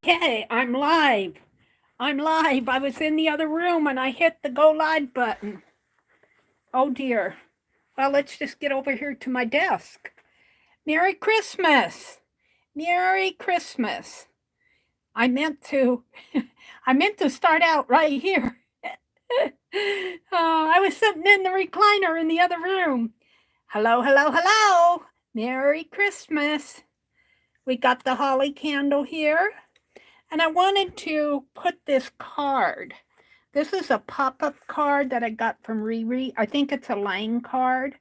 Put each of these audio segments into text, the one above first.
Okay, I'm live. I'm live. I was in the other room and I hit the go live button. Oh dear. Well, let's just get over here to my desk. Merry Christmas. Merry Christmas. I meant to start out right here. I was sitting in the recliner in the other room. Hello, hello, hello. Merry Christmas. We got the holly candle here. And I wanted to put this card. This is a pop-up card that I got from Riri. I think it's a Lang card.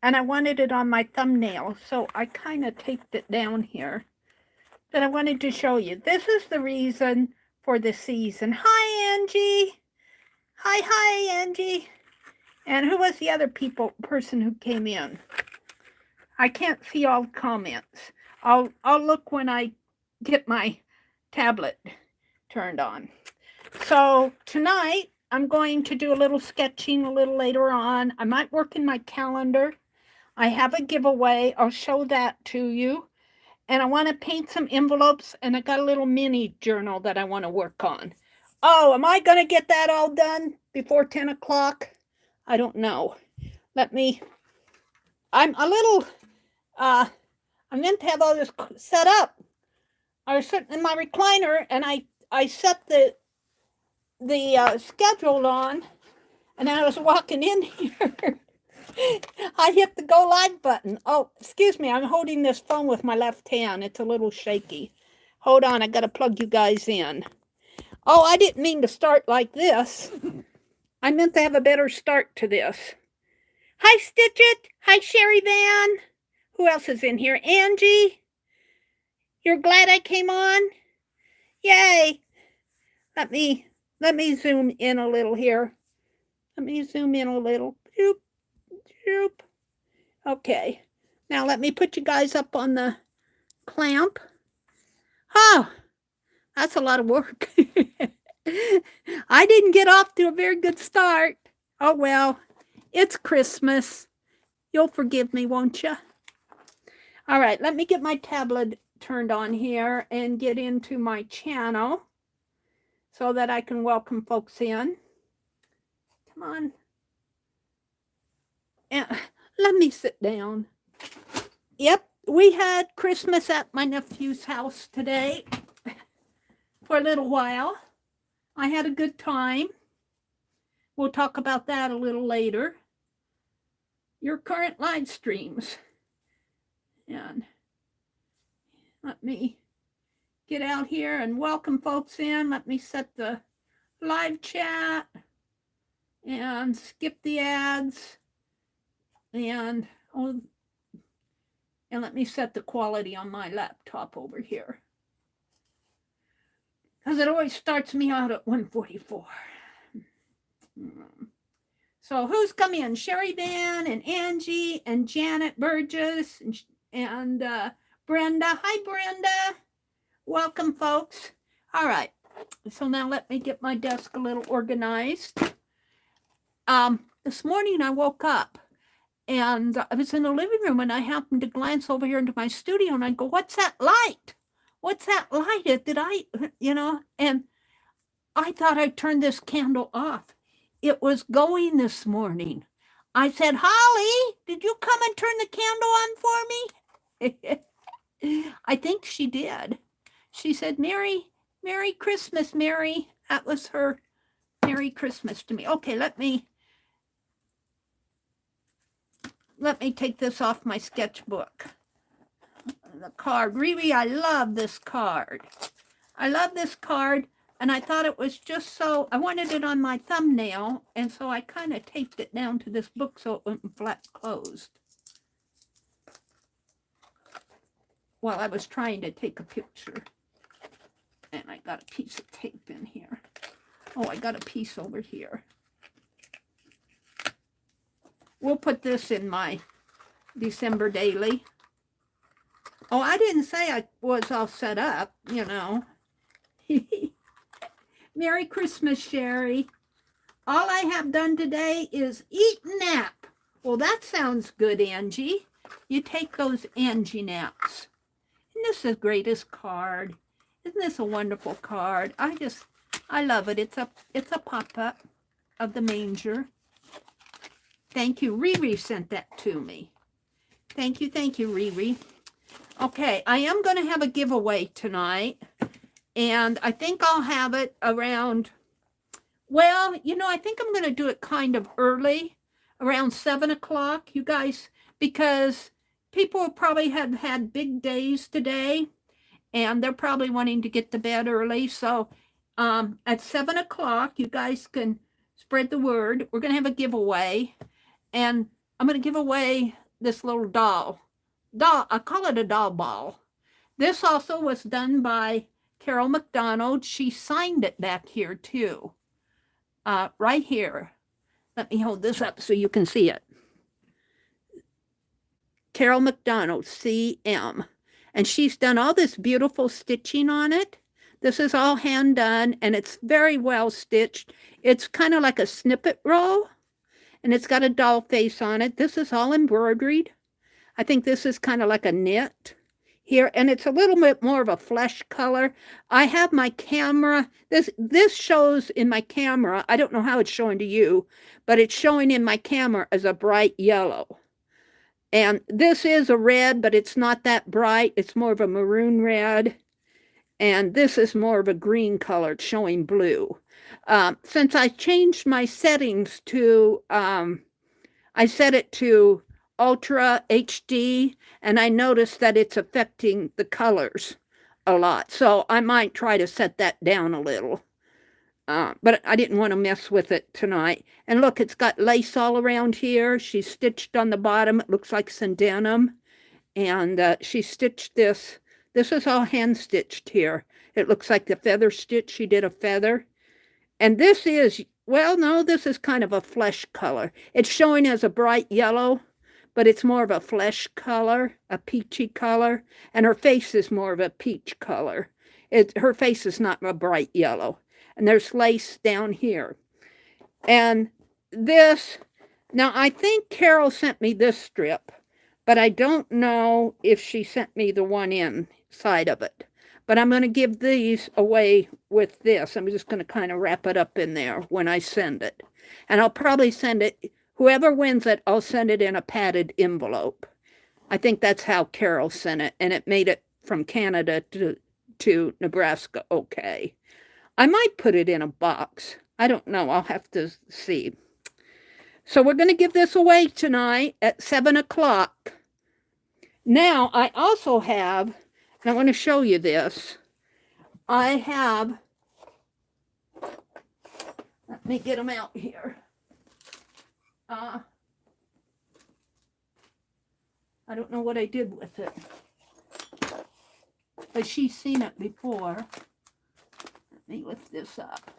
And I wanted it on my thumbnail, so I kind of taped it down here. But I wanted to show you. This is the reason for the season. Hi, Angie. Hi, Angie. And who was the other person who came in? I can't see all the comments. I'll look when I get my tablet turned on. So tonight I'm going to do a little sketching a little later on. I might work in my calendar. I have a giveaway. I'll show that to you. And I want to paint some envelopes, and I got a little mini journal that I want to work on. Oh, am I going to get that all done before 10 o'clock? I don't know. I'm a little, I meant to have all this set up. I was sitting in my recliner and I set the schedule on, and I was walking in here. I hit the go live button. Oh, excuse me, I'm holding this phone with my left hand. It's a little shaky. Hold on, I got to plug you guys in. Oh, I didn't mean to start like this. I meant to have a better start to this. Hi, Stitchit. Hi, Sherry Van. Who else is in here? Angie. You're glad I came on? Yay. Let me zoom in a little here. Let me zoom in a little. Doop, doop. Okay. Now let me put you guys up on the clamp. Oh, that's a lot of work. I didn't get off to a very good start. Oh well, it's Christmas. You'll forgive me, won't you? All right, let me get my tablet turned on here and get into my channel so that I can welcome folks in. Come on. And let me sit down. Yep, we had Christmas at my nephew's house today for a little while. I had a good time. We'll talk about that a little later. Your current live streams. And let me get out here and welcome folks in. Let me set the live chat and skip the ads. And let me set the quality on my laptop over here, because it always starts me out at 144. So who's come in? Sherry Van and Angie and Janet Burgess and Brenda. Hi, Brenda. Welcome, folks. All right. So now let me get my desk a little organized. This morning I woke up and I was in the living room and I happened to glance over here into my studio and I go, what's that light? What's that light? Did I, and I thought I turned this candle off. It was going this morning. I said, Holly, did you come and turn the candle on for me? I think she did. She said, Merry Christmas, Mary. That was her Merry Christmas to me. Okay, let me take this off my sketchbook. The card. Riri, I love this card. I love this card, and I thought it was just so, I wanted it on my thumbnail, and so I kind of taped it down to this book so it wouldn't flat closed. While I was trying to take a picture. And I got a piece of tape in here. Oh, I got a piece over here. We'll put this in my December daily. Oh, I didn't say I was all set up, Merry Christmas, Sherry. All I have done today is eat and nap. Well, that sounds good, Angie. You take those Angie naps. And this is the greatest card. Isn't this a wonderful card? I love it. It's a pop-up of the manger. Thank you. Riri sent that to me. Thank you, Riri. Okay, I am going to have a giveaway tonight, and I think I'll have it around, well, you know, I think I'm going to do it kind of early, around 7 o'clock, you guys, because people probably have had big days today, and they're probably wanting to get to bed early. So at 7 o'clock, you guys can spread the word. We're going to have a giveaway, and I'm going to give away this little doll. I call it a doll ball. This also was done by Carol McDonald. She signed it back here too. Right here. Let me hold this up so you can see it. Carol McDonald, CM. And she's done all this beautiful stitching on it. This is all hand done, and it's very well stitched. It's kind of like a snippet roll, and it's got a doll face on it. This is all embroidered. I think this is kind of like a knit here, and it's a little bit more of a flesh color. I have my camera. This shows in my camera. I don't know how it's showing to you, but it's showing in my camera as a bright yellow. And this is a red, but it's not that bright. It's more of a maroon red. And this is more of a green color. It's showing blue. Since I changed my settings to, I set it to Ultra HD, and I noticed that it's affecting the colors a lot. So I might try to set that down a little. But I didn't want to mess with it tonight. And look, it's got lace all around here. She stitched on the bottom. It looks like some denim. And she stitched this. This is all hand stitched here. It looks like the feather stitch. She did a feather. And this is, well, no, this is kind of a flesh color. It's showing as a bright yellow, but it's more of a flesh color, a peachy color, and her face is more of a peach color. Her face is not a bright yellow. And there's lace down here. And this, now I think Carol sent me this strip, but I don't know if she sent me the one inside of it. But I'm going to give these away with this. I'm just going to kind of wrap it up in there when I send it. And I'll probably send it, whoever wins it, I'll send it in a padded envelope. I think that's how Carol sent it, and it made it from Canada to Nebraska okay. I might put it in a box. I don't know. I'll have to see. So we're going to give this away tonight at 7 o'clock. Now, I also have, and I want to show you this. I have, let me get them out here. I don't know what I did with it, but she's seen it before. Let me lift this up.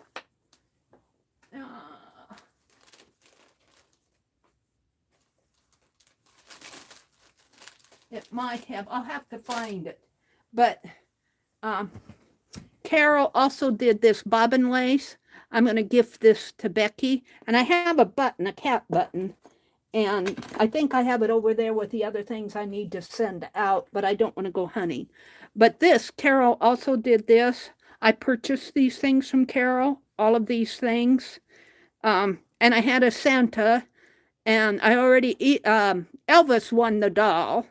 It might have, I'll have to find it. But Carol also did this bobbin lace. I'm going to gift this to Becky. And I have a button, a cat button. And I think I have it over there with the other things I need to send out, but I don't want to go hunting. But this, Carol also did this. I purchased these things from Carol, all of these things. And I had a Santa, and I already, Elvis won the doll.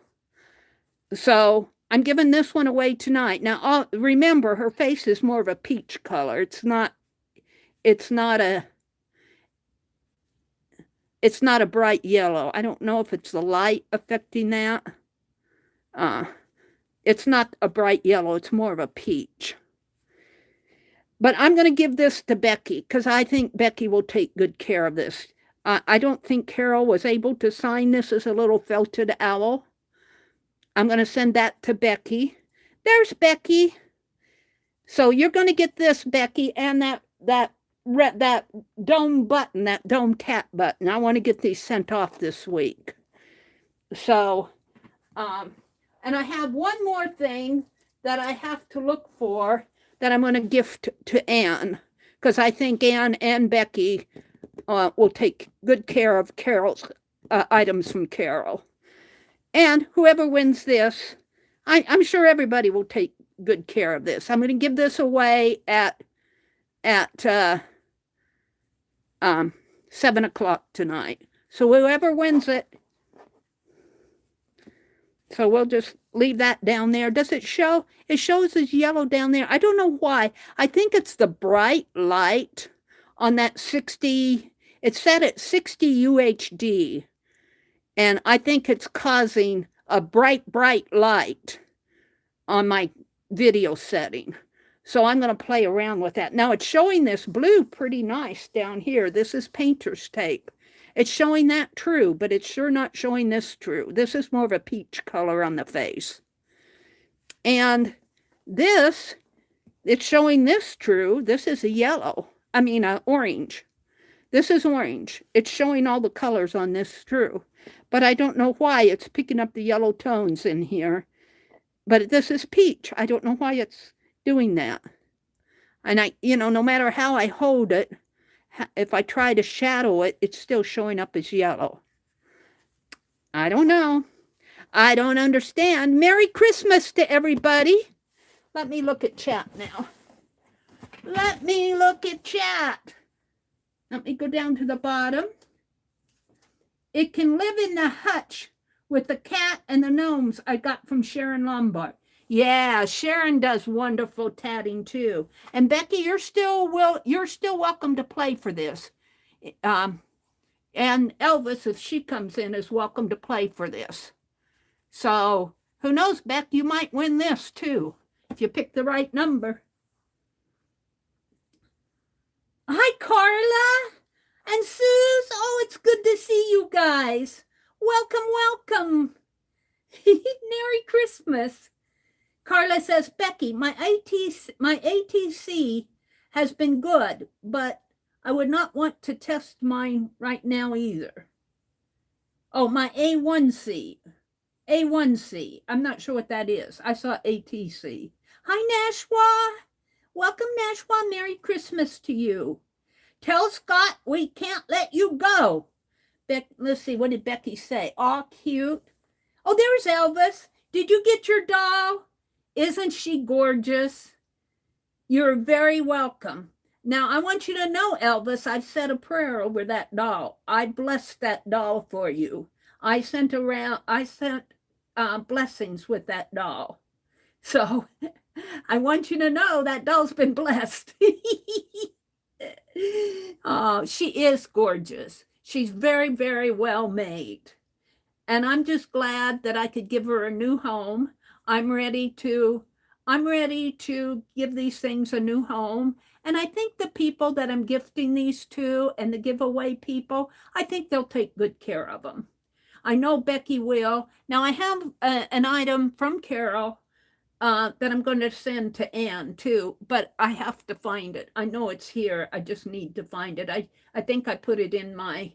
So I'm giving this one away tonight. Now, remember, her face is more of a peach color. It's not a bright yellow. I don't know if it's the light affecting that. It's not a bright yellow. It's more of a peach. But I'm going to give this to Becky because I think Becky will take good care of this. I don't think Carol was able to sign this as a little felted owl. I'm going to send that to Becky. There's Becky. So you're going to get this, Becky, and that dome button, that dome cat button. I want to get these sent off this week. So, and I have one more thing that I have to look for that I'm going to gift to Anne, because I think Anne and Becky will take good care of Carol's items from Carol. And whoever wins this, I'm sure everybody will take good care of this. I'm going to give this away at 7 o'clock tonight. So whoever wins it, so we'll just leave that down there. Does it show? It shows as yellow down there. I don't know why. I think it's the bright light on that 60. It's set at 60 UHD. And I think it's causing a bright light on my video setting. So I'm going to play around with that. Now it's showing this blue pretty nice down here. This is painter's tape. It's showing that true, but it's sure not showing this true. This is more of a peach color on the face. And this, it's showing this true. This is a yellow. I mean, orange. This is orange. It's showing all the colors on this true. But I don't know why it's picking up the yellow tones in here. But this is peach. I don't know why it's doing that. And no matter how I hold it, if I try to shadow it, it's still showing up as yellow. I don't know. I don't understand. Merry Christmas to everybody. Let me look at chat now. Let me look at chat. Let me go down to the bottom. It can live in the hutch with the cat and the gnomes I got from Sharon Lombard. Yeah, Sharon does wonderful tatting too. And Becky, you're still welcome to play for this. And Elvis, if she comes in, is welcome to play for this. So who knows, Beck, you might win this too if you pick the right number. Hi, Carla and Suze. Oh, it's good to see you guys. Welcome. Merry Christmas. Carla says, Becky, my ATC has been good, but I would not want to test mine right now either. Oh, my A1C. A1C. I'm not sure what that is. I saw ATC. Hi, Nashwa. Welcome, Nashwa. Merry Christmas to you. Tell Scott we can't let you go. Let's see, what did Becky say? Aw, cute. Oh, there's Elvis. Did you get your doll? Isn't she gorgeous? You're very welcome. Now, I want you to know, Elvis, I've said a prayer over that doll. I blessed that doll for you. I sent blessings with that doll. So I want you to know that doll's been blessed. Oh, she is gorgeous. She's very, very well made. And I'm just glad that I could give her a new home. I'm ready to give these things a new home. And I think the people that I'm gifting these to and the giveaway people, I think they'll take good care of them. I know Becky will. Now I have an item from Carol that I'm going to send to Anne too, but I have to find it. I know it's here. I just need to find it. I think I put it in my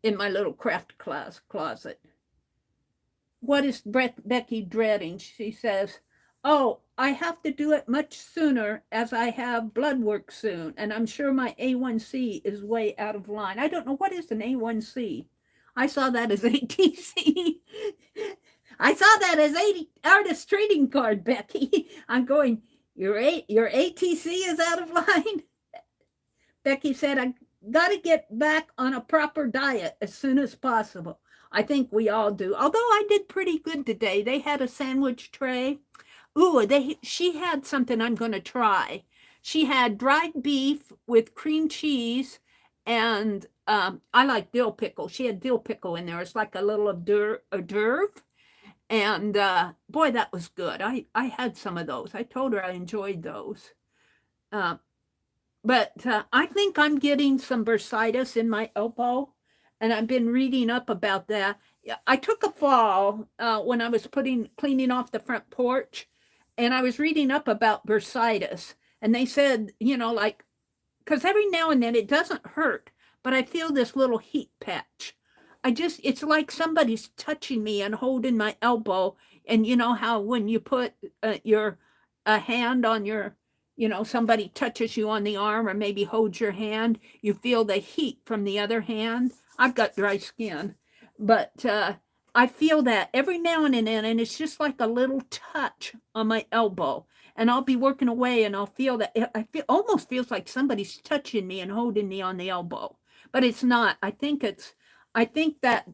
little craft closet. What is Becky dreading? She says, oh, I have to do it much sooner as I have blood work soon, and I'm sure my A1C is way out of line. I don't know, what is an A1C? I saw that as ATC. I saw that as artist trading card, Becky. I'm going, your ATC is out of line? Becky said, I got to get back on a proper diet as soon as possible. I think we all do. Although I did pretty good today. They had a sandwich tray. Ooh, she had something I'm going to try. She had dried beef with cream cheese and I like dill pickle. She had dill pickle in there. It's like a little hors d'oeuvre. And boy, that was good. I had some of those. I told her I enjoyed those. But I think I'm getting some bursitis in my elbow. And I've been reading up about that. I took a fall when I was cleaning off the front porch. And I was reading up about bursitis. And they said, because every now and then it doesn't hurt, but I feel this little heat patch. It's like somebody's touching me and holding my elbow. And you know how when you put your hand on your, somebody touches you on the arm or maybe holds your hand, you feel the heat from the other hand. I've got dry skin, but I feel that every now and then, and it's just like a little touch on my elbow. And I'll be working away, and I'll feel that almost feels like somebody's touching me and holding me on the elbow, but it's not. I think that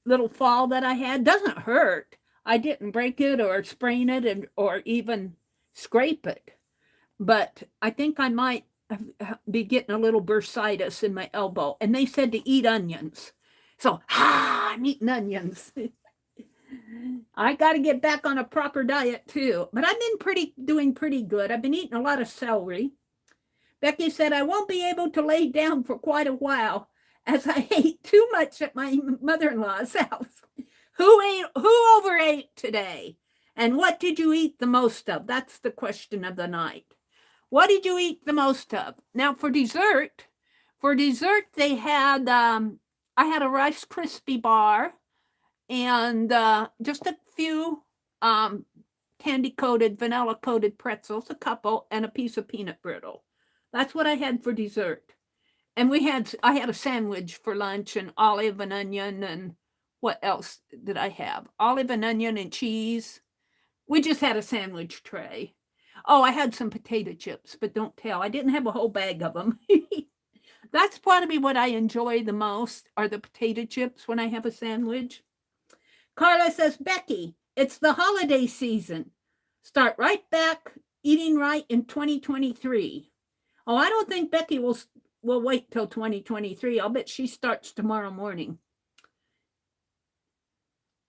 little fall that I had doesn't hurt. I didn't break it or sprain it, or even scrape it, but I think I might be getting a little bursitis in my elbow. And they said to eat onions, so I'm eating onions. I got to get back on a proper diet too, but I've been doing pretty good. I've been eating a lot of celery. Becky said I won't be able to lay down for quite a while as I ate too much at my mother-in-law's house. Who overate today? And what did you eat the most of? That's the question of the night. What did you eat the most of? Now for dessert they had, I had a Rice Krispie bar and just a few candy-coated, vanilla-coated pretzels, a couple, and a piece of peanut brittle. That's what I had for dessert. And I had a sandwich for lunch, and olive and onion, and what else did I have? Olive and onion and cheese. We just had a sandwich tray. Oh, I had some potato chips, but don't tell. I didn't have a whole bag of them. That's probably what I enjoy the most, are the potato chips when I have a sandwich. Carla says, Becky, it's the holiday season. Start right back eating right in 2023. Oh, I don't think Becky will wait till 2023. I'll bet she starts tomorrow morning.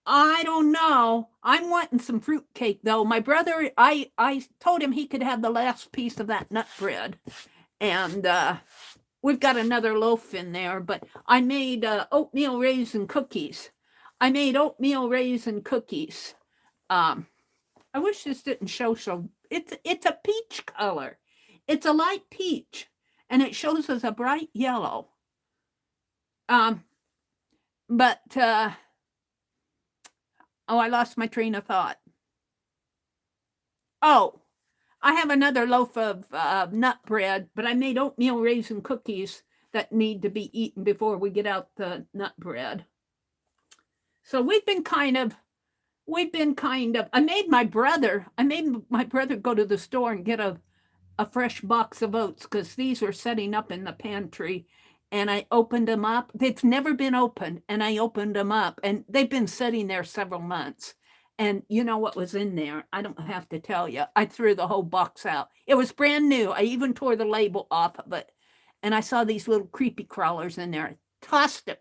I don't know. I'm wanting some fruit cake, though. My brother, I told him he could have the last piece of that nut bread. And we've got another loaf in there, but I made oatmeal raisin cookies. I wish this didn't show so. It's a peach color. It's a light peach, and it shows as a bright yellow. I lost my train of thought. Oh, I have another loaf of nut bread, but I made oatmeal raisin cookies that need to be eaten before we get out the nut bread. So we've been kind of, I made my brother go to the store and get a fresh box of oats, because these were setting up in the pantry, and I opened them up. It's never been opened, and I opened them up, and they've been sitting there several months. And you know what was in there? I don't have to tell you. I threw the whole box out. It was brand new. I even tore the label off of it, and I saw these little creepy crawlers in there. I tossed it.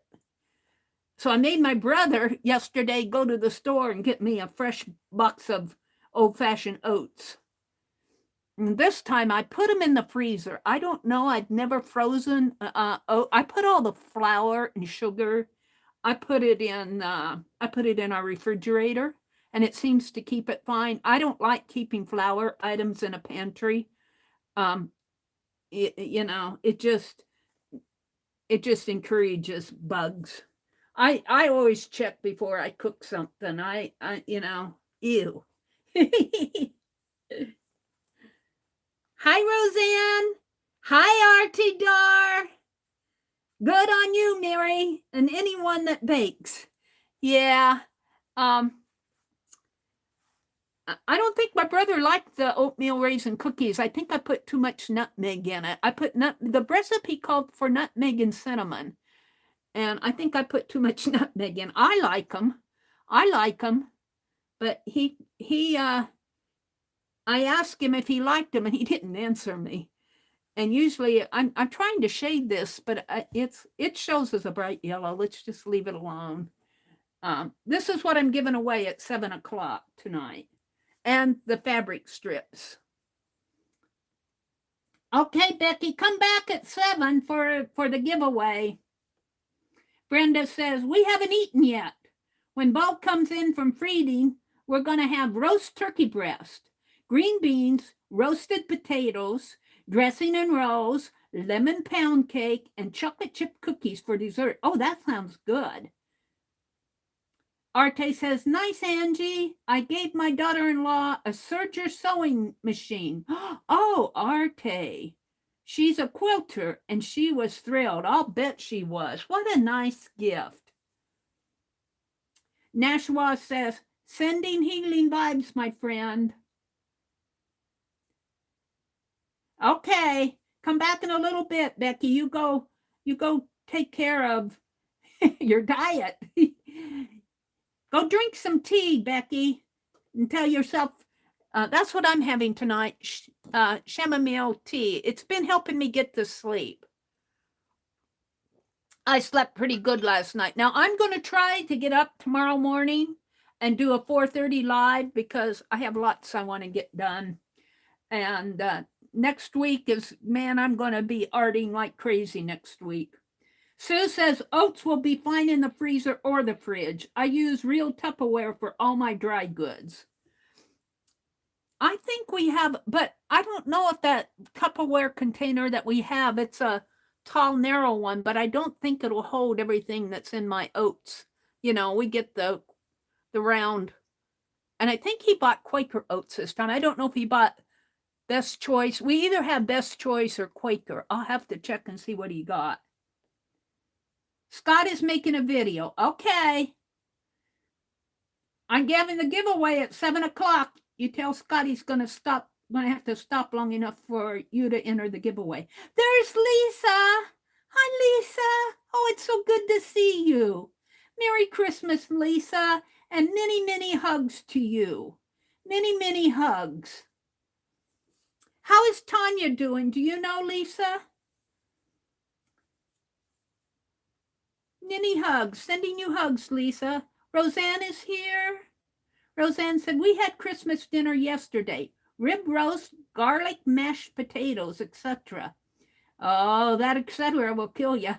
So I made my brother yesterday go to the store and get me a fresh box of old-fashioned oats. And this time I put them in the freezer. I don't know. I've never frozen. I put all the flour and sugar. I put it in our refrigerator, and it seems to keep it fine. I don't like keeping flour items in a pantry. It just encourages bugs. I always check before I cook something. Ew. Hi, Roseanne. Hi, Artie Dar. Good on you, Mary, and anyone that bakes. Yeah. I don't think my brother liked the oatmeal raisin cookies. I think I put too much nutmeg in it. The recipe called for nutmeg and cinnamon, and I think I put too much nutmeg in. I like them, but I asked him if he liked them, and he didn't answer me. And usually I'm trying to shade this, but it shows as a bright yellow. Let's just leave it alone. This is what I'm giving away at 7:00 tonight, and the fabric strips. Okay, Becky, come back at 7 for the giveaway. Brenda says, we haven't eaten yet. When Bo comes in from feeding, we're going to have roast turkey breast, green beans, roasted potatoes, dressing and rolls, lemon pound cake, and chocolate chip cookies for dessert. Oh, that sounds good. Arte says, nice, Angie. I gave my daughter-in-law a serger sewing machine. Oh, Arte. She's a quilter, and she was thrilled. I'll bet she was. What a nice gift. Nashua says, sending healing vibes, my friend. Okay, come back in a little bit, Becky. You go take care of your diet. Go drink some tea, Becky, and tell yourself, that's what I'm having tonight, chamomile tea. It's been helping me get to sleep. I slept pretty good last night. Now, I'm going to try to get up tomorrow morning and do a 4:30 live because I have lots I want to get done. And next week is, man, I'm going to be arting like crazy next week. Sue says oats will be fine in the freezer or the fridge. I use real Tupperware for all my dry goods. I think we have, but I don't know if that Tupperware container that we have, it's a tall, narrow one, but I don't think it'll hold everything that's in my oats. You know, we get the round, and I think he bought Quaker oats this time. I don't know if he bought Best Choice. We either have Best Choice or Quaker. I'll have to check and see what he got. Scott is making a video. Okay. I'm giving the giveaway at 7 o'clock. You tell Scott he's going to stop. Going to have to stop long enough for you to enter the giveaway. There's Lisa. Hi, Lisa. Oh, it's so good to see you. Merry Christmas, Lisa, and many, many hugs to you. Many, many hugs. How is Tanya doing? Do you know, Lisa? Many hugs. Sending you hugs, Lisa. Roseanne is here. Roseanne said, we had Christmas dinner yesterday. Rib roast, garlic, mashed potatoes, etc. Oh, that etc. will kill you.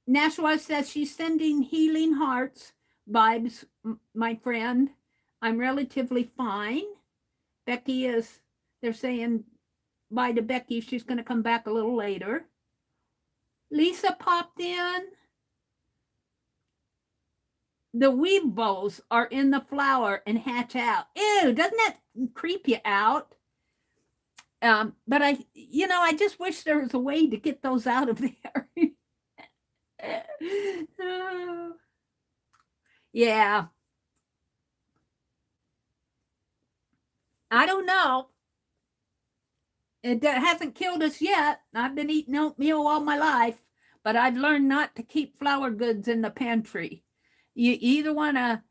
Nashua says she's sending healing hearts vibes, my friend. I'm relatively fine. Becky is, they're saying bye to Becky. She's going to come back a little later. Lisa popped in. The weevils are in the flower and hatch out. Ew, doesn't that creep you out? But I just wish there was a way to get those out of there. Yeah. I don't know. It hasn't killed us yet. I've been eating oatmeal all my life, but I've learned not to keep flour goods in the pantry. You either want to,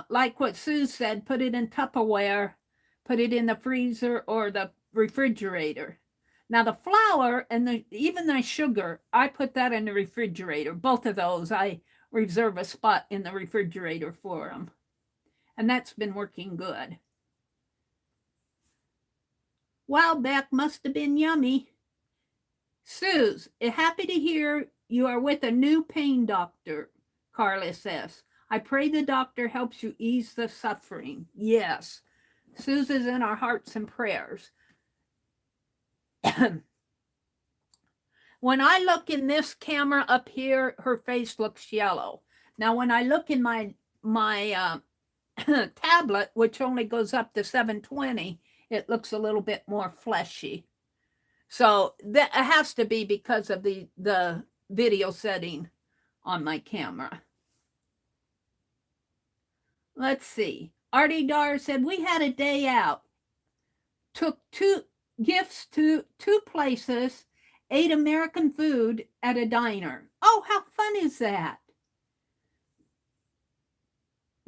like what Sue said, put it in Tupperware, put it in the freezer or the refrigerator. Now the flour and even the sugar, I put that in the refrigerator. Both of those, I reserve a spot in the refrigerator for them. And that's been working good. Wow, Beck, must have been yummy. Suze, happy to hear you are with a new pain doctor, Carla says. I pray the doctor helps you ease the suffering. Yes, Suze is in our hearts and prayers. When I look in this camera up here, her face looks yellow. Now, when I look in my tablet, which only goes up to 720, it looks a little bit more fleshy. So that has to be because of the video setting on my camera. Let's see. Artie Dar said, we had a day out. Took 2 gifts to 2 places, ate American food at a diner. Oh, how fun is that?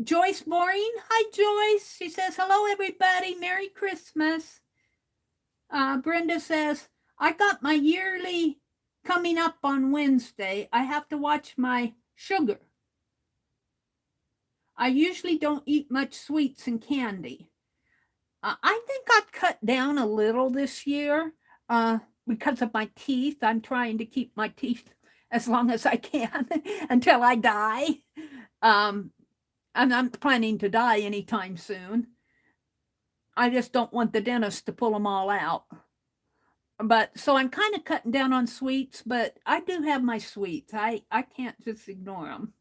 Joyce Maureen, hi Joyce. She says, hello everybody, Merry Christmas. Brenda says, I got my yearly coming up on Wednesday. I have to watch my sugar. I usually don't eat much sweets and candy. I think I've cut down a little this year because of my teeth. I'm trying to keep my teeth as long as I can until I die. I'm not planning to die anytime soon. I just don't want the dentist to pull them all out. But so I'm kind of cutting down on sweets, but I do have my sweets. I can't just ignore them.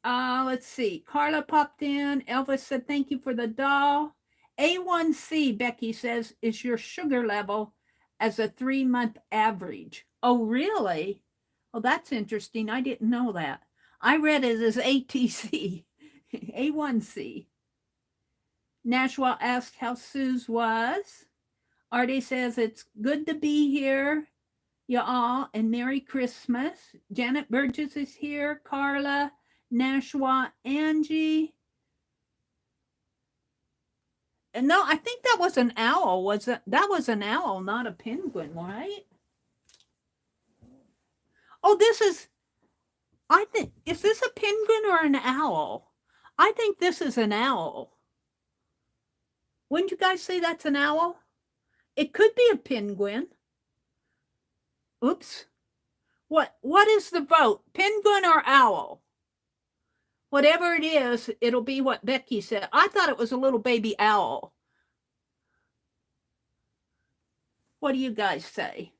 Let's see. Carla popped in. Elvis said, thank you for the doll. A1C, Becky says, is your sugar level as a 3-month average. Oh, really? Oh, that's interesting. I didn't know that. I read it as ATC, A1C. Nashua asked how Sue's was. Artie says it's good to be here, y'all, and Merry Christmas. Janet Burgess is here. Carla, Nashua, Angie. And no, I think that was an owl. That was an owl, not a penguin, right? Oh, I think, is this a penguin or an owl? I think this is an owl. Wouldn't you guys say that's an owl? It could be a penguin. Oops. What is the vote? Penguin or owl? Whatever it is, it'll be what Becky said. I thought it was a little baby owl. What do you guys say?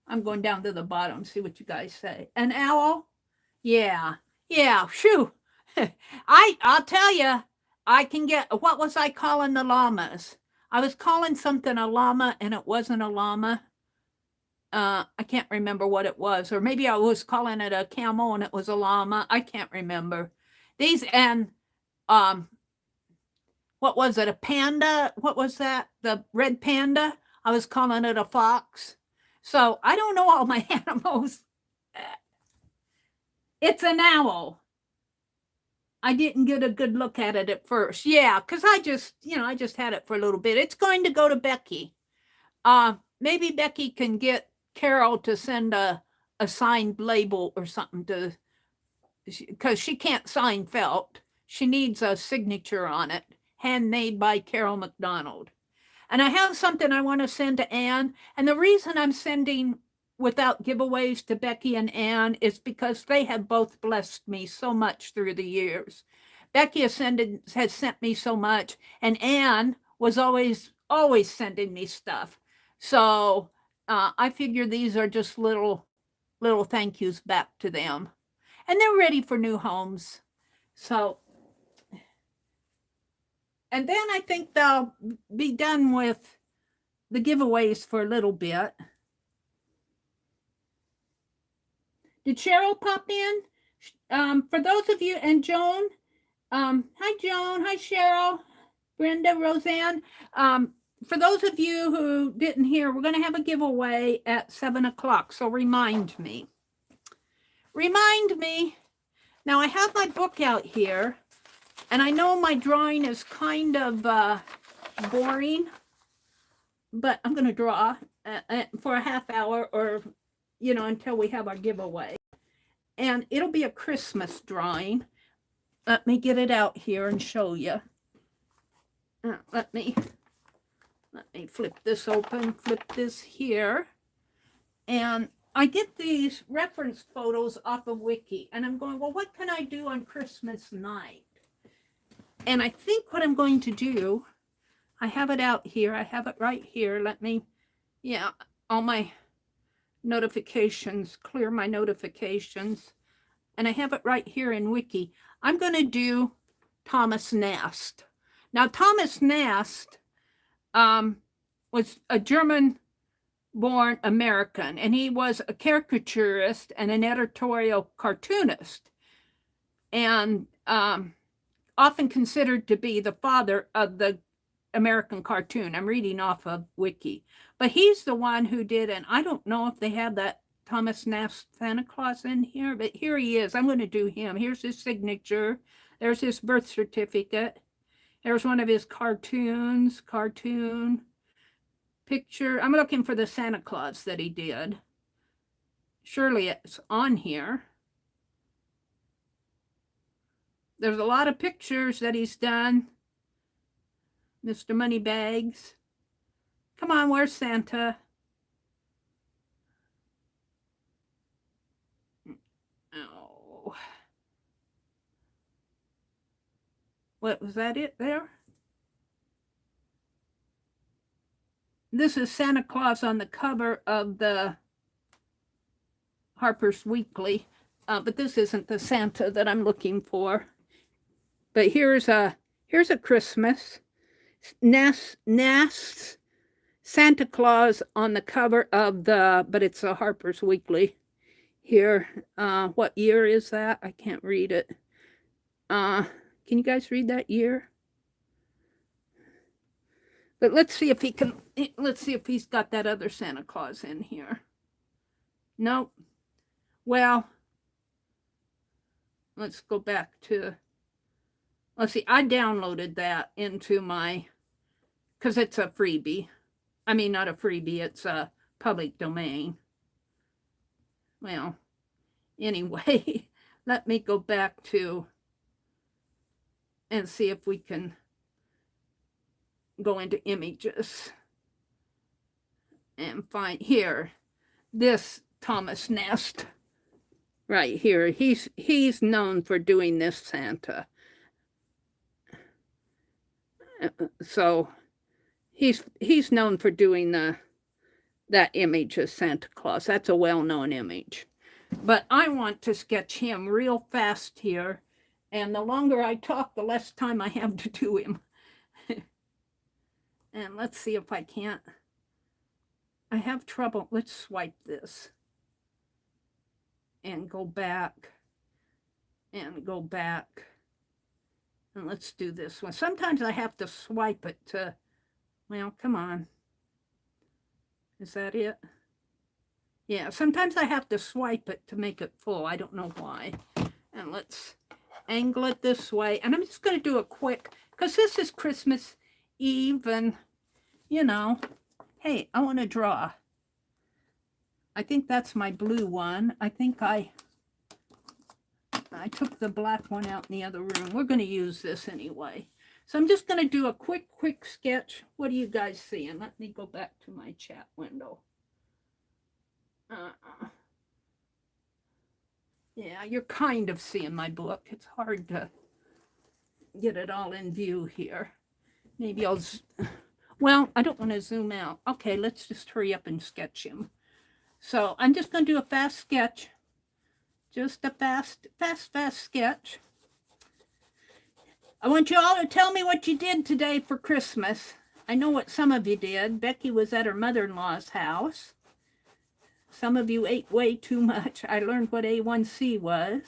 I'm going down to the bottom, see what you guys say. An owl? Yeah. Yeah, shoo. I'll tell you, I can get, what was I calling the llamas? I was calling something a llama and it wasn't a llama. I can't remember what it was. Or maybe I was calling it a camel and it was a llama. I can't remember. These, and what was it, a panda? What was that? The red panda? I was calling it a fox. So I don't know all my animals. It's an owl. I didn't get a good look at it at first. Yeah, because I just had it for a little bit. It's going to go to Becky. Maybe Becky can get Carol to send a signed label or something to, because she can't sign felt. She needs a signature on it, handmade by Carol McDonald. And I have something I want to send to Anne. And the reason I'm sending without giveaways to Becky and Anne is because they have both blessed me so much through the years. Becky has sent me so much, and Anne was always sending me stuff. So I figure these are just little thank yous back to them. And they're ready for new homes. So, and then I think they'll be done with the giveaways for a little bit. Did Cheryl pop in? For those of you, and Joan, hi Joan, hi Cheryl, Brenda, Roseanne. For those of you who didn't hear, we're going to have a giveaway at 7 o'clock. So remind me. Remind me. Now I have my book out here. And I know my drawing is kind of boring, but I'm going to draw for a half hour or, until we have our giveaway. And it'll be a Christmas drawing. Let me get it out here and show you. Let me flip this open, flip this here. And I get these reference photos off of Wiki. And I'm going, well, what can I do on Christmas night? And I think what I'm going to do, I have it out here. I have it right here. Let me, all my notifications, clear my notifications. And I have it right here in Wiki. I'm going to do Thomas Nast. Now, Thomas Nast was a German-born American, and he was a caricaturist and an editorial cartoonist. And often considered to be the father of the American cartoon. I'm reading off of Wiki. But he's the one who did, and I don't know if they have that Thomas Nast Santa Claus in here, but here he is. I'm going to do him. Here's his signature. There's his birth certificate. There's one of his cartoon picture. I'm looking for the Santa Claus that he did. Surely it's on here. There's a lot of pictures that he's done. Mr. Moneybags. Come on, where's Santa? Oh. What was that it there? This is Santa Claus on the cover of the Harper's Weekly. But this isn't the Santa that I'm looking for. But here's a Christmas. Nast Santa Claus on the cover of the, but it's a Harper's Weekly here. What year is that? I can't read it. Can you guys read that year? But let's see if he can, let's see if he's got that other Santa Claus in here. Nope. Well, let's go back to, let's see, I downloaded that into my, because it's a freebie. I mean, not a freebie, it's a public domain. Well, anyway, let me go back to and see if we can go into images and find here this Thomas Nast right here. He's known for doing this Santa. So he's known for doing that image of Santa Claus. That's a well-known image. But I want to sketch him real fast here. And the longer I talk, the less time I have to do him. And let's see if I can't. I have trouble. Let's swipe this. And go back. And go back. And let's do this one. Sometimes I have to swipe it to, well, come on. Is that it? Yeah, sometimes I have to swipe it to make it full. I don't know why. And let's angle it this way. And I'm just going to do a quick, because this is Christmas Eve and, you know, hey, I want to draw. I think that's my blue one. I think I took the black one out in the other room. We're going to use this anyway. So I'm just going to do a quick sketch. What are you guys seeing? Let me go back to my chat window. Yeah, you're kind of seeing my book. It's hard to get it all in view here. Maybe I'll, well, I don't want to zoom out. Okay, let's just hurry up and sketch him. So I'm just going to do a fast sketch. Just a fast sketch. I want you all to tell me what you did today for Christmas. I know what some of you did. Becky was at her mother-in-law's house. Some of you ate way too much. I learned what A1C was.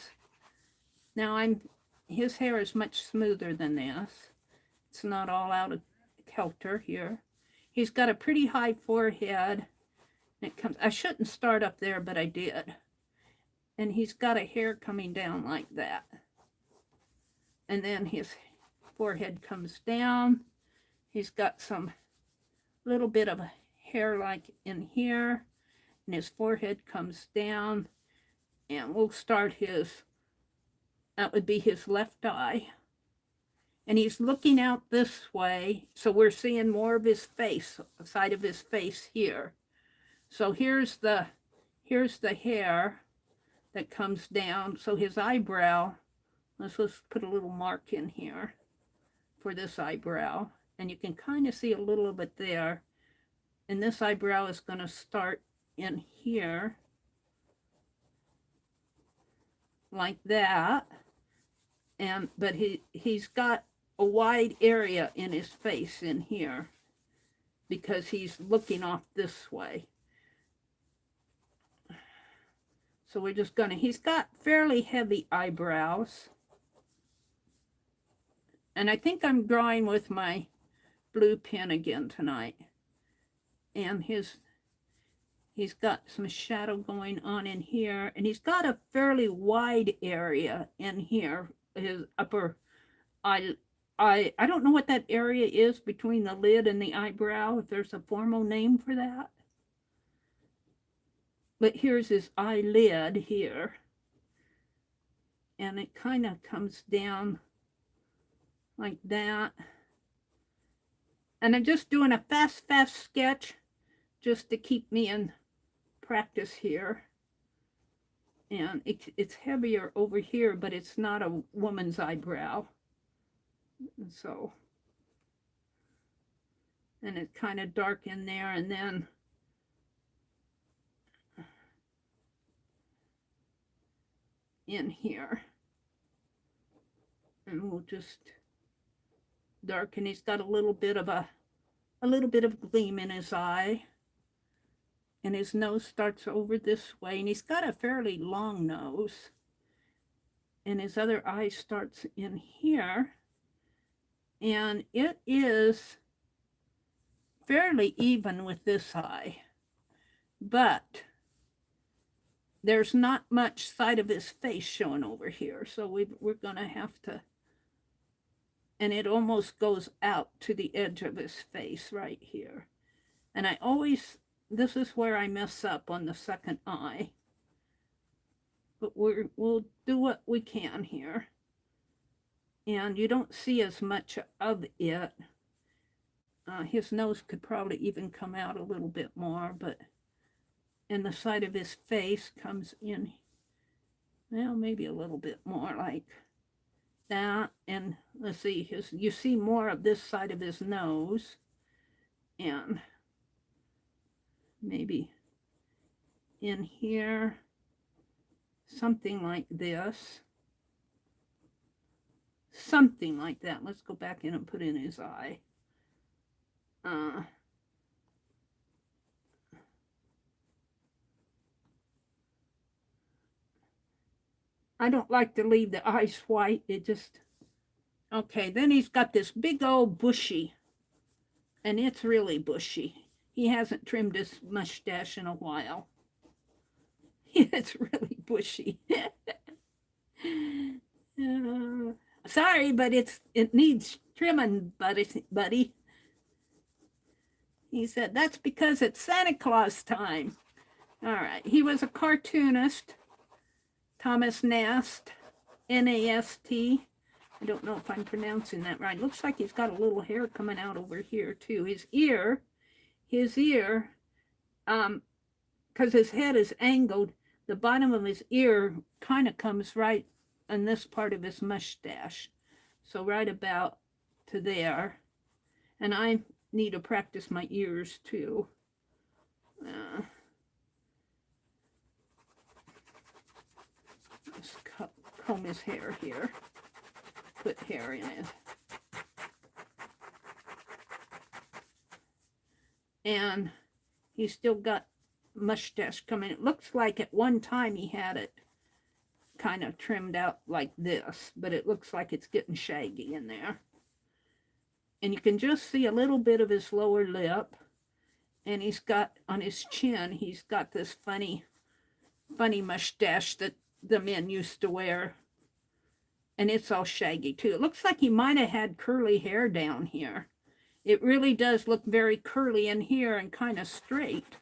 Now his hair is much smoother than this. It's not all out of kilter here. He's got a pretty high forehead. It comes, I shouldn't start up there, but I did. And he's got a hair coming down like that. And then his forehead comes down. He's got some little bit of hair like in here. And his forehead comes down. And we'll start that would be his left eye. And he's looking out this way. So we're seeing more of his face, the side of his face here. So here's the hair that comes down. So his eyebrow, let's put a little mark in here for this eyebrow. And you can kind of see a little of it there. And this eyebrow is going to start in here like that. But he's got a wide area in his face in here because he's looking off this way. So we're just gonna, he's got fairly heavy eyebrows. And I think I'm drawing with my blue pen again tonight. And he's got some shadow going on in here. And he's got a fairly wide area in here. His upper eye, I don't know what that area is between the lid and the eyebrow, if there's a formal name for that. But here's his eyelid here. And it kind of comes down like that. And I'm just doing a fast sketch just to keep me in practice here. And it's heavier over here, but it's not a woman's eyebrow. So, and it's kind of dark in there, and then in here. And we'll just darken. He's got a little bit of a a little bit of gleam in his eye. And his nose starts over this way. And he's got a fairly long nose. And his other eye starts in here. And it is fairly even with this eye. But there's not much side of his face showing over here. So we're going to have to... And it almost goes out to the edge of his face right here. And I always... This is where I mess up on the second eye. But we'll do what we can here. And you don't see as much of it. His nose could probably even come out a little bit more, but... And the side of his face comes in, well, maybe a little bit more like that. And let's see, you see more of this side of his nose. And... maybe in here, something like this. Something like that. Let's go back in and put in his eye. I don't like to leave the eyes white. It just... Okay, then he's got this big old bushy. And it's really bushy. He hasn't trimmed his mustache in a while. It's really bushy. Sorry, but it needs trimming, buddy. He said, that's because it's Santa Claus time. All right. He was a cartoonist, Thomas Nast, N-A-S-T. I don't know if I'm pronouncing that right. Looks like he's got a little hair coming out over here, too. His ear, because his head is angled, the bottom of his ear kind of comes right in this part of his mustache. So right about to there. And I need to practice my ears, too. Let's comb his hair here. Put hair in it. And he's still got mustache coming. It looks like at one time he had it kind of trimmed out like this, but it looks like it's getting shaggy in there. And you can just see a little bit of his lower lip. And he's got, on his chin, he's got this funny mustache that the men used to wear. And it's all shaggy too. It looks like he might have had curly hair down here. It really does look very curly in here and kind of straight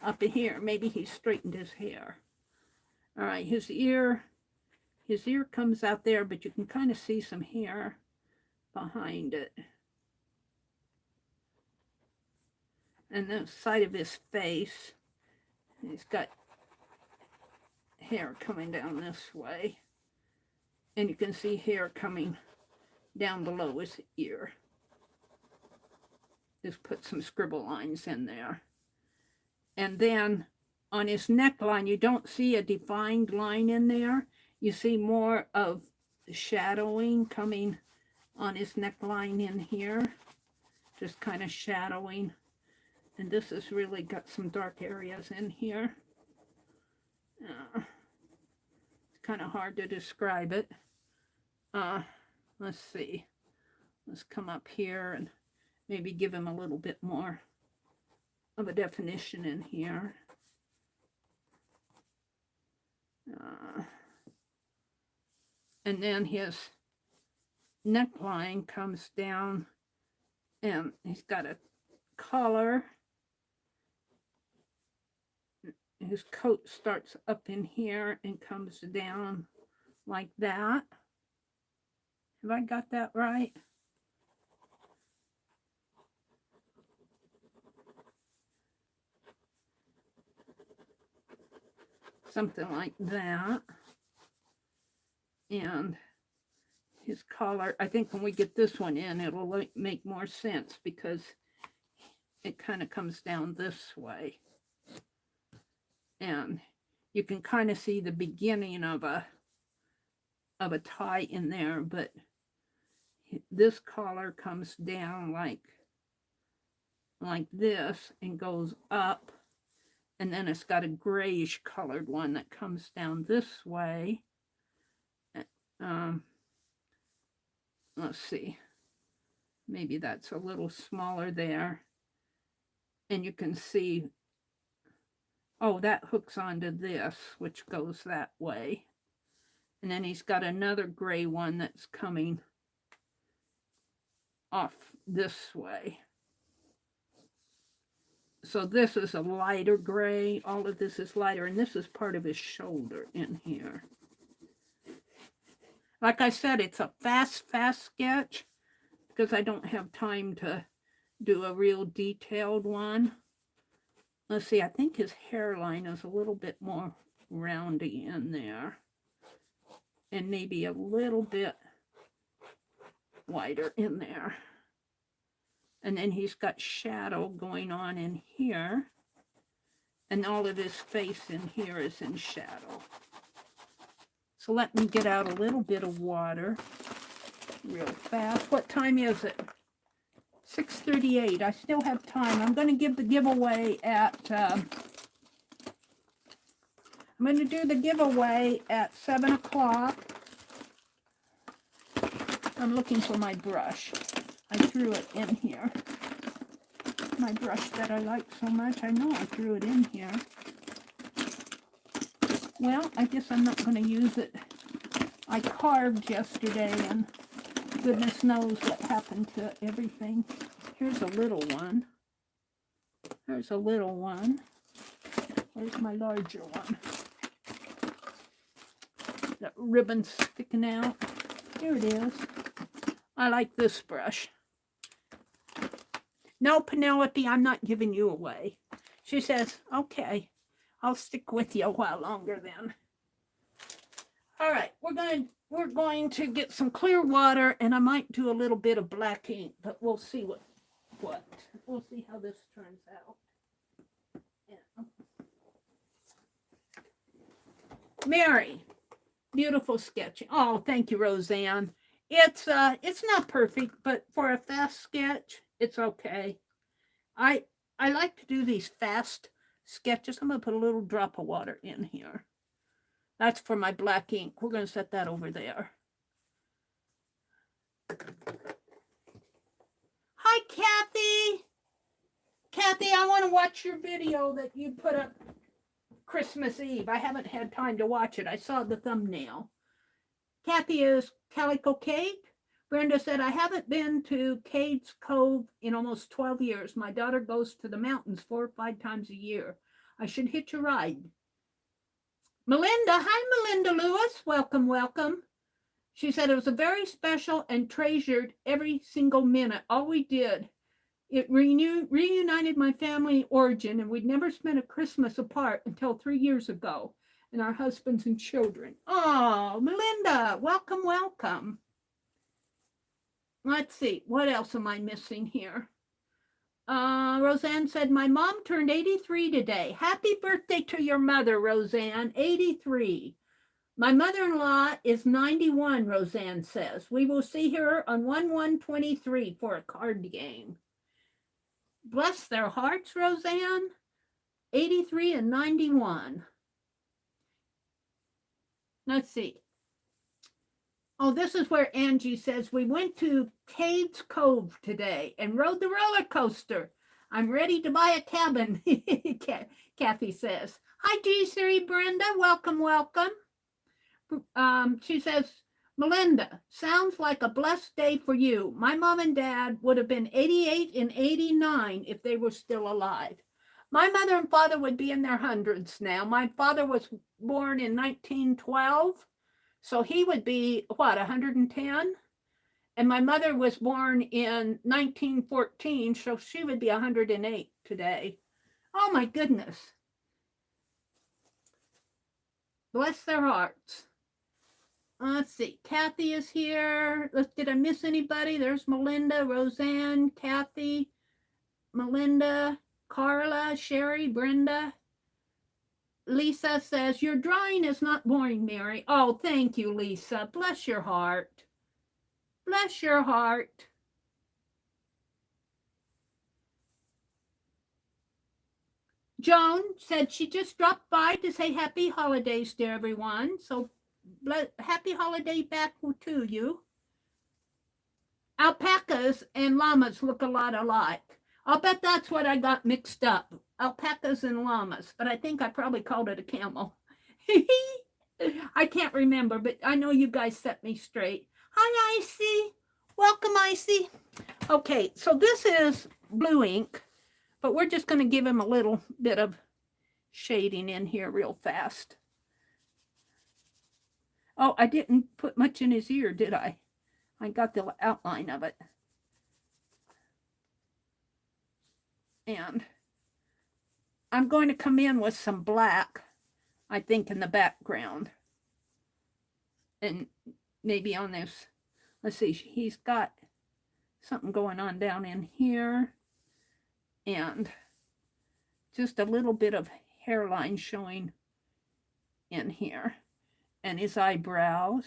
up in here. Maybe he straightened his hair. All right, his ear comes out there, but you can kind of see some hair behind it. And the side of his face, he's got hair coming down this way. And you can see hair coming down below his ear. Just put some scribble lines in there. And then on his neckline, you don't see a defined line in there. You see more of shadowing coming on his neckline in here. Just kind of shadowing. And this has really got some dark areas in here. It's kind of hard to describe it. Let's see. Let's come up here and maybe give him a little bit more of a definition in here. And then his neckline comes down and he's got a collar. His coat starts up in here and comes down like that. Have I got that right? Something like that. And his collar, I think when we get this one in, it'll make more sense because it kind of comes down this way. And you can kind of see the beginning of a tie in there, but this collar comes down like like this and goes up. And then it's got a grayish colored one that comes down this way. Let's see. Maybe that's a little smaller there. And you can see, oh, that hooks onto this, which goes that way. And then he's got another gray one that's coming off this way. So this is a lighter gray. All of this is lighter, and this is part of his shoulder in here. Like I said, it's a fast sketch because I don't have time to do a real detailed one. Let's see, I think his hairline is a little bit more roundy in there. And maybe a little bit wider in there. And then he's got shadow going on in here. And all of his face in here is in shadow. So let me get out a little bit of water real fast. What time is it? 6:38. I still have time. I'm going to give the giveaway at... I'm going to do the giveaway at 7 o'clock. I'm looking for my brush. I threw it in here. My brush that I like so much. I know I threw it in here. Well, I guess I'm not going to use it. I carved yesterday, and goodness knows what happened to everything. Here's a little one. There's a little one. Where's my larger one? That ribbon sticking out. Here it is. I like this brush. No, Penelope, I'm not giving you away. She says, okay, I'll stick with you a while longer then. All right, we're going to get some clear water, and I might do a little bit of black ink, but we'll see what. We'll see how this turns out. Yeah. Meri, beautiful sketch. Oh, thank you, Roseanne. It's not perfect, but for a fast sketch, it's okay. I like to do these fast sketches. I'm going to put a little drop of water in here. That's for my black ink. We're going to set that over there. Hi, Kathy. Kathy, I want to watch your video that you put up Christmas Eve. I haven't had time to watch it. I saw the thumbnail. Kathy is Calico Cake. Brenda said, I haven't been to Cades Cove in almost 12 years. My daughter goes to the mountains 4 or 5 times a year. I should hitch a ride. Melinda, hi Melinda Lewis. Welcome, welcome. She said it was a very special and treasured every single minute. All we did. It reunited my family origin, and we'd never spent a Christmas apart until 3 years ago, and our husbands and children. Oh, Melinda, welcome, welcome. Let's see, what else am I missing here? Roseanne said, my mom turned 83 today. Happy birthday to your mother, Roseanne, 83. My mother-in-law is 91, Roseanne says. We will see her on 1/1/23 for a card game. Bless their hearts, Roseanne. 83 and 91. Let's see. Oh, this is where Angie says, we went to Cades Cove today and rode the roller coaster. I'm ready to buy a cabin, Kathy says. Hi, G3 Brenda. Welcome, welcome. She says, Melinda, sounds like a blessed day for you. My mom and dad would have been 88 and 89 if they were still alive. My mother and father would be in their hundreds now. My father was born in 1912, so he would be, 110? And my mother was born in 1914, so she would be 108 today. Oh, my goodness. Bless their hearts. Let's see. Kathy is here. Did I miss anybody? There's Melinda, Roseanne, Kathy, Melinda, Carla, Sherry, Brenda. Lisa says, your drawing is not boring, Meri. Oh, thank you, Lisa. Bless your heart. Bless your heart. Joan said she just dropped by to say happy holidays to everyone. So happy holiday back to you. Alpacas and llamas look a lot alike. I'll bet that's what I got mixed up. Alpacas and llamas, but I think I probably called it a camel. I can't remember, but I know you guys set me straight. Hi, Icy. Welcome, Icy. Okay, so this is blue ink, but we're just going to give him a little bit of shading in here real fast. Oh, I didn't put much in his ear, did I? I got the outline of it. And I'm going to come in with some black, I think, in the background. And maybe on this, let's see, he's got something going on down in here. And just a little bit of hairline showing in here. And his eyebrows.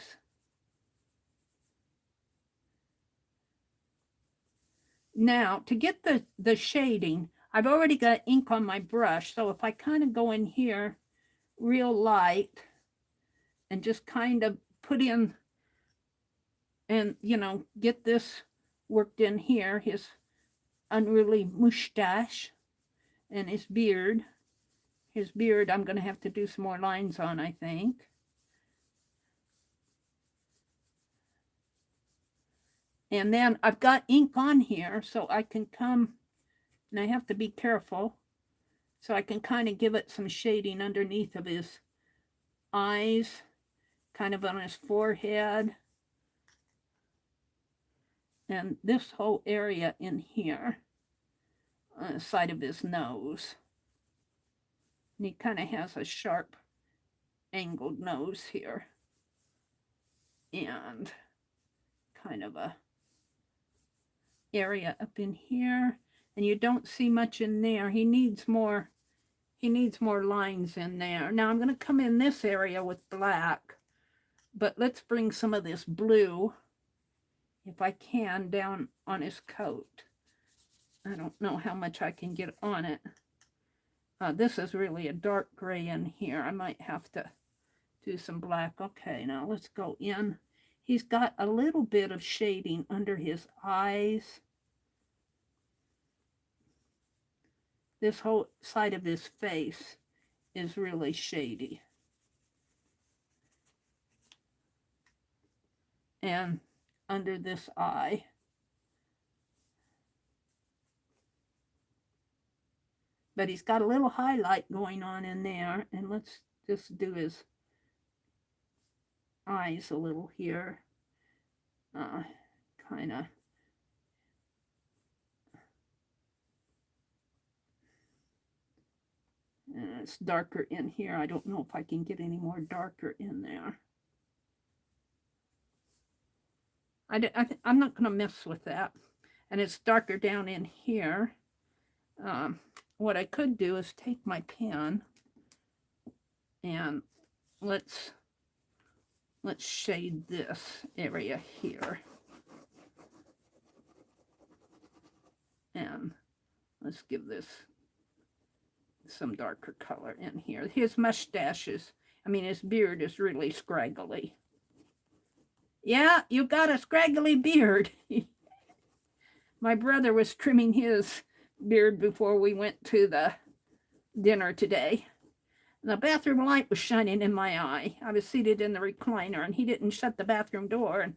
Now, to get the shading, I've already got ink on my brush. So if I kind of go in here real light and just kind of put in and, you know, get this worked in here, his unruly mustache and his beard. His beard, I'm going to have to do some more lines on, I think. And then I've got ink on here, so I can come, and I have to be careful, so I can kind of give it some shading underneath of his eyes, kind of on his forehead, and this whole area in here, on the side of his nose. And he kind of has a sharp, angled nose here, and kind of a area up in here, and you don't see much in there. He needs more lines in there. Now I'm going to come in this area with black, but let's bring some of this blue, if I can, down on his coat. I don't know how much I can get on it. This is really a dark gray in here. I might have to do some black. Okay, now let's go in. He's got a little bit of shading under his eyes. This whole side of his face is really shady. And under this eye. But he's got a little highlight going on in there. And let's just do his eyes a little here. Kind of. And it's darker in here. I don't know if I can get any more darker in there. I'm not going to mess with that. And it's darker down in here. What I could do is take my pen and let's shade this area here. And let's give this some darker color in here. His mustache is, his beard is really scraggly. Yeah, you got a scraggly beard. My brother was trimming his beard before we went to the dinner today. The bathroom light was shining in my eye. I was seated in the recliner and he didn't shut the bathroom door. And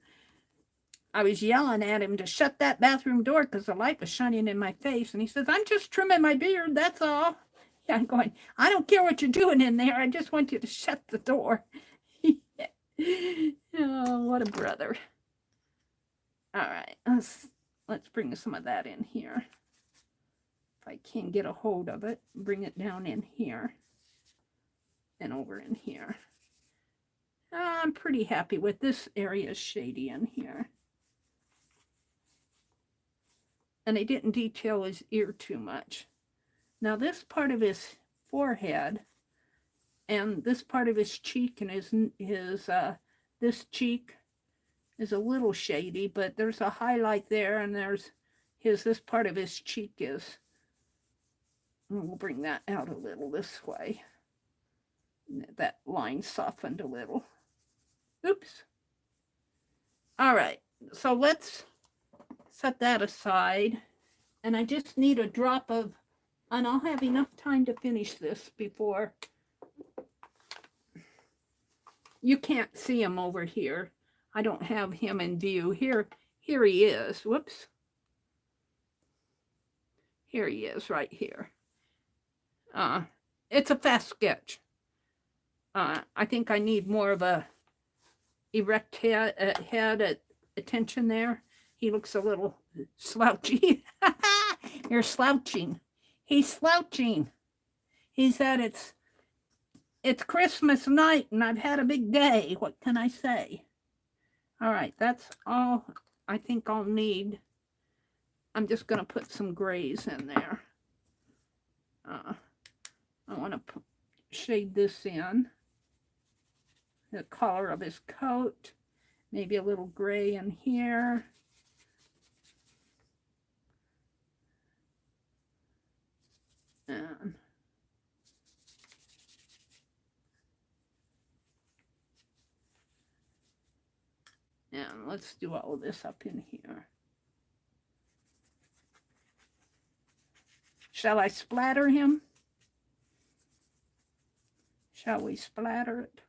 I was yelling at him to shut that bathroom door because the light was shining in my face. And he says, I'm just trimming my beard, that's all. Yeah, I'm going, I don't care what you're doing in there. I just want you to shut the door. Oh, what a brother. All right, let's bring some of that in here. If I can get a hold of it, bring it down in here and over in here. I'm pretty happy with this area shady in here. And I didn't detail his ear too much. Now this part of his forehead and this part of his cheek and this cheek is a little shady, but there's a highlight there, and there's this part of his cheek is And we'll bring that out a little this way. That line softened a little. Oops. All right, so let's set that aside. And I just need a drop of, and I'll have enough time to finish this before. You can't see him over here. I don't have him in view. Here he is. Whoops. Here he is right here. It's a fast sketch. I think I need more of a erect head attention there. He looks a little slouchy. You're slouching. He's slouching. He said it's Christmas night and I've had a big day. What can I say? All right, that's all I think I'll need. I'm just going to put some grays in there. I want to shade this in. The color of his coat. Maybe a little gray in here. And let's do all of this up in here. Shall I splatter him? Shall we splatter it?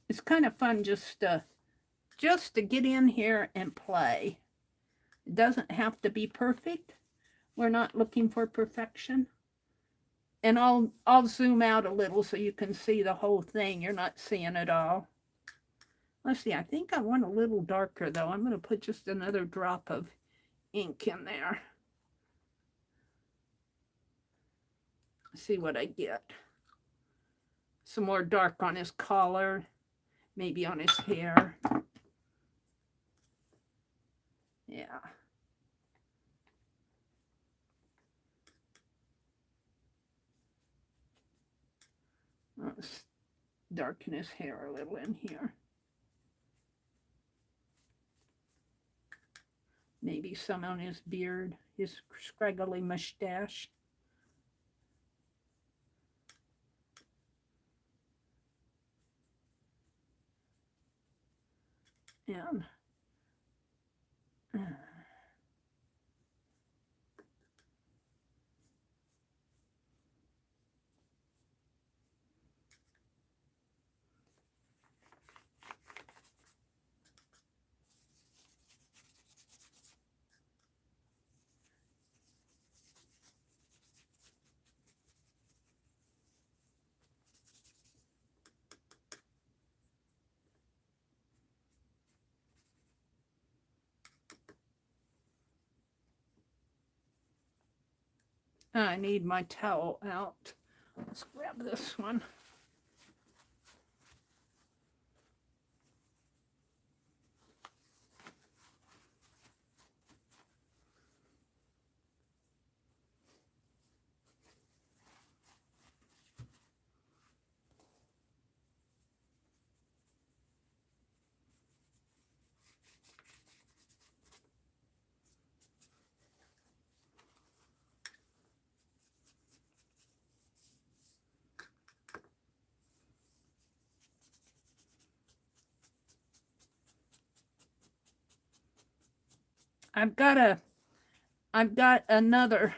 It's kind of fun just to get in here and play. It doesn't have to be perfect. We're not looking for perfection. And I'll zoom out a little so you can see the whole thing. You're not seeing it all. Let's see, I think I want a little darker though. I'm going to put just another drop of ink in there. See what I get. Some more dark on his collar, maybe on his hair. Yeah. Let's darken his hair a little in here. Maybe some on his beard, his scraggly mustache. And I need my towel out. Let's grab this one. I've got another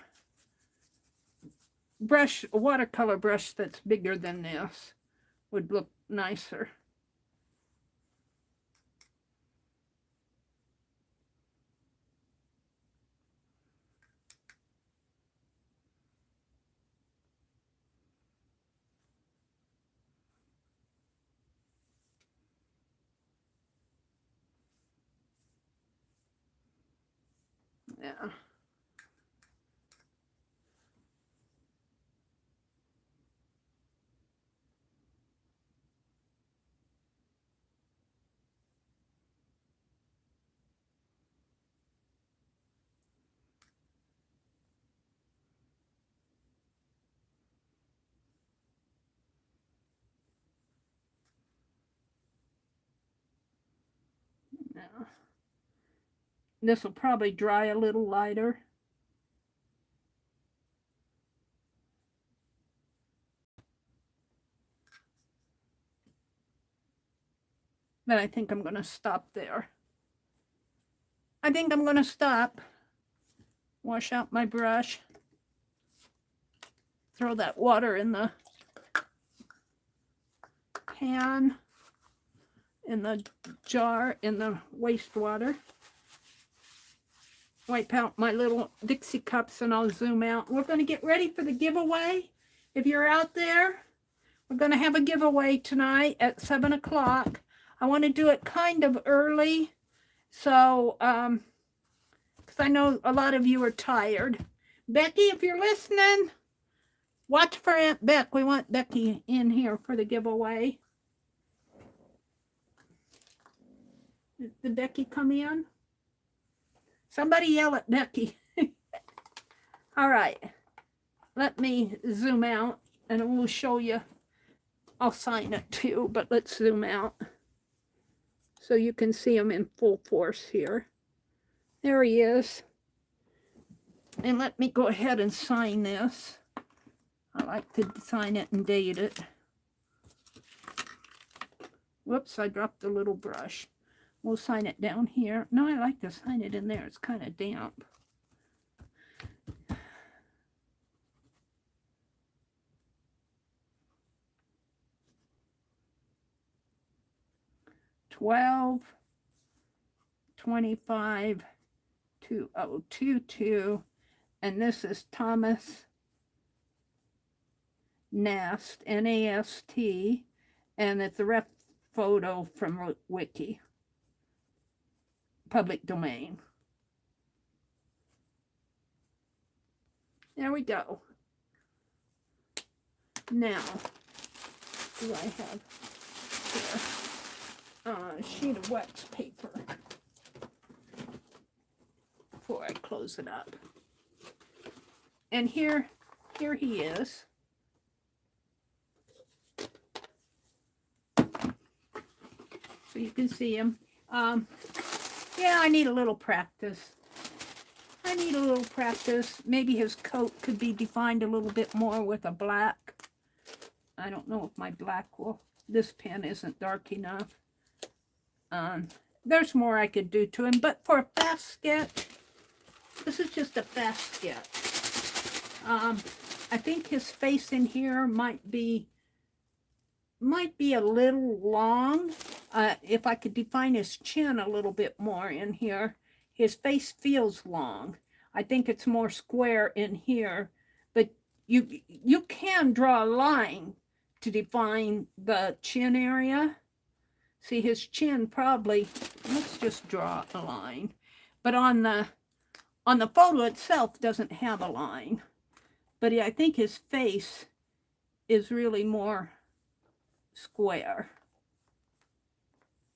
brush, a watercolor brush that's bigger than this. Would look nicer. Yeah. This will probably dry a little lighter. But I think I'm going to stop there. I think I'm going to stop. Wash out my brush. Throw that water in the pan, in the jar, in the wastewater. Wipe out my little Dixie cups and I'll zoom out. We're going to get ready for the giveaway. If you're out there, we're going to have a giveaway tonight at 7 o'clock. I want to do it kind of early, so, because I know a lot of you are tired. Becky, if you're listening, watch for Aunt Beck. We want Becky in here for the giveaway. Did Becky come in? Somebody yell at Becky. All right. Let me zoom out and we'll show you. I'll sign it too, but let's zoom out so you can see him in full force here. There he is. And let me go ahead and sign this. I like to sign it and date it. Whoops, I dropped the little brush. We'll sign it down here. No, I like to sign it in there. It's kind of damp. $12 25 2022, and this is Thomas Nast, N-A-S-T, and it's a ref photo from Wiki, public domain. There we go. Now, do I have here? A sheet of wax paper before I close it up. And here he is. So you can see him. Yeah, I need a little practice. Maybe his coat could be defined a little bit more with a black. I don't know if my black will. This pen isn't dark enough. There's more I could do to him, but for a fast sketch, this is just a fast sketch. I think his face in here might be a little long. If I could define his chin a little bit more in here, his face feels long. I think it's more square in here, but you can draw a line to define the chin area. See, his chin probably, let's just draw a line. But on the photo itself doesn't have a line. But I think his face is really more square.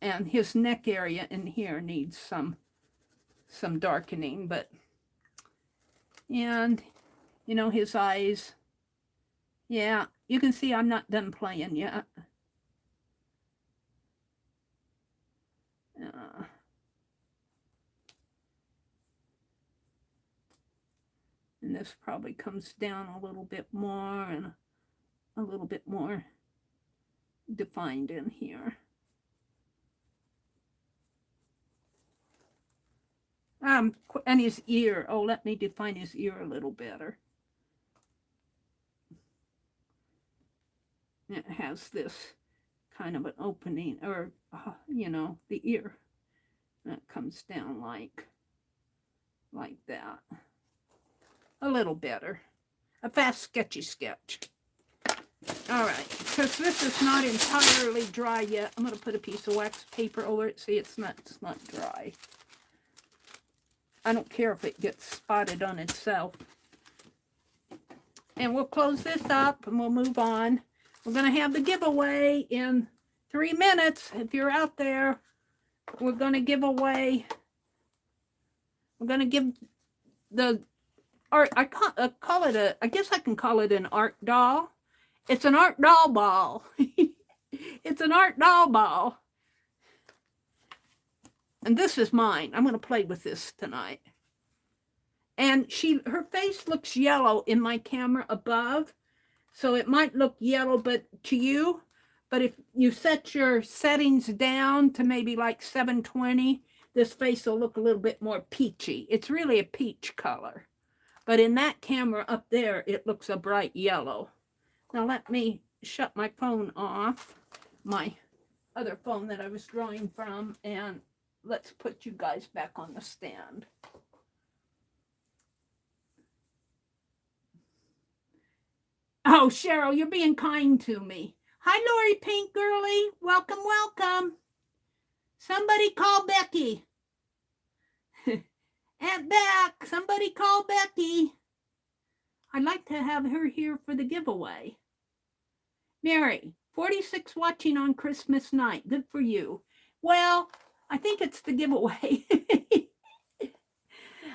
And his neck area in here needs some darkening, but, and, you know, his eyes, yeah, you can see I'm not done playing yet. And this probably comes down a little bit more and a little bit more defined in here. And his ear. Oh, let me define his ear a little better. It has this kind of an opening, or, you know, the ear. That comes down like that. A little better. A fast, sketchy sketch. All right, because this is not entirely dry yet. I'm going to put a piece of wax paper over it. See, it's not dry. I don't care if it gets spotted on itself. And we'll close this up and we'll move on. We're going to have the giveaway in 3 minutes. If you're out there, we're going to give away, we're going to give the art, I guess I can call it an art doll. It's an art doll ball. It's an art doll ball. And this is mine. I'm going to play with this tonight. And her face looks yellow in my camera above. So it might look yellow to you. But if you set your settings down to maybe like 720, this face will look a little bit more peachy. It's really a peach color. But in that camera up there, it looks a bright yellow. Now let me shut my phone off, my other phone that I was drawing from, and let's put you guys back on the stand. Oh, Cheryl, you're being kind to me. Hi, Lori Pink Girly. Welcome, welcome. Somebody call Becky. Aunt Beck, somebody call Becky. I'd like to have her here for the giveaway. Mary, 46 watching on Christmas night. Good for you. Well, I think it's the giveaway.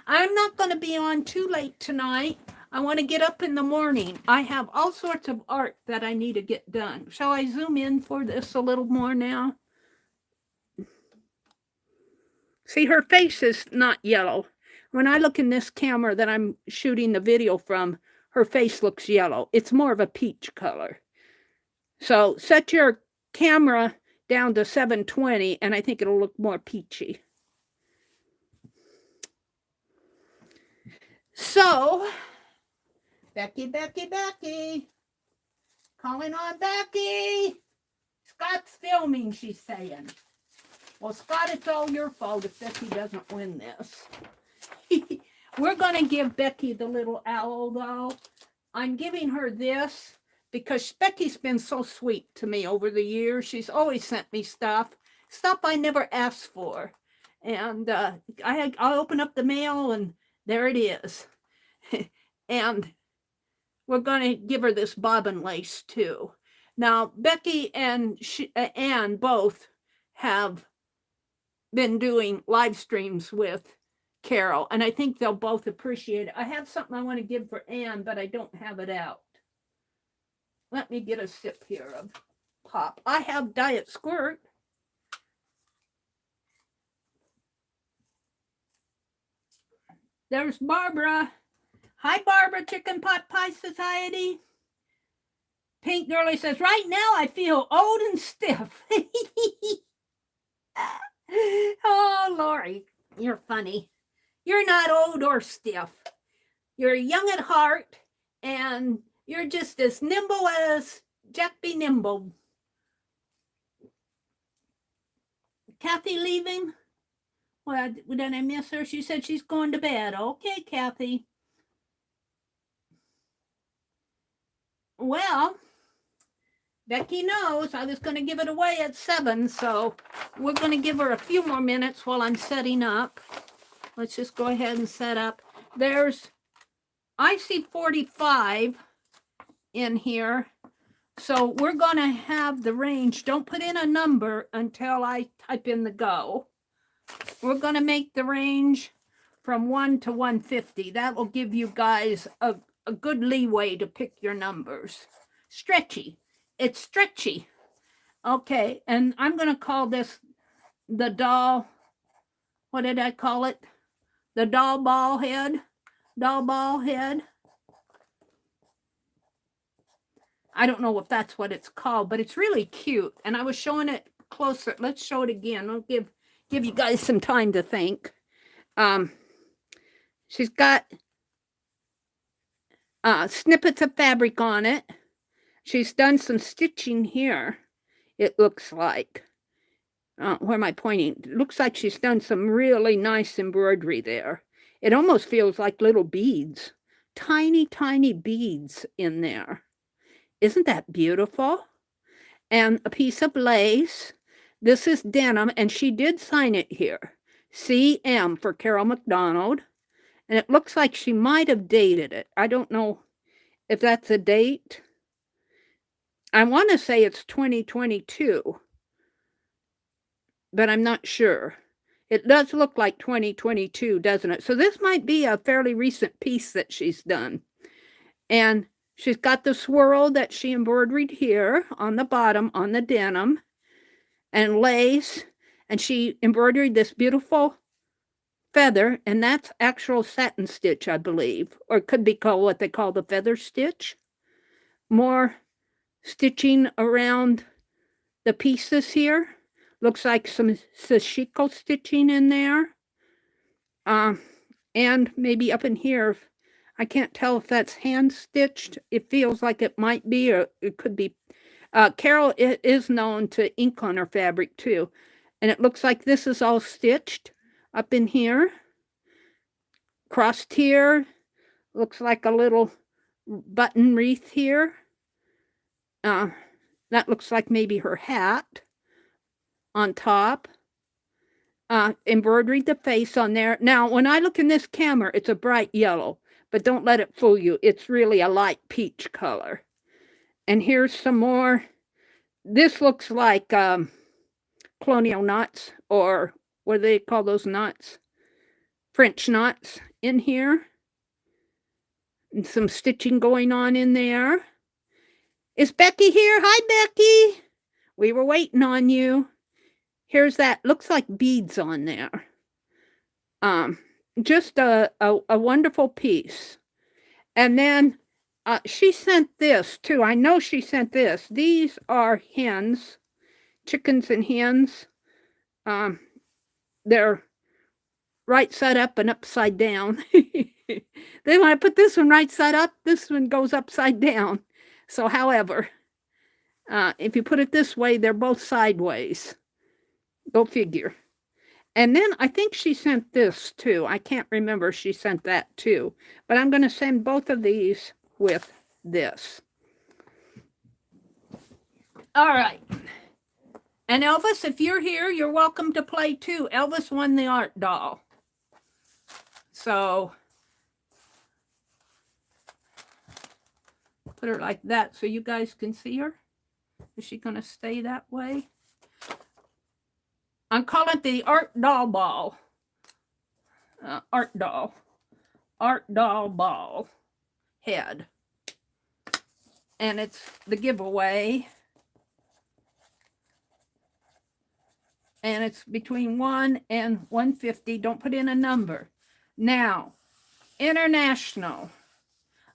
I'm not going to be on too late tonight. I want to get up in the morning. I have all sorts of art that I need to get done. Shall I zoom in for this a little more now? See, her face is not yellow. When I look in this camera that I'm shooting the video from, her face looks yellow. It's more of a peach color. So set your camera down to 720, and I think it'll look more peachy. So, Becky. Calling on Becky. Scott's filming, she's saying. Well, Scott, it's all your fault if Becky doesn't win this. We're going to give Becky the little owl, though. I'm giving her this because Becky's been so sweet to me over the years. She's always sent me stuff I never asked for. And I'll open up the mail, and there it is. And we're going to give her this bobbin lace, too. Now, Becky and Anne both have been doing live streams with Carol, and I think they'll both appreciate it. I have something I want to give for Anne, but I don't have it out. Let me get a sip here of pop. I have Diet Squirt. There's Barbara. Hi, Barbara, Chicken Pot Pie Society. Pink Girly says, right now I feel old and stiff. Oh, Lori, you're funny. You're not old or stiff. You're young at heart, and you're just as nimble as Jack be nimble. Kathy leaving? Well, did I miss her? She said she's going to bed. Okay, Kathy. Well, Becky knows I was going to give it away at 7, so we're going to give her a few more minutes while I'm setting up. Let's just go ahead and set up. I see 45 in here, so we're going to have the range. Don't put in a number until I type in the go. We're going to make the range from 1 to 150. That will give you guys a good leeway to pick your numbers. Stretchy. It's stretchy. Okay, and I'm going to call this the doll. What did I call it? The doll ball head. Doll ball head. I don't know if that's what it's called, but it's really cute. And I was showing it closer. Let's show it again. I'll give you guys some time to think. She's got snippets of fabric on it. She's done some stitching here, it looks like. Where am I pointing? It looks like she's done some really nice embroidery there. It almost feels like little beads. Tiny, tiny beads in there. Isn't that beautiful? And a piece of lace. This is denim, and she did sign it here. CM for Carol McDonald. And it looks like she might have dated it. I don't know if that's a date. I want to say it's 2022, but I'm not sure. It does look like 2022, doesn't it? So this might be a fairly recent piece that she's done. And she's got the swirl that she embroidered here on the bottom on the denim and lace. And she embroidered this beautiful feather, and that's actual satin stitch, I believe, or it could be called what they call the feather stitch. More stitching around the pieces here. Looks like some sashiko stitching in there. And maybe up in here, I can't tell if that's hand stitched. It feels like it might be, or it could be. Carol is known to ink on her fabric too. And it looks like this is all stitched up in here. Crossed here. Looks like a little button wreath here. That looks like maybe her hat on top. Embroidered the face on there. Now, when I look in this camera, it's a bright yellow, but don't let it fool you. It's really a light peach color. And here's some more. This looks like colonial knots, or what do they call those knots? French knots in here. And some stitching going on in there. Is Becky here? Hi, Becky. We were waiting on you. Here's that. Looks like beads on there. Just a wonderful piece. And then she sent this too. I know she sent this. These are hens, chickens and hens. They're right side up and upside down. Then when I put this one right side up, this one goes upside down. So however, if you put it this way, they're both sideways. Go figure. And then I think she sent this too. I can't remember if she sent that too. But I'm going to send both of these with this. All right. And Elvis, if you're here, you're welcome to play too. Elvis won the art doll. So put her like that so you guys can see her. Is she going to stay that way? I'm calling it the art doll ball. Art doll ball head. And it's the giveaway. And it's between 1 and 150. Don't put in a number. Now, international.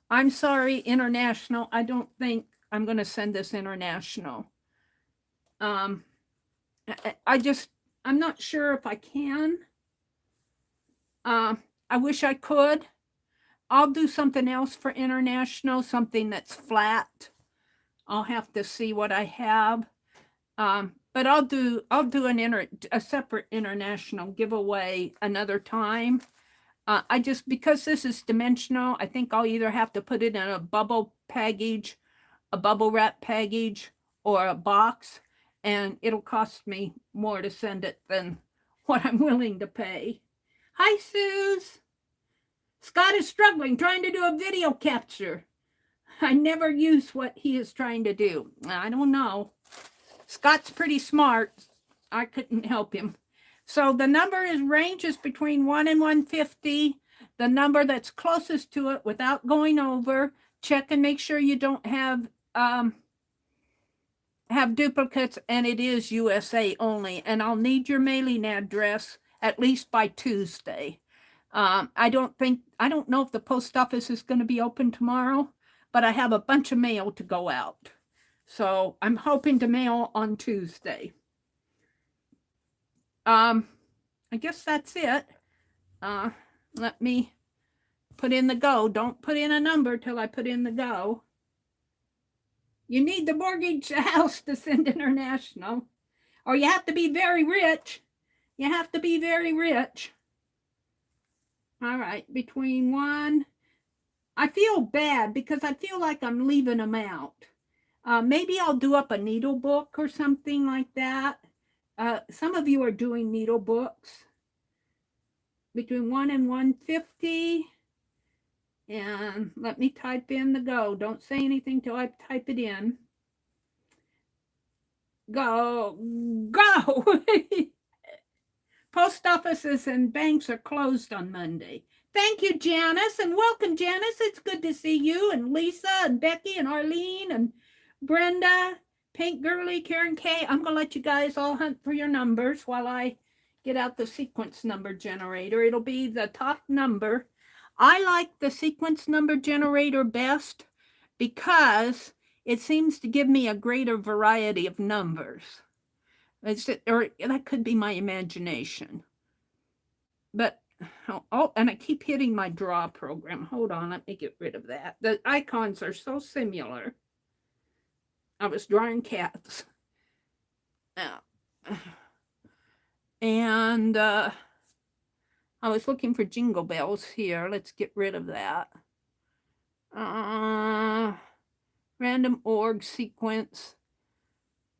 I'm sorry, international. I don't think I'm going to send this international. I'm not sure if I can. I wish I could. I'll do something else for international, something that's flat. I'll have to see what I have. But I'll do a separate international giveaway another time. Because this is dimensional, I think I'll either have to put it in a bubble package, a bubble wrap package, or a box. And it'll cost me more to send it than what I'm willing to pay. Hi, Suze. Scott is struggling, trying to do a video capture. I never use what he is trying to do. I don't know. Scott's pretty smart. I couldn't help him. So the number ranges between 1 and 150. The number that's closest to it without going over. Check and make sure you don't have duplicates, and it is USA only. And I'll need your mailing address at least by Tuesday. I don't know if the post office is going to be open tomorrow, but I have a bunch of mail to go out. So I'm hoping to mail on Tuesday. I guess that's it. Let me put in the go. Don't put in a number till I put in the go. You need the mortgage house to send international. Or you have to be very rich. You have to be very rich. All right, between 1. I feel bad because I feel like I'm leaving them out. Maybe I'll do up a needle book or something like that. Some of you are doing needle books. Between 1 and 150. And let me type in the go. Don't say anything till I type it in. Go. Post offices and banks are closed on Monday. Thank you, Janice, and welcome, Janice. It's good to see you, and Lisa, and Becky, and Arlene, and Brenda, Paint Girly, Karen K. I'm going to let you guys all hunt for your numbers while I get out the sequence number generator. It'll be the top number. I like the sequence number generator best because it seems to give me a greater variety of numbers. Or that could be my imagination. But, oh, and I keep hitting my draw program. Hold on, let me get rid of that. The icons are so similar. I was drawing cats. And I was looking for jingle bells here. Let's get rid of that. Random org sequence.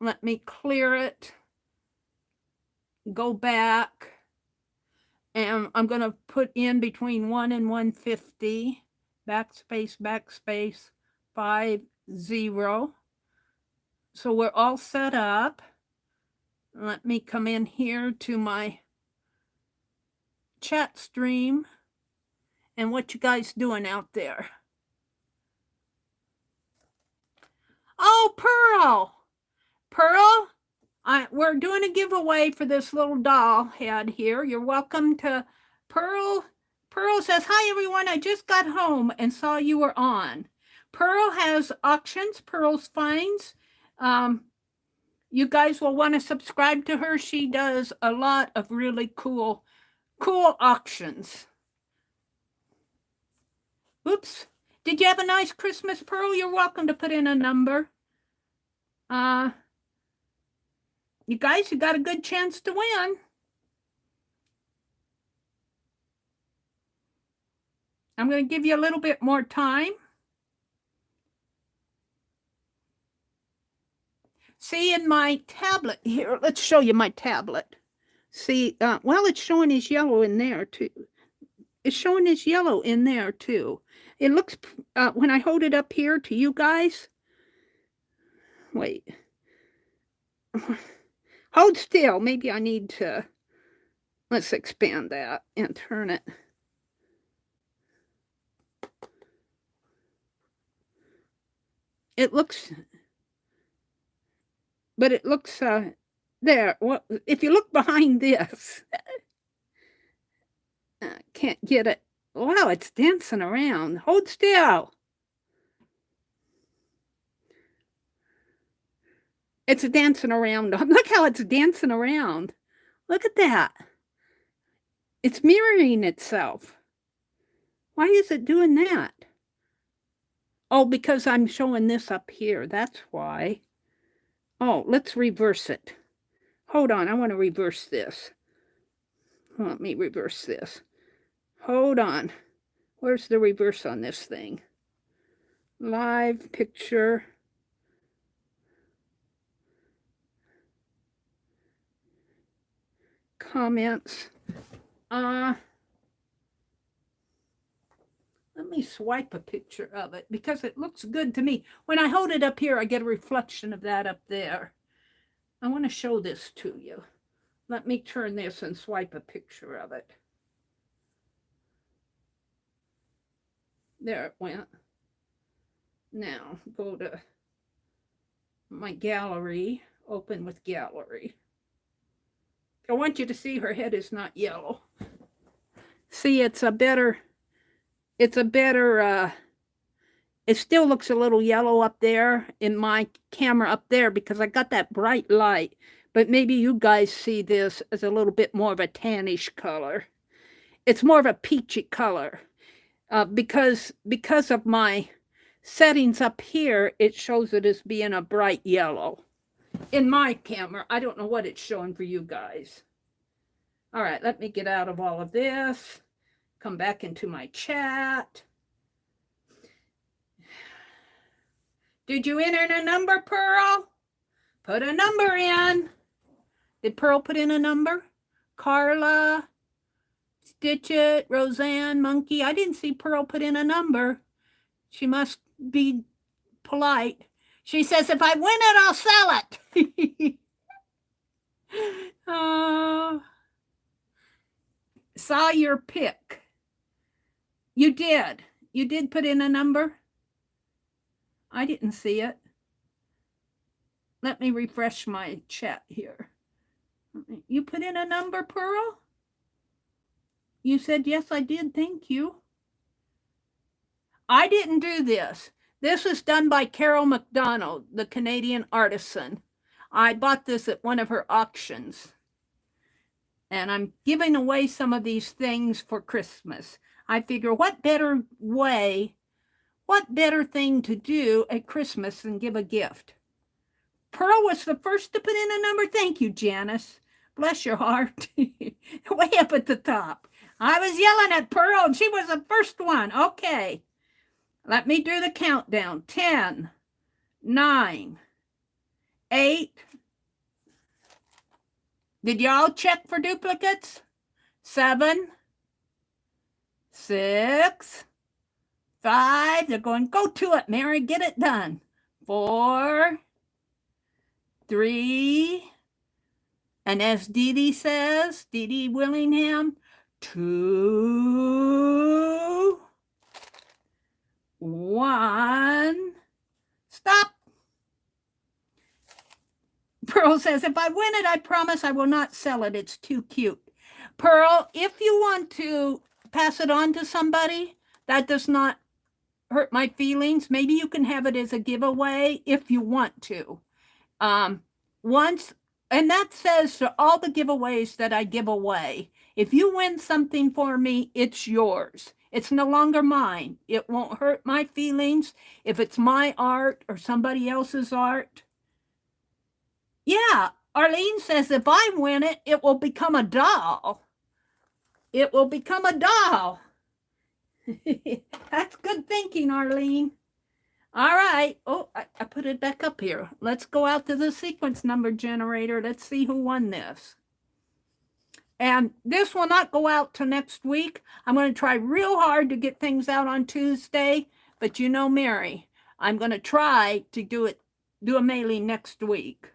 Let me clear it. Go back. And I'm going to put in between 1 and 150. Backspace, backspace, 5, 0. So we're all set up. Let me come in here to my chat stream. And what you guys doing out there? Oh, Pearl. Pearl, we're doing a giveaway for this little doll head here. You're welcome to Pearl. Pearl says, hi, everyone. I just got home and saw you were on. Pearl has auctions, Pearl's Finds. You guys will want to subscribe to her. She does a lot of really cool auctions. Oops. Did you have a nice Christmas, Pearl? You're welcome to put in a number. You guys, you got a good chance to win. I'm going to give you a little bit more time. See, in my tablet here, let's show you my tablet. See, well, it's showing as yellow in there, too. It's showing as yellow in there, too. It looks, when I hold it up here to you guys, wait. Hold still. Maybe I need to, let's expand that and turn it. It looks, but it looks, there. Well, if you look behind this, can't get it. Wow, it's dancing around. Hold still. It's dancing around. Look how it's dancing around. Look at that. It's mirroring itself. Why is it doing that? Oh, because I'm showing this up here. That's why. Oh, let's reverse it. Hold on. I want to reverse this. Let me reverse this. Hold on. Where's the reverse on this thing? Live picture. Comments. Let me swipe a picture of it because it looks good to me. When I hold it up here, I get a reflection of that up there. I want to show this to you. Let me turn this and swipe a picture of it. There it went. Now go to my gallery, open with gallery. I want you to see her head is not yellow. See, it still looks a little yellow up there in my camera up there because I got that bright light, but maybe you guys see this as a little bit more of a tannish color. It's more of a peachy color because of my settings up here, it shows it as being a bright yellow. In my camera, I don't know what it's showing for you guys. All right, let me get out of all of this. Come back into my chat. Did you enter a number, Pearl? Put a number in. Did Pearl put in a number? Carla, Stitch It, Roseanne, Monkey. I didn't see Pearl put in a number. She must be polite. She says, if I win it, I'll sell it. Saw your pick. You did. You did put in a number? I didn't see it. let me refresh my chat here. You put in a number, Pearl? You said, yes, I did. Thank you. I didn't do this. This was done by Carol McDonald, the Canadian artisan. I bought this at one of her auctions. And I'm giving away some of these things for Christmas. I figure what better thing to do at Christmas than give a gift? Pearl was the first to put in a number. Thank you, Janice. Bless your heart. Way up at the top. I was yelling at Pearl, and she was the first one. Okay. Let me do the countdown. 10, 9, 8. Did y'all check for duplicates? 7, 6, 5. They're going, go to it, Meri. Get it done. 4, 3. And as Dee Dee says, Dee Dee Willingham, 2, 1. Stop. Pearl says, if I win it, I promise I will not sell it. It's too cute. Pearl, if you want to pass it on to somebody, that does not hurt my feelings. Maybe you can have it as a giveaway if you want to. And that says for all the giveaways that I give away, if you win something for me, it's yours. It's no longer mine. It won't hurt my feelings if it's my art or somebody else's art. Yeah, Arlene says if I win it, it will become a doll. It will become a doll. That's good thinking, Arlene. All right. Oh, I put it back up here. Let's go out to the sequence number generator. Let's see who won this. And this will not go out till next week. I'm going to try real hard to get things out on Tuesday. But you know, Meri, I'm going to try to do a mailing next week.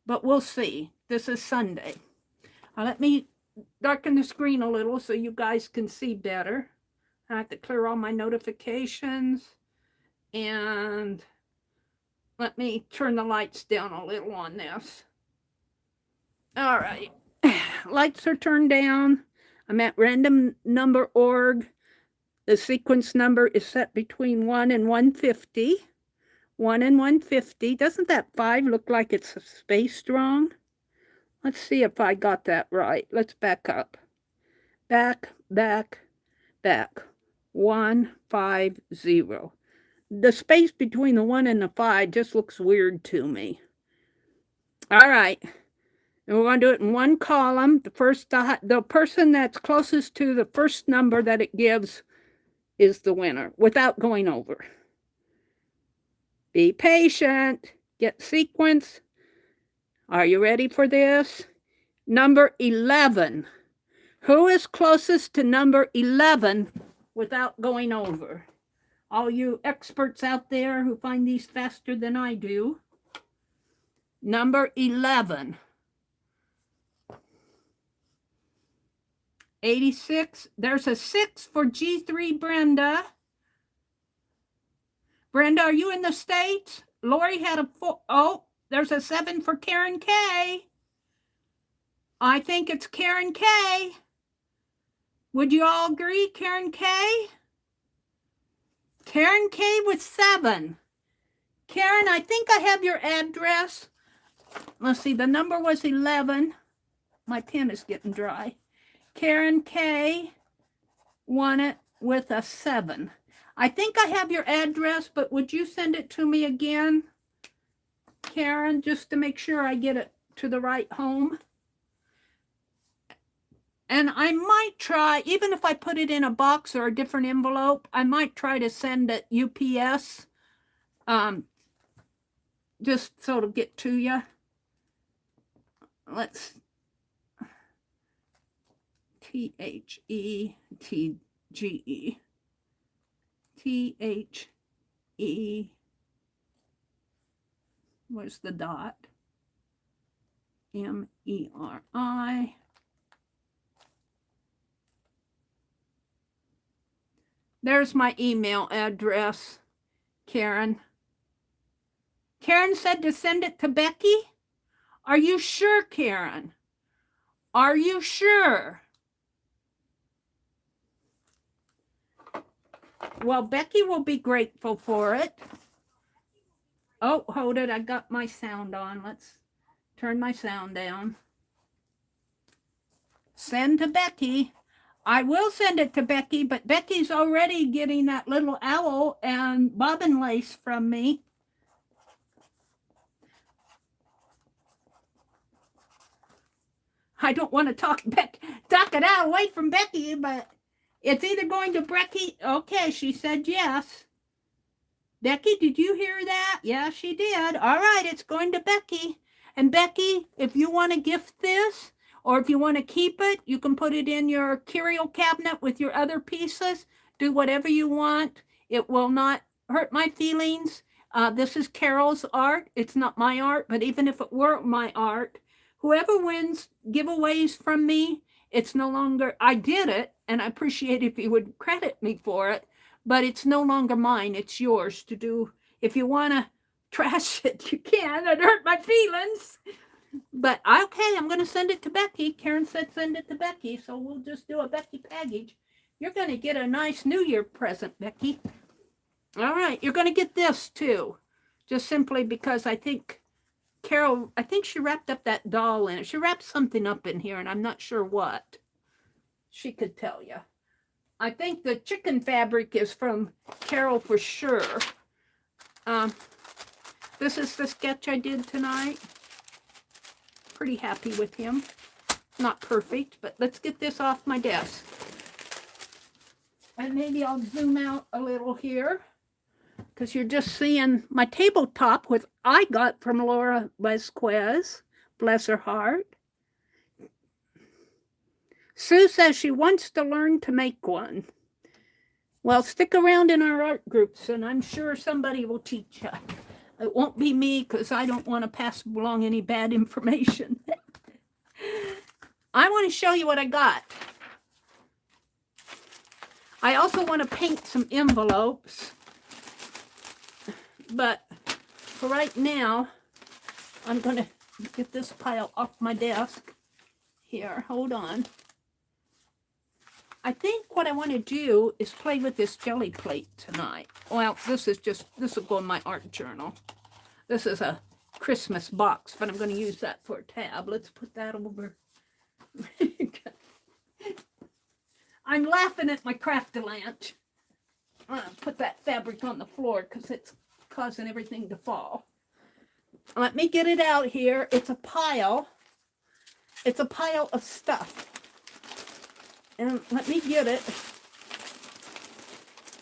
But we'll see. This is Sunday. Now let me darken the screen a little so you guys can see better. I have to clear all my notifications. And let me turn the lights down a little on this. All right. Lights are turned down. I'm at randomnumber.org. The sequence number is set between 1 and 150. 1 and 150. Doesn't that 5 look like it's spaced wrong? Let's see if I got that right. Let's back up. Back. 1, 5, 0. The space between the 1 and the 5 just looks weird to me. All right. And we're going to do it in one column. The person that's closest to the first number that it gives is the winner without going over. Be patient. Get sequence. Are you ready for this? Number 11. Who is closest to number 11 without going over? All you experts out there who find these faster than I do. Number 11. 86. There's a 6 for G3, Brenda. Brenda, are you in the States? Lori had a 4. Oh, there's a 7 for Karen K. I think it's Karen K. Would you all agree, Karen K? Karen K with 7. Karen, I think I have your address. Let's see, the number was 11. My pen is getting dry. Karen K won it with a 7. I think I have your address, but would you send it to me again, Karen, just to make sure I get it to the right home? And I might try, even if I put it in a box or a different envelope, I might try to send it UPS, just so it'll get to you. Let's THETGE. THE. Where's the dot? MERI. There's my email address, Karen. Karen said to send it to Becky. Are you sure, Karen? Are you sure? Well, Becky will be grateful for it. Oh, hold it. I got my sound on. Let's turn my sound down. Send to Becky. I will send it to Becky, but Becky's already getting that little owl and bobbin lace from me. I don't want to talk it out away from Becky, but it's either going to Becky. Okay, she said yes. Becky, did you hear that? Yeah, she did. All right, it's going to Becky. And Becky, if you want to gift this, or if you want to keep it, you can put it in your curio cabinet with your other pieces. Do whatever you want. It will not hurt my feelings. This is Carol's art. It's not my art, but even if it were my art, whoever wins giveaways from me, it's no longer, I did it, and I appreciate if you would credit me for it, but it's no longer mine. It's yours to do. If you want to trash it, you can. It hurt my feelings. But okay, I'm going to send it to Becky. Karen said send it to Becky, so we'll just do a Becky package. You're going to get a nice New Year present, Becky. All right, you're going to get this too, just simply because I think Carol, I think she wrapped up that doll in it. She wrapped something up in here, and I'm not sure what. She could tell you. I think the chicken fabric is from Carol for sure. This is the sketch I did tonight. Pretty happy with him. Not perfect, but let's get this off my desk. And maybe I'll zoom out a little here, because you're just seeing my tabletop, which I got from Laura Vasquez, bless her heart. Sue says she wants to learn to make one. Well, stick around in our art groups, and I'm sure somebody will teach you. It won't be me, because I don't want to pass along any bad information. I want to show you what I got. I also want to paint some envelopes. But for right now, I'm going to get this pile off my desk. Here, hold on. I think what I want to do is play with this jelly plate tonight. Well, this will go in my art journal. This is a Christmas box, but I'm going to use that for a tab. Let's put that over. I'm laughing at my Craft-A-Lunch. I'm going to put that fabric on the floor because it's causing everything to fall. Let me get it out here. It's a pile. It's a pile of stuff. And let me get it.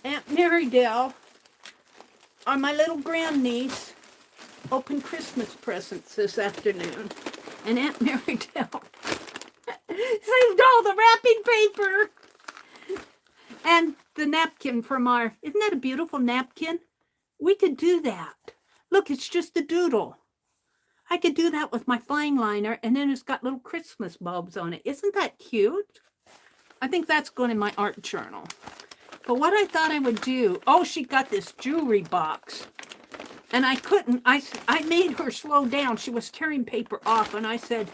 Aunt Meridel, or my little grandniece, opened Christmas presents this afternoon. And Aunt Meridel saved all the wrapping paper. And the napkin from our, isn't that a beautiful napkin? We could do that. Look, it's just a doodle. I could do that with my fine liner, and then it's got little Christmas bulbs on it. Isn't that cute? I think that's going in my art journal. But what I thought I would do, oh, she got this jewelry box. And I couldn't, I made her slow down. She was tearing paper off, and I said,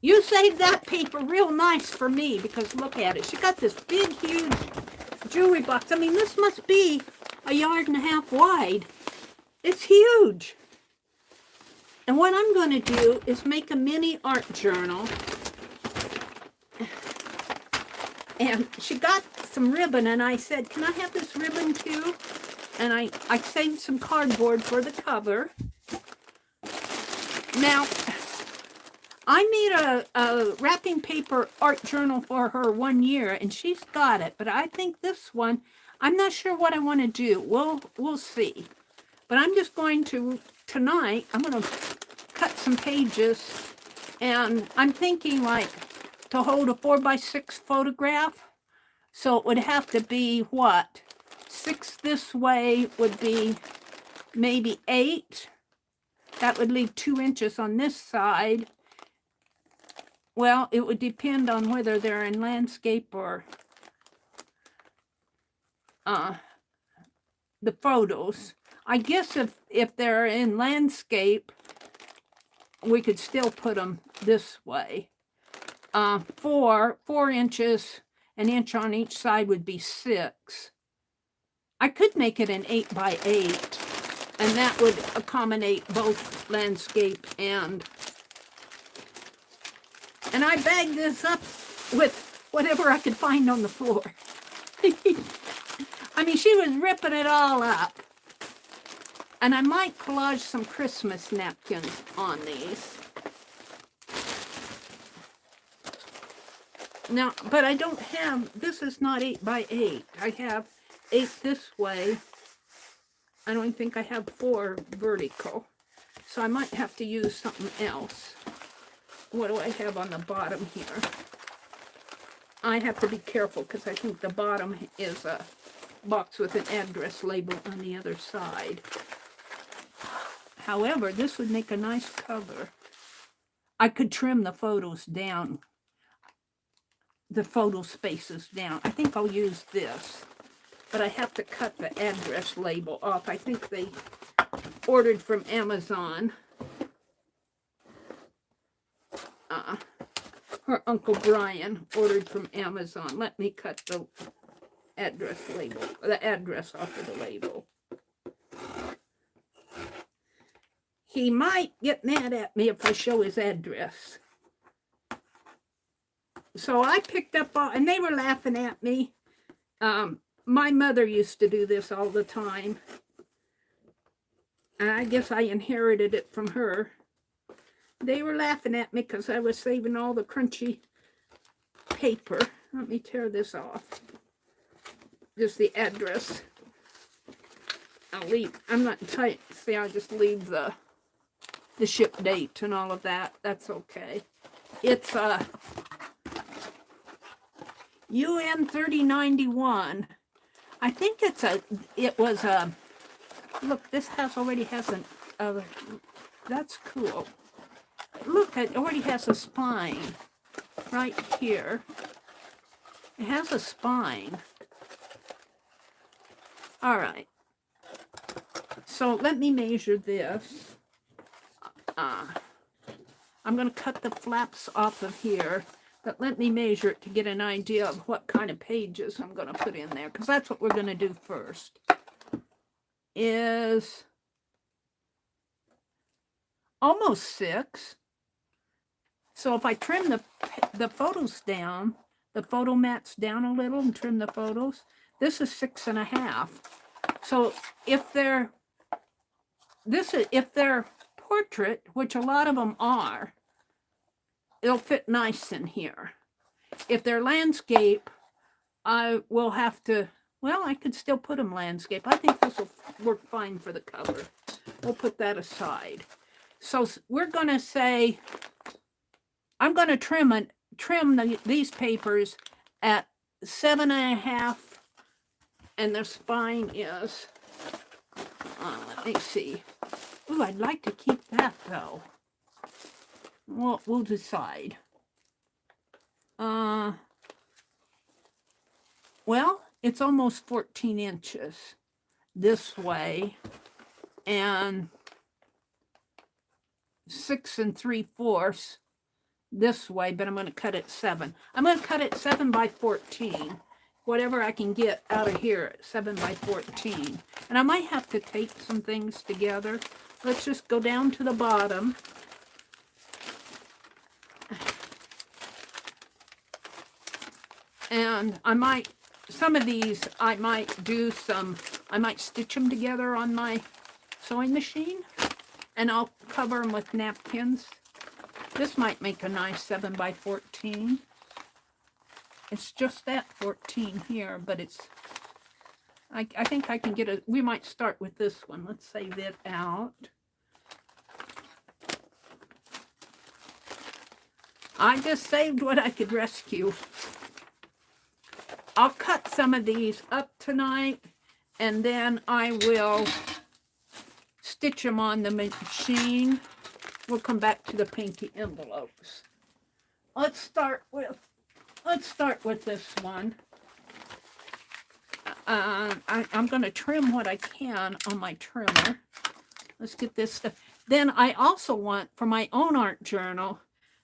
you saved that paper real nice for me, because look at it. She got this big, huge jewelry box. I mean, this must be 1.5 yards wide. It's huge. And what I'm going to do is make a mini art journal. And she got some ribbon, and I said, can I have this ribbon too? And I saved some cardboard for the cover. Now, I made a wrapping paper art journal for her 1 year, and she's got it. But I think this one, I'm not sure what I want to do. We'll see. But I'm just going to, tonight, I'm going to cut some pages. And I'm thinking like to hold a 4x6 photograph. So it would have to be what? 6 this way would be maybe 8. That would leave 2 inches on this side. Well, it would depend on whether they're in landscape or the photos. I guess if they're in landscape, we could still put them this way. 4 inches, an inch on each side would be 6. I could make it an 8 by 8, and that would accommodate both landscape and I bagged this up with whatever I could find on the floor. I mean, she was ripping it all up. And I might collage some Christmas napkins on these. Now, but I don't have, this is not 8 by 8. I have 8 this way. I don't think I have 4 vertical. So I might have to use something else. What do I have on the bottom here? I have to be careful because I think the bottom is a box with an address label on the other side. However, this would make a nice cover. I could trim the photos down, the photo spaces down. I think I'll use this, but I have to cut the address label off. I think they ordered from Amazon. Her Uncle Brian ordered from Amazon. Let me cut the address label, the address off of the label. He might get mad at me if I show his address. So I picked up all, and they were laughing at me. My mother used to do this all the time. And I guess I inherited it from her. They were laughing at me because I was saving all the crunchy paper. Let me tear this off. Just the address. I'll leave, I'm not tight. See, I'll just leave the ship date and all of that. That's okay. It's UN 3091. I think it was a, look, this house already has an, that's cool. Look, it already has a spine right here. It has a spine. All right. So let me measure this. I'm going to cut the flaps off of here, but let me measure it to get an idea of what kind of pages I'm going to put in there, because that's what we're going to do first. Is almost 6. So if I trim the photos down, the photo mats down a little and trim the photos, this is 6.5. So if they're portrait, which a lot of them are, it'll fit nice in here. If they're landscape, I will have to, well, I could still put them landscape. I think this will work fine for the cover. We'll put that aside. So we're going to say, I'm going to trim these papers at 7.5, and the spine is, let me see. Ooh, I'd like to keep that though. We'll decide. Well, it's almost 14 inches this way, and 6 3/4 this way, but I'm going to cut it 7. I'm going to cut it 7 by 14. Whatever I can get out of here at 7 by 14. And I might have to tape some things together. Let's just go down to the bottom. And I might, some of these, I might stitch them together on my sewing machine. And I'll cover them with napkins. This might make a nice 7 by 14. It's just that 14 here, but it's, I think I can get we might start with this one. Let's save it out. I just saved what I could rescue. I'll cut some of these up tonight, and then I will stitch them on the machine. We'll come back to the pinky envelopes. Let's start with this one. I'm going to trim what I can on my trimmer. Let's get this stuff. Then I also want, for my own art journal,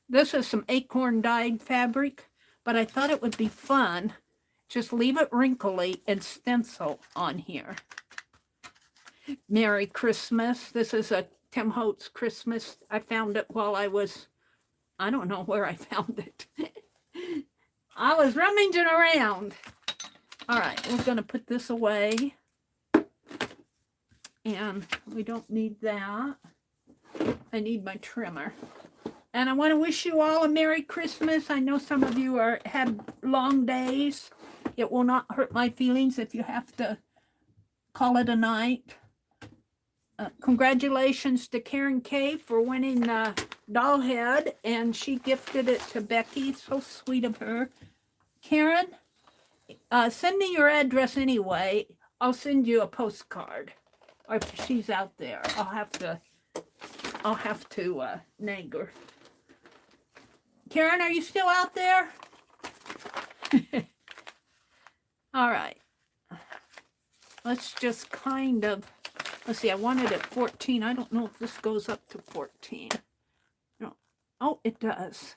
this is some acorn dyed fabric, but I thought it would be fun. Just leave it wrinkly and stencil on here. Merry Christmas. This is a Tim Holtz Christmas. I found it while I don't know where I found it. I was rummaging around. All right, we're going to put this away. And we don't need that. I need my trimmer. And I want to wish you all a Merry Christmas. I know some of you had long days. It will not hurt my feelings if you have to call it a night. Congratulations to Karen K for winning Doll Head, and she gifted it to Becky. So sweet of her. Karen, send me your address anyway. I'll send you a postcard. Or if she's out there, I'll have to nag her. Karen, are you still out there? All right. Let's just kind of, let's see, I wanted it 14. I don't know if this goes up to 14. No. Oh, it does.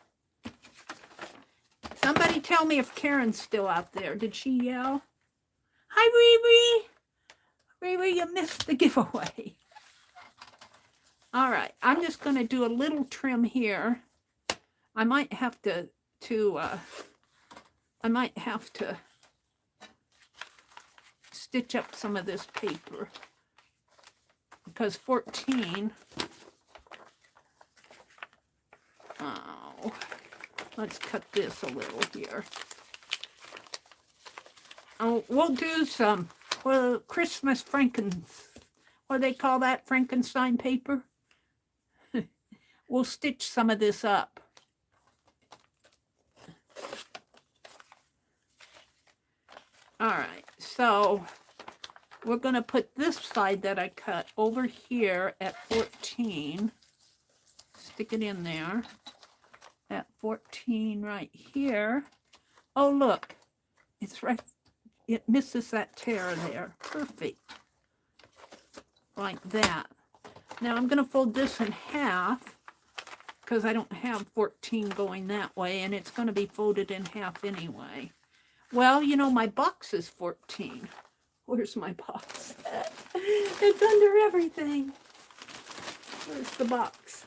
Somebody tell me if Karen's still out there. Did she yell? Hi, Riri. Riri, you missed the giveaway. All right, I'm just going to do a little trim here. I might have to stitch up some of this paper because 14. Oh, let's cut this a little here. Oh, we'll do some. Well, Christmas what do they call that? Frankenstein paper? We'll stitch some of this up. All right, so we're going to put this side that I cut over here at 14. Stick it in there. At 14 right here. Oh, look. It's right. It misses that tear there. Perfect. Like that. Now I'm going to fold this in half because I don't have 14 going that way, and it's going to be folded in half anyway. Well, you know, my box is 14. Where's my box? It's under everything. Where's the box?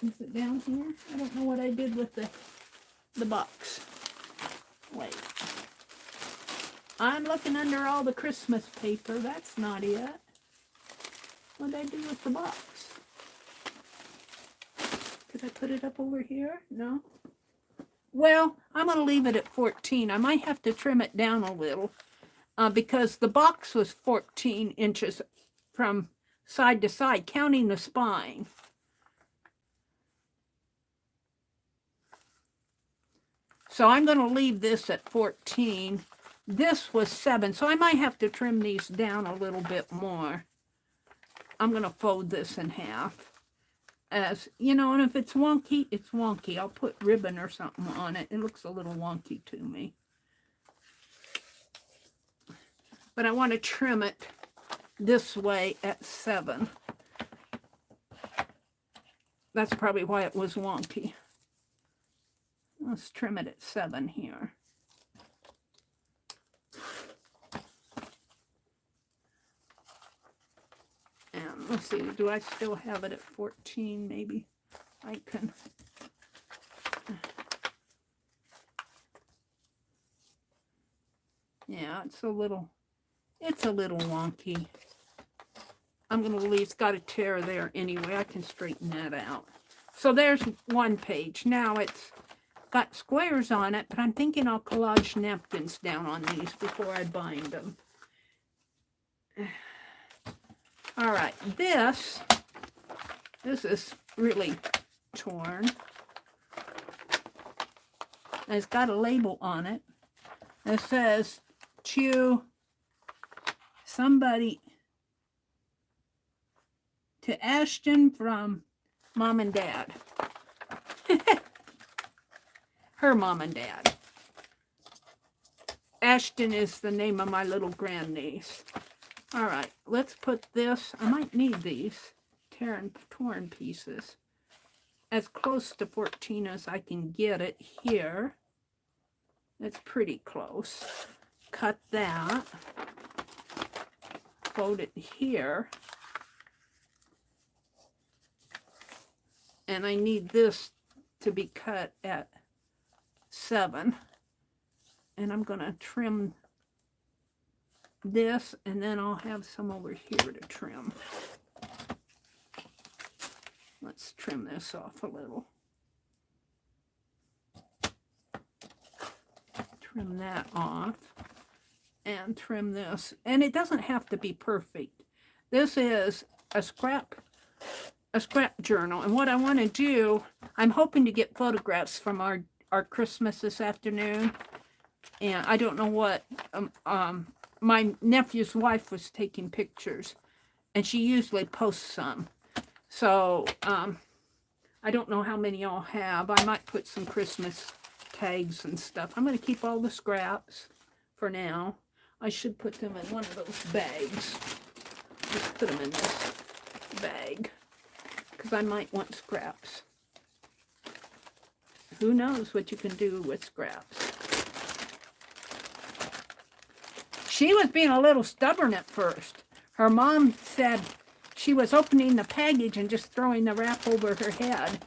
Is it down here? I don't know what I did with the box. Wait. I'm looking under all the Christmas paper. That's not it. What did I do with the box? Did I put it up over here? No. Well, I'm going to leave it at 14. I might have to trim it down a little because the box was 14 inches from side to side, counting the spine. So I'm going to leave this at 14. This was 7, so I might have to trim these down a little bit more. I'm going to fold this in half. As you know, and if it's wonky, it's wonky. I'll put ribbon or something on it. It looks a little wonky to me. But I want to trim it this way at 7. That's probably why it was wonky. Let's trim it at 7 here. And let's see, do I still have it at 14? Maybe I can. Yeah, it's a little wonky. I'm going to leave, it's got a tear there anyway. I can straighten that out. So there's one page. Now it's got squares on it, but I'm thinking I'll collage napkins down on these before I bind them. All right, this is really torn. It's got a label on it that says to somebody, to Ashton from Mom and Dad. Her mom and dad. Ashton is the name of my little grandniece. All right, let's put this. I might need these torn pieces. As close to 14 as I can get it here. It's pretty close. Cut that. Fold it here. And I need this to be cut at 7. And I'm going to trim this, and then I'll have some over here to trim. Let's trim this off a little. Trim that off and trim this. And it doesn't have to be perfect. This is a scrap journal. And what I want to do, I'm hoping to get photographs from our Christmas this afternoon. And I don't know what, my nephew's wife was taking pictures, and she usually posts some. So, I don't know how many I'll have. I might put some Christmas tags and stuff. I'm going to keep all the scraps for now. I should put them in one of those bags. Just put them in this bag, because I might want scraps. Who knows what you can do with scraps. She was being a little stubborn at first. Her mom said she was opening the package and just throwing the wrap over her head.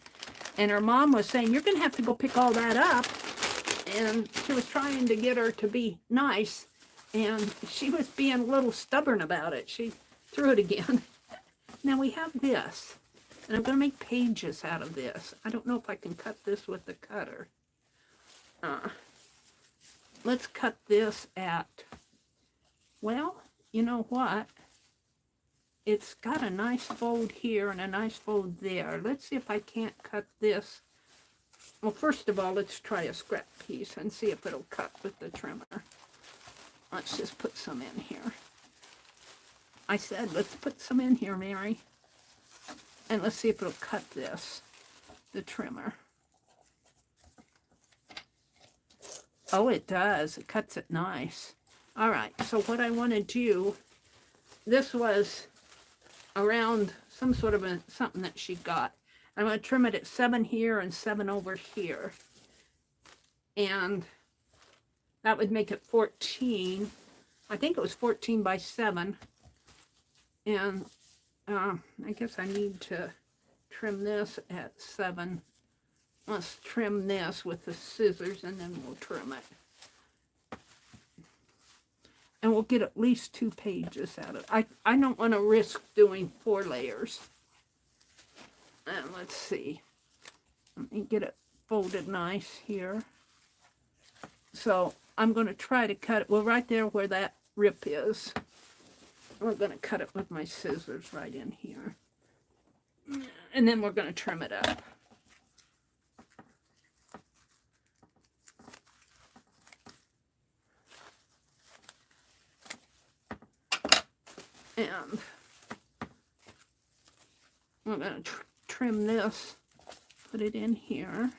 And her mom was saying, you're going to have to go pick all that up. And she was trying to get her to be nice. And she was being a little stubborn about it. She threw it again. Now we have this. And I'm going to make pages out of this. I don't know if I can cut this with the cutter. Let's cut this at... Well, you know what? It's got a nice fold here and a nice fold there. Let's see if I can't cut this. Well, first of all, let's try a scrap piece and see if it'll cut with the trimmer. Let's just put some in here. I said, let's put some in here, Mary. And let's see if it'll cut this, the trimmer. Oh, it does. It cuts it nice. All right, so what I want to do, this was around some sort of something that she got. I'm going to trim it at 7 here and 7 over here. And that would make it 14. I think it was 14 by 7. And I guess I need to trim this at 7. Let's trim this with the scissors, and then we'll trim it. And we'll get at least 2 pages out of it. I don't want to risk doing 4 layers. And let's see. Let me get it folded nice here. So I'm going to try to cut it. Well, right there where that rip is. We're going to cut it with my scissors right in here. And then we're going to trim it up. And we're going to trim this, put it in here.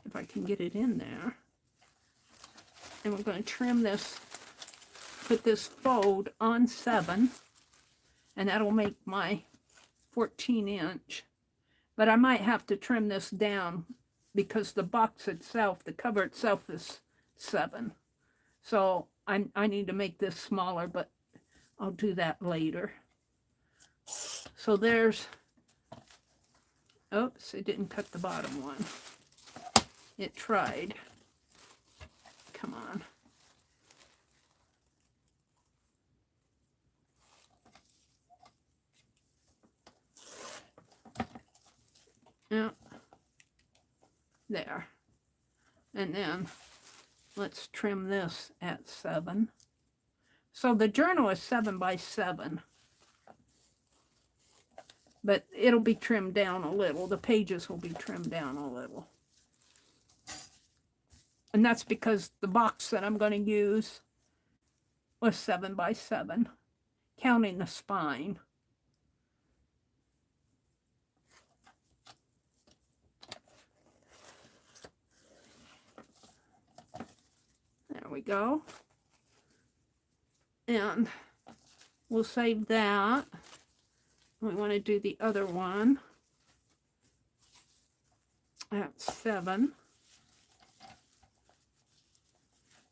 If I can get it in there. And we're going to trim this, put this fold on 7, and that'll make my 14-inch. But I might have to trim this down because the box itself, the cover itself is 7. So I need to make this smaller, but I'll do that later. So there's, oops, it didn't cut the bottom one. It tried. Come on. Yeah. There. And then let's trim this at 7. So the journal is 7 by 7. But it'll be trimmed down a little. The pages will be trimmed down a little. And that's because the box that I'm going to use was 7 by 7, counting the spine. There we go. And we'll save that. We want to do the other one at 7.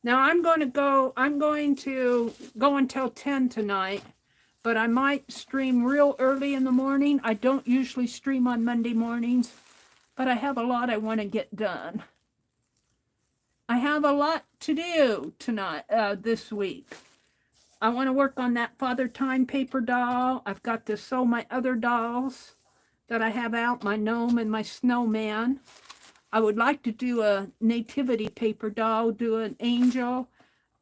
Now I'm going to go until 10 tonight, but I might stream real early in the morning. I don't usually stream on Monday mornings, but I have a lot I want to get done. I have a lot to do tonight, this week. I want to work on that Father Time paper doll. I've got to sew my other dolls that I have out, my gnome and my snowman. I would like to do a nativity paper doll, do an angel.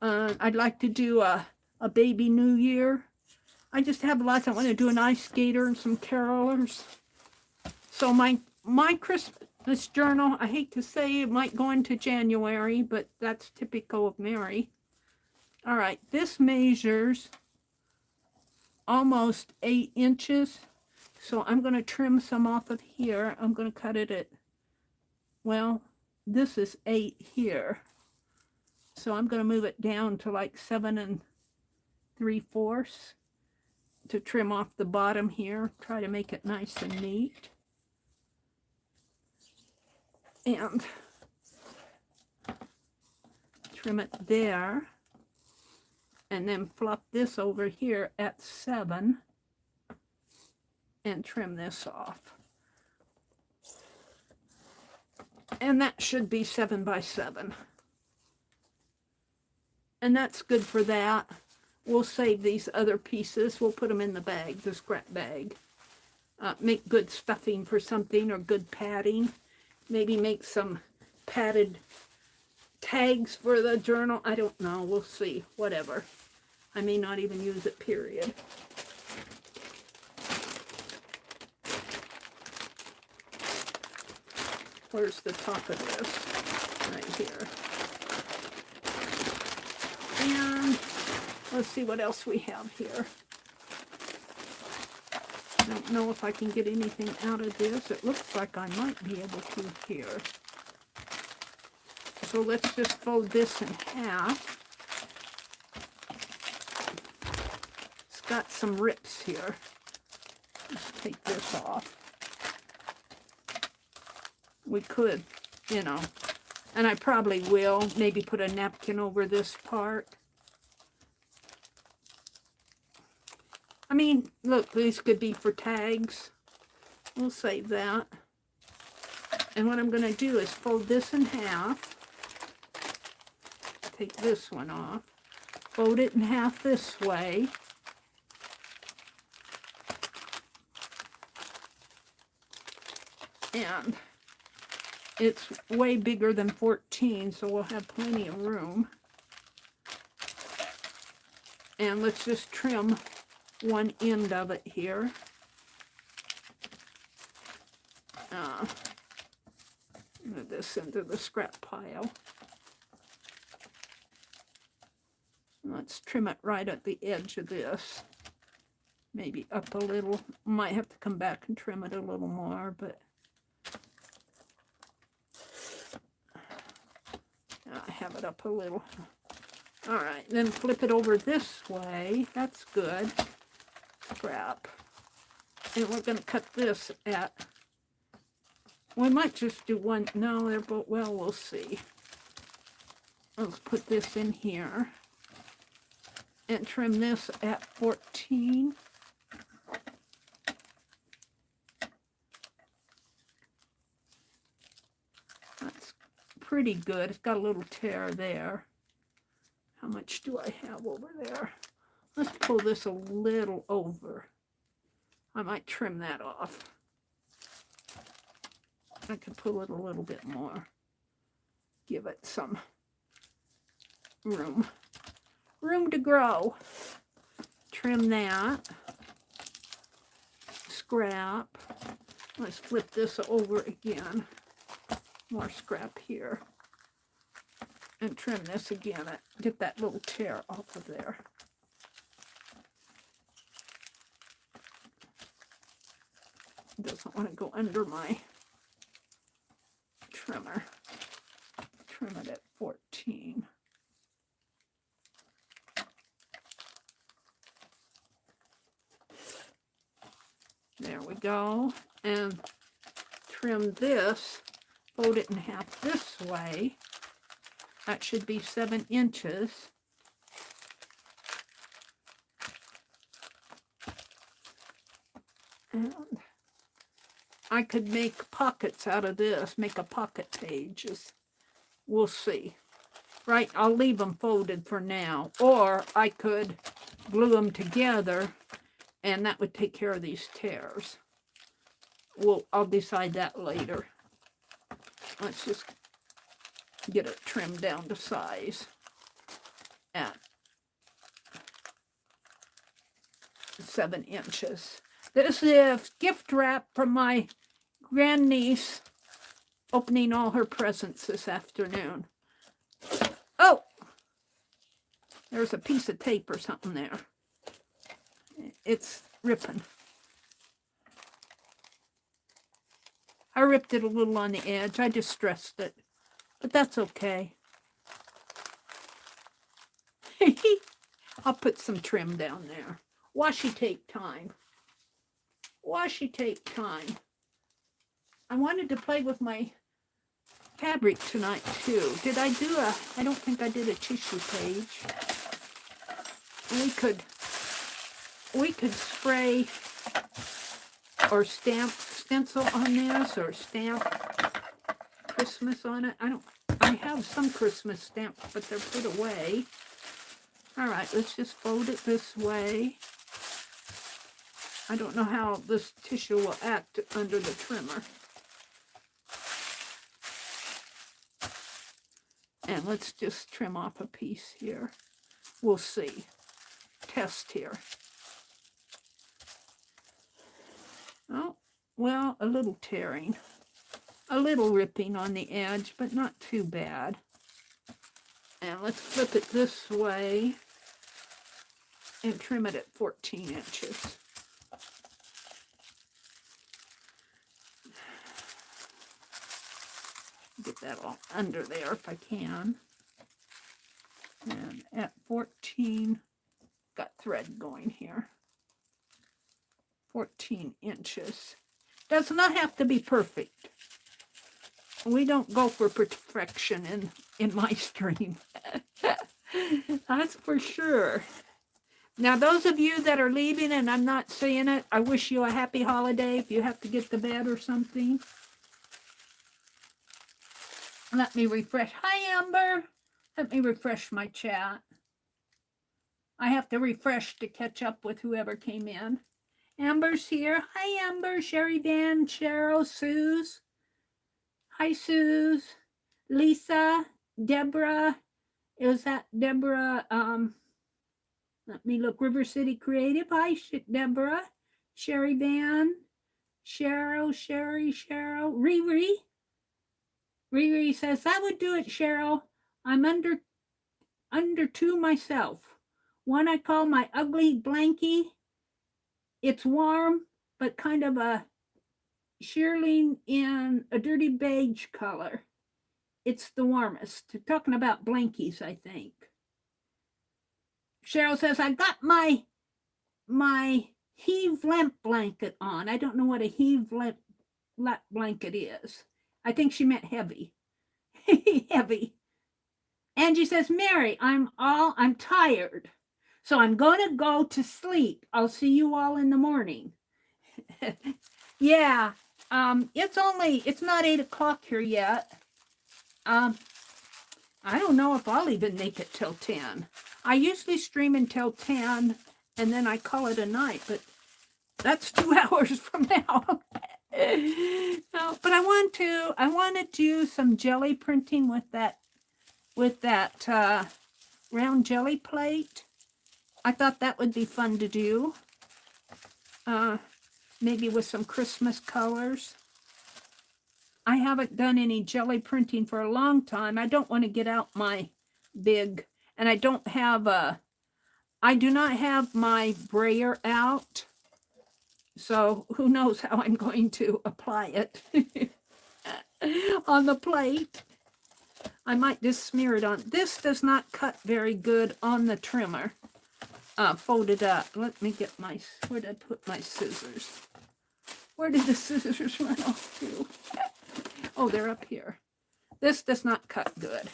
I'd like to do a baby New Year. I just have lots. I want to do an ice skater and some carolers. So my Christmas journal, I hate to say it might go into January, but that's typical of Meri. All right, this measures almost 8 inches. So I'm going to trim some off of here. I'm going to cut it at, well, this is 8 here. So I'm going to move it down to like 7 3/4 to trim off the bottom here. Try to make it nice and neat. And trim it there. And then flop this over here at 7 and trim this off. And that should be 7 by 7. And that's good for that. We'll save these other pieces. We'll put them in the bag, the scrap bag. Make good stuffing for something or good padding. Maybe make some padded tags for the journal. I don't know. We'll see. Whatever. I may not even use it, period. Where's the top of this? Right here. And let's see what else we have here. I don't know if I can get anything out of this. It looks like I might be able to here. So let's just fold this in half. It's got some rips here. Let's take this off. We could, you know, and I probably will maybe put a napkin over this part. I mean, look, these could be for tags. We'll save that. And what I'm going to do is fold this in half. Take this one off. Fold it in half this way. And it's way bigger than 14, so we'll have plenty of room. And let's just trim one end of it here. Move this into the scrap pile. Let's trim it right at the edge of this. Maybe up a little. Might have to come back and trim it a little more, but I have it up a little. All right, then flip it over this way. That's good. Scrap. And we're going to cut this at, we might just do one. No, they're both, well, we'll see. Let's put this in here and trim this at 14. That's pretty good. It's got a little tear there. How much do I have over there? Let's pull this a little over. I might trim that off. I could pull it a little bit more. Give it some room. Room to grow. Trim that. Scrap. Let's flip this over again. More scrap here. And trim this again. Get that little tear off of there. Doesn't want to go under my trimmer. Trim it at 14. There we go. And trim this, fold it in half this way. That should be 7 inches. And I could make pockets out of this, make a pocket pages. We'll see. Right, I'll leave them folded for now. Or I could glue them together, and that would take care of these tears. I'll decide that later. Let's just get it trimmed down to size at 7 inches. This is gift wrap from my grandniece opening all her presents this afternoon. Oh, there's a piece of tape or something there. It's ripping. I ripped it a little on the edge. I just stressed it, but that's okay. I'll put some trim down there. Washi tape time. Washi tape time. I wanted to play with my fabric tonight too. Did I do I don't think I did a tissue page. We could spray or stamp stencil on this, or stamp Christmas on it. I have some Christmas stamps, but they're put away. All right, let's just fold it this way. I don't know how this tissue will act under the trimmer. And let's just trim off a piece here. We'll see. Test here. Oh, well, a little tearing. A little ripping on the edge, but not too bad. And let's flip it this way and trim it at 14 inches. Get that all under there if I can. And at 14, got thread going here. 14 inches. Does not have to be perfect. We don't go for perfection in my stream. That's for sure. Now, those of you that are leaving and I'm not saying it, I wish you a happy holiday if you have to get to bed or something. Let me refresh. Hi, Amber. Let me refresh my chat. I have to refresh to catch up with whoever came in. Amber's here. Hi, Amber. Sherry Dan, Cheryl, Suze. Hi, Suze. Lisa, Deborah. Is that Deborah? Let me look. River City Creative. Hi, Deborah. Sherry Van. Cheryl, Sherry, Cheryl. Riri. Riri says, that would do it, Cheryl. I'm under 2 myself. One I call my ugly blankie. It's warm, but kind of a shearling in a dirty beige color. It's the warmest. Talking about blankies, I think. Cheryl says, I got my heave lamp blanket on. I don't know what a heave lamp blanket is. I think she meant heavy. Heavy. Angie says, Meri, I'm tired. So I'm going to go to sleep. I'll see you all in the morning. Yeah. It's not 8 o'clock here yet. I don't know if I'll even make it till 10. I usually stream until 10 and then I call it a night, but that's 2 hours from now. No, but I want to do some jelly printing with that round jelly plate. I thought that would be fun to do. Maybe with some Christmas colors. I haven't done any jelly printing for a long time. I don't want to get out my big, and I do not have my brayer out. So who knows how I'm going to apply it on the plate. I might just smear it on. This does not cut very good on the trimmer. Folded up. Let me get where did I put my scissors? Where did the scissors run off to? Oh, they're up here. This does not cut good.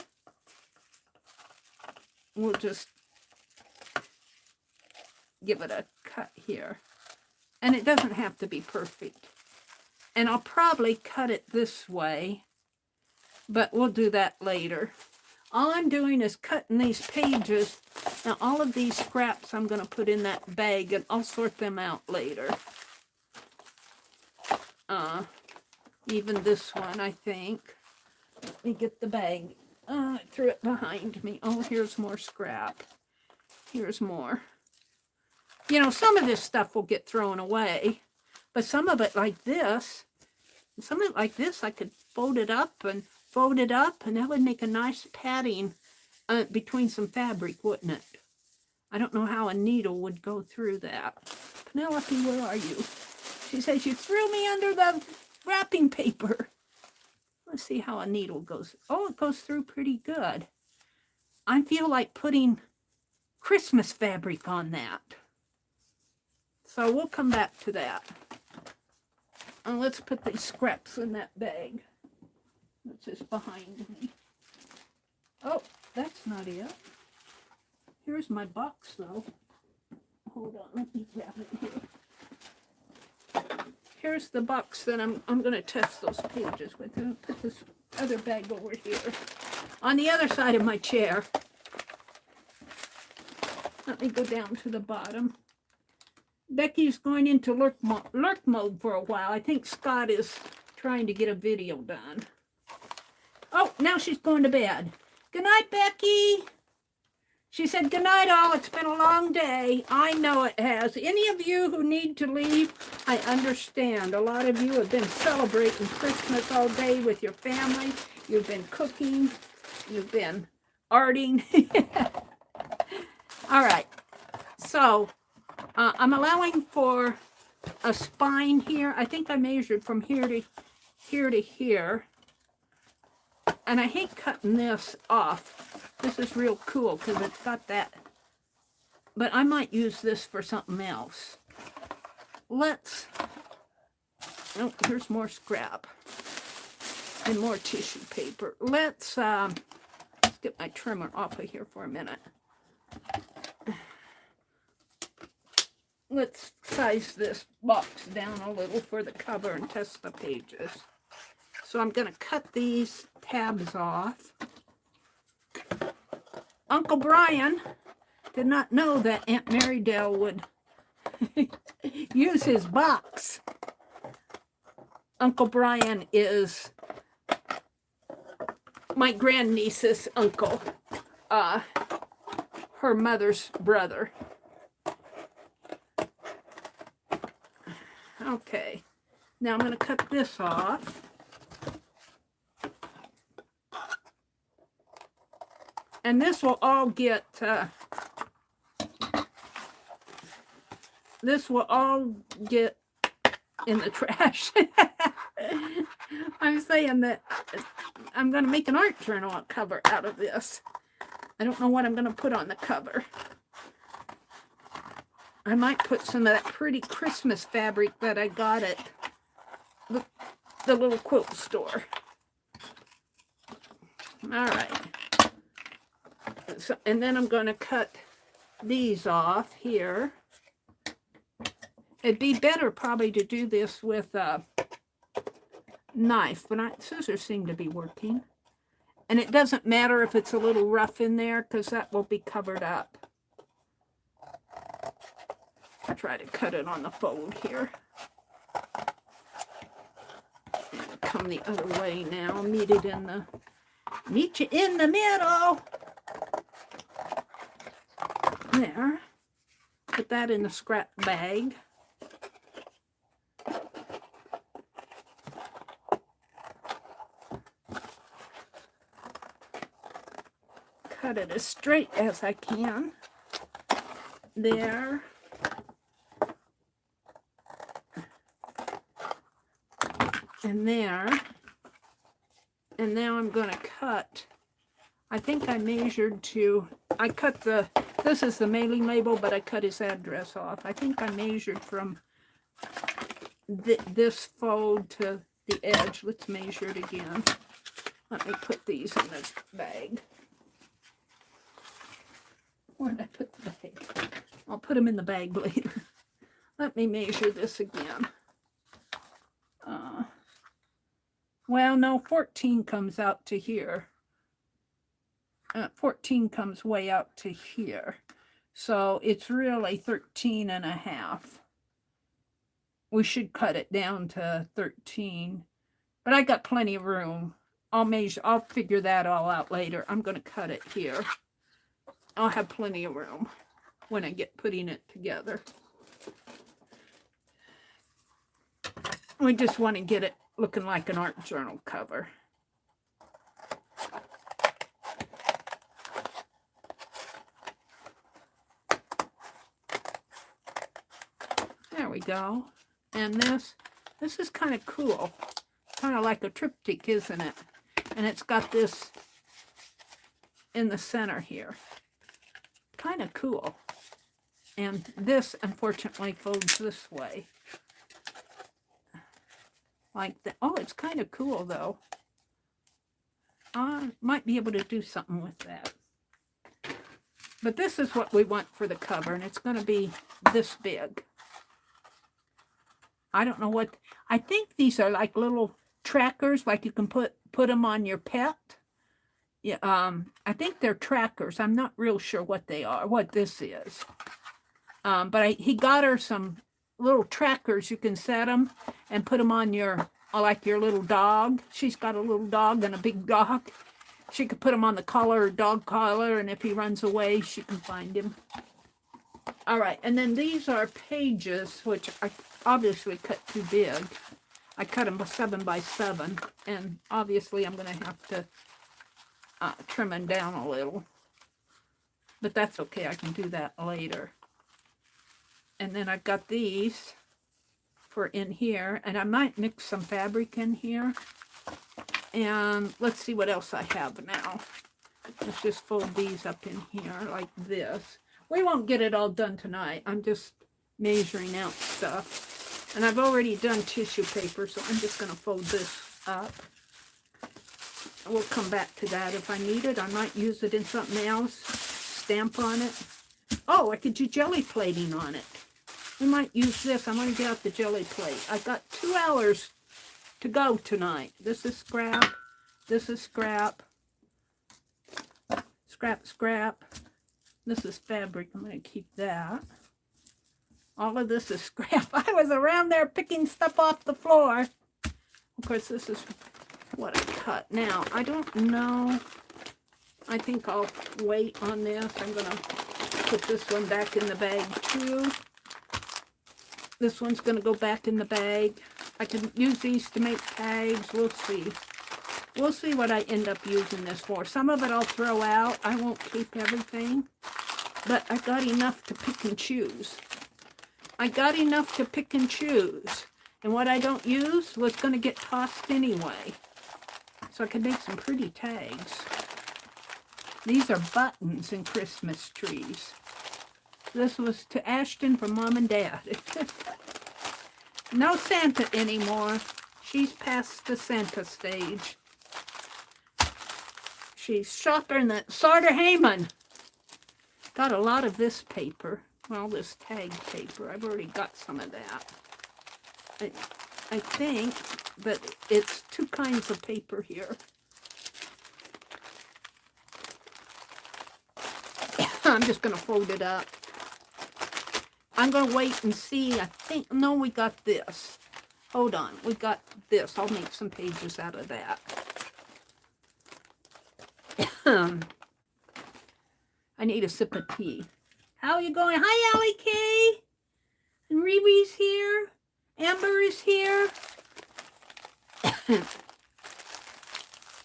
We'll just give it a cut here. And it doesn't have to be perfect. And I'll probably cut it this way, but we'll do that later. All I'm doing is cutting these pages. Now, all of these scraps I'm going to put in that bag, and I'll sort them out later. Even this one, I think. Let me get the bag. I threw it behind me. Oh, here's more scrap. Here's more. You know, some of this stuff will get thrown away, but some of it like this, I could fold it up, and that would make a nice padding between some fabric, wouldn't it? I don't know how a needle would go through that. Penelope, where are you? She says, you threw me under the wrapping paper. Let's see how a needle goes. Oh, it goes through pretty good. I feel like putting Christmas fabric on that. So we'll come back to that. And let's put these scraps in that bag. That's just behind me. Oh, that's not it. Here's my box, though. Hold on, let me grab it here. Here's the box that I'm going to test those pages with. I'll put this other bag over here on the other side of my chair. Let me go down to the bottom. Becky's going into lurk mode for a while. I think Scott is trying to get a video done. Oh, now she's going to bed. Good night, Becky. She said, good night, all. It's been a long day. I know it has. Any of you who need to leave, I understand. A lot of you have been celebrating Christmas all day with your family. You've been cooking. You've been arting. All right. So, I'm allowing for a spine here. I think I measured from here to here. And I hate cutting this off. This is real cool because it's got that. But I might use this for something else. Let's, oh, here's more scrap. And more tissue paper. Let's get my trimmer off of here for a minute. Let's size this box down a little for the cover and test the pages. So I'm going to cut these tabs off. Uncle Brian did not know that Aunt Meridel would use his box. Uncle Brian is my grandniece's uncle, her mother's brother. Okay, now I'm going to cut this off. And this will all get, in the trash. I'm saying that I'm going to make an art journal cover out of this. I don't know what I'm going to put on the cover. I might put some of that pretty Christmas fabric that I got at the little quilt store. All right. So, and then I'm going to cut these off here. It'd be better probably to do this with a knife, but scissors seem to be working. And it doesn't matter if it's a little rough in there because that will be covered up. I'll try to cut it on the fold here. Come the other way now. Meet you in the middle. There. Put that in the scrap bag. Cut it as straight as I can. There. And there. And now I'm going to cut. I think I measured to, I cut this is the mailing label, but I cut his address off. I think I measured from this fold to the edge. Let's measure it again. Let me put these in the bag. Where did I put the bag? I'll put them in the bag later. Let me measure this again. Well, no, 14 comes out to here. 14 comes way out to here. So it's really 13.5. We should cut it down to 13. But I got plenty of room. I'll figure that all out later. I'm going to cut it here. I'll have plenty of room when I get putting it together. We just want to get it looking like an art journal cover. There we go. And this is kind of cool. Kind of like a triptych, isn't it? And it's got this in the center here. Kind of cool. And this, unfortunately, folds this way. Like that. Oh, it's kind of cool, though. I might be able to do something with that. But this is what we want for the cover, and it's going to be this big. I don't know what... I think these are like little trackers, like you can put them on your pet. Yeah, I think they're trackers. I'm not real sure what they are, what this is. But he got her some little trackers. You can set them and put them on your, like your little dog. She's got a little dog and a big dog. She could put them on the collar, dog collar, and if he runs away, she can find him. All right, and then these are pages, which I obviously cut too big. I cut them 7 by 7, and obviously I'm going to have to trim them down a little. But that's okay, I can do that later. And then I've got these for in here, and I might mix some fabric in here. And let's see what else I have now. Let's just fold these up in here like this. We won't get it all done tonight. I'm just measuring out stuff. And I've already done tissue paper, so I'm just going to fold this up. We'll come back to that if I need it. I might use it in something else. Stamp on it. Oh, I could do jelly plating on it. We might use this. I'm going to get out the jelly plate. I've got 2 hours to go tonight. This is scrap. This is scrap. Scrap, scrap. This is fabric. I'm going to keep that. All of this is scrap. I was around there picking stuff off the floor. Of course, this is what I cut. Now, I don't know. I think I'll wait on this. I'm going to put this one back in the bag too. This one's going to go back in the bag. I can use these to make tags. We'll see. We'll see what I end up using this for. Some of it I'll throw out. I won't keep everything. But I got enough to pick and choose. I got enough to pick and choose. And what I don't use was going to get tossed anyway. So I can make some pretty tags. These are buttons and Christmas trees. This was to Ashton from Mom and Dad. No Santa anymore. She's past the Santa stage. She's shopping at Sartor Heyman. Got a lot of this paper. Well, this tag paper. I've already got some of that. I think that it's 2 kinds of paper here. I'm just going to fold it up. I'm going to wait and see. I think, no, we got this. Hold on. We got this. I'll make some pages out of that. I need a sip of tea. How are you going? Hi, Allie K. And Reeve's here. Amber is here.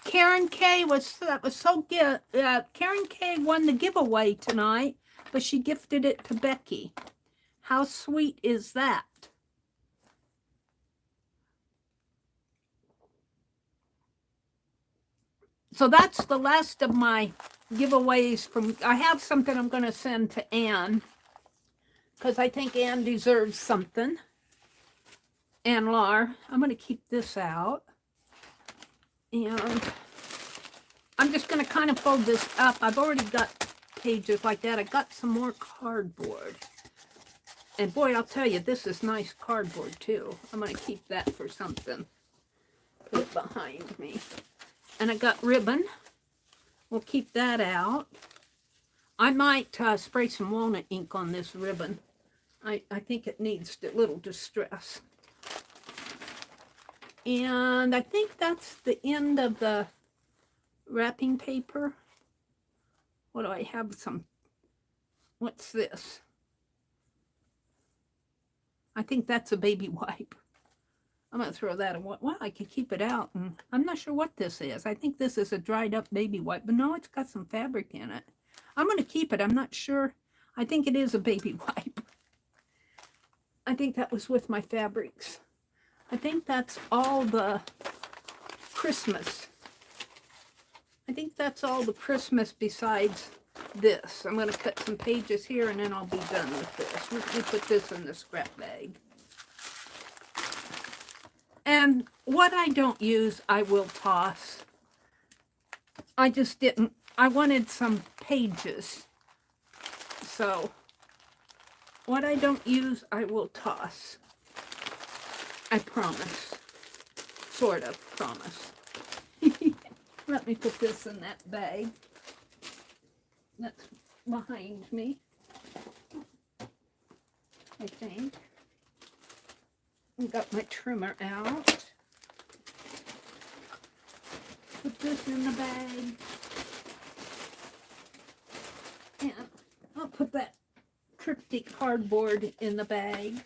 Karen K that was so good. Karen K won the giveaway tonight, but she gifted it to Becky. How sweet is that? So that's the last of my giveaways from. I have something I'm going to send to Anne because I think Anne deserves something. and Lar. I'm going to keep this out. And I'm just going to kind of fold this up. I've already got pages like that. I got some more cardboard. And boy, I'll tell you, this is nice cardboard too. I'm going to keep that for something. Put it behind me. And I got ribbon. We'll keep that out. I might spray some walnut ink on this ribbon. I think it needs a little distress. And I think that's the end of the wrapping paper. What do I have? What's this? I think that's a baby wipe. I'm going to throw that away. Well, I could keep it out. And I'm not sure what this is. I think this is a dried up baby wipe. But no, it's got some fabric in it. I'm going to keep it. I'm not sure. I think it is a baby wipe. I think that was with my fabrics. I think that's all the Christmas. I think that's all the Christmas besides this. I'm going to cut some pages here and then I'll be done with this. Let me put this in the scrap bag. And what I don't use, I will toss. I just didn't. I wanted some pages. So what I don't use, I will toss. I promise. Sort of promise. Let me put this in that bag. That's behind me, I think. I got my trimmer out. Put this in the bag. And I'll put that cryptic cardboard in the bag.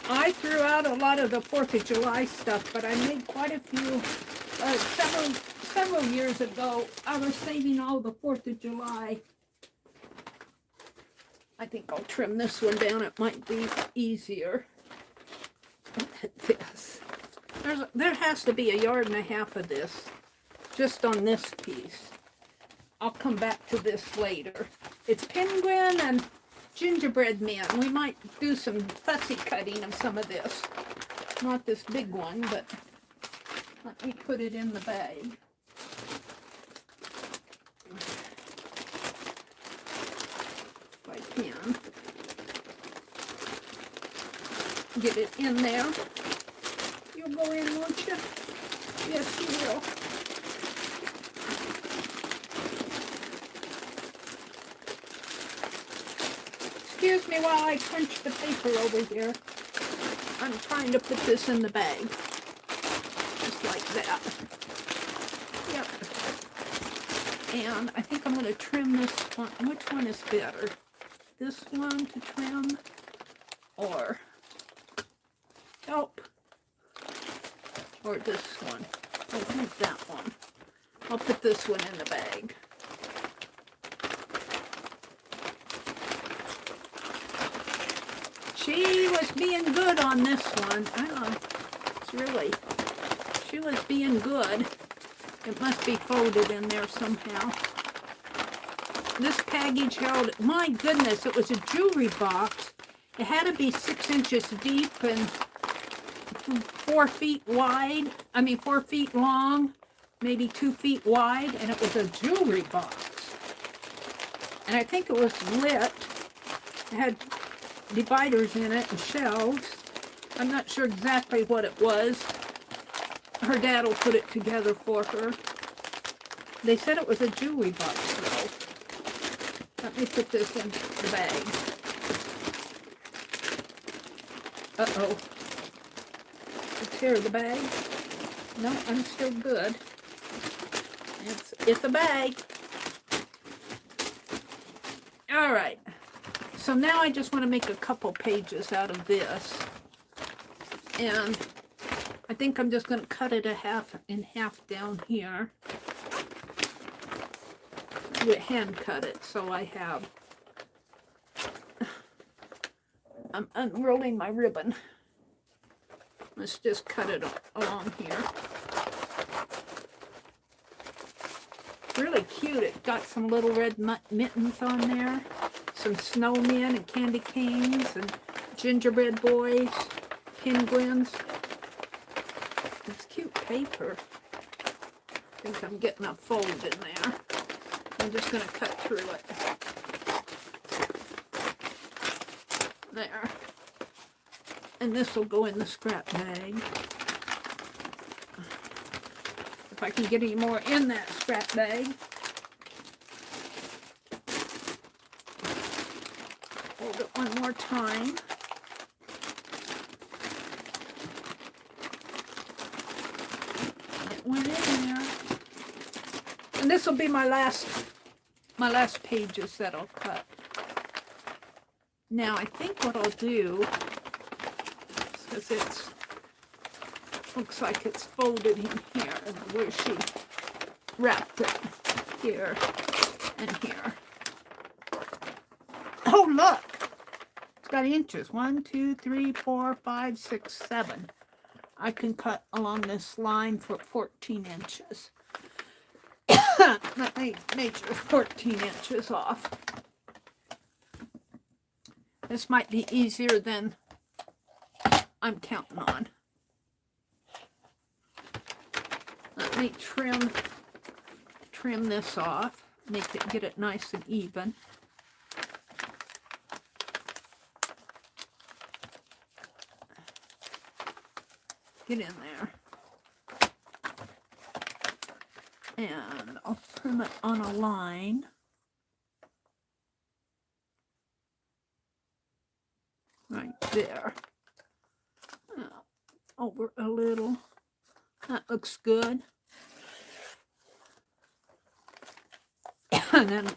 I threw out a lot of the 4th of July stuff, but I made quite a few. Several years ago, I was saving all the 4th of July. I think I'll trim this one down. It might be easier. This. There has to be 1.5 yards of this, just on this piece. I'll come back to this later. It's penguin and gingerbread men. We might do some fussy cutting of some of this. Not this big one, but let me put it in the bag. If I can. Get it in there. You'll go in, won't you? Yes, you will. Excuse me while I crunch the paper over here. I'm trying to put this in the bag. Just like that. Yep. And I think I'm going to trim this one. Which one is better? This one to trim? Or, or this one? I think that one. I'll put this one in the bag. She was being good on this one. She was being good. It must be folded in there somehow. This package held, my goodness, it was a jewelry box. It had to be 6 inches deep and 4 feet wide. 4 feet long, maybe 2 feet wide, and it was a jewelry box. And I think it was lit. It had dividers in it and shelves. I'm not sure exactly what it was. Her dad will put it together for her. They said it was a jewelry box though. Let me put this in the bag. Uh-oh. Tear the bag. No, I'm still good. It's a bag. All right. So now I just want to make a couple pages out of this. And I think I'm just going to cut it in half down here. Hand cut it so I have. I'm unrolling my ribbon. Let's just cut it along here. really cute. It got some little red mittens on there, some snowmen and candy canes and gingerbread boys, penguins. It's cute paper. I think I'm getting a fold in there. I'm just going to cut through it. There. And this will go in the scrap bag. If I can get any more in that scrap bag. Hold it one more time. It went in there. And this will be my last pages that I'll cut. Now I think what I'll do, because it looks like it's folded in here, and where she wrapped it, here and here. Oh look, it's got inches. 1, 2, 3, 4, 5, 6, 7. I can cut along this line for 14 inches. That makes 14 inches off. This might be easier than I'm counting on. Let me trim this off, get it nice and even. Get in there. And I'll trim it on a line. Right there. Over a little. That looks good. And then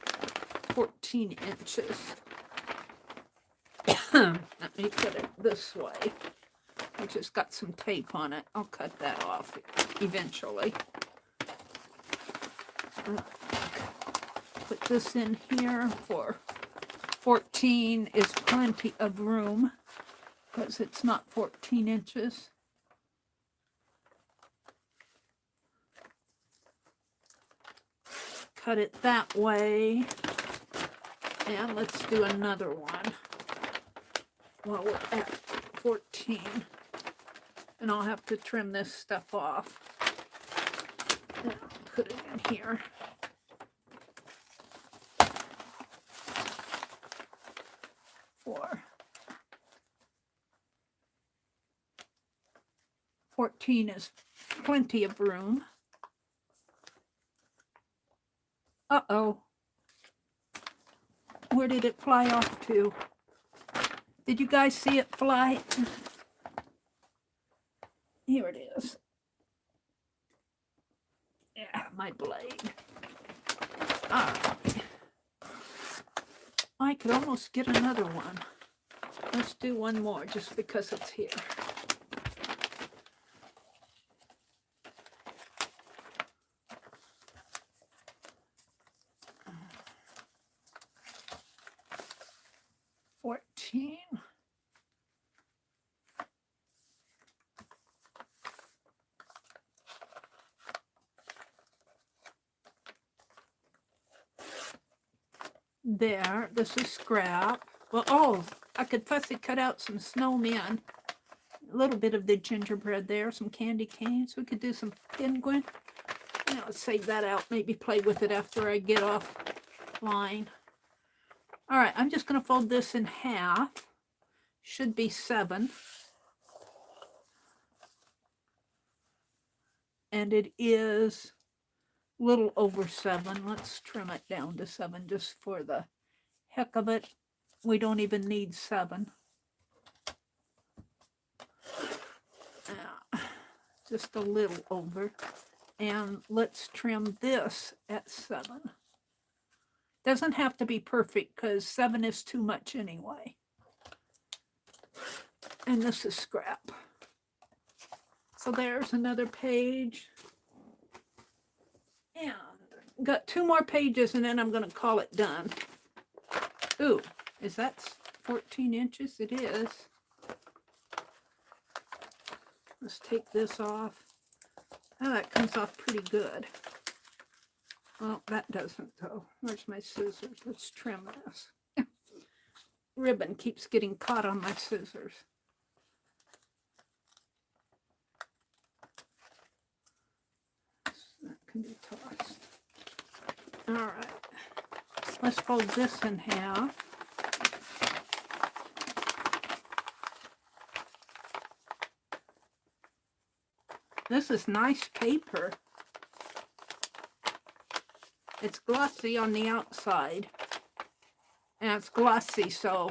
14 inches. Let me put it this way. I just got some tape on it. I'll cut that off eventually. Put this in here for 14 is plenty of room because it's not 14 inches. Cut it that way. And let's do another one while we're at 14. And I'll have to trim this stuff off. And I'll put it in here. For 14 is plenty of room. Uh-oh. Where did it fly off to? Did you guys see it fly? Here it is. Yeah, my blade. All right. I could almost get another one. Let's do one more just because it's here. There, this is scrap. Well, oh, I could fussy cut out some snowmen. A little bit of the gingerbread there, some candy canes. We could do some penguin. Yeah, let's save that out. Maybe play with it after I get off line. All right, I'm just going to fold this in half. Should be 7. And it is a little over 7. Let's trim it down to 7 just for the heck of it. We don't even need 7. Just a little over. And let's trim this at 7. Doesn't have to be perfect because 7 is too much anyway. And this is scrap. So there's another page. And got 2 more pages and then I'm going to call it done. Ooh, is that 14 inches? It is. Let's take this off. Oh, that comes off pretty good. Well, that doesn't go. Where's my scissors? Let's trim this. Ribbon keeps getting caught on my scissors. That can be tossed. All right. Let's fold this in half. This is nice paper. It's glossy on the outside. And it's glossy, so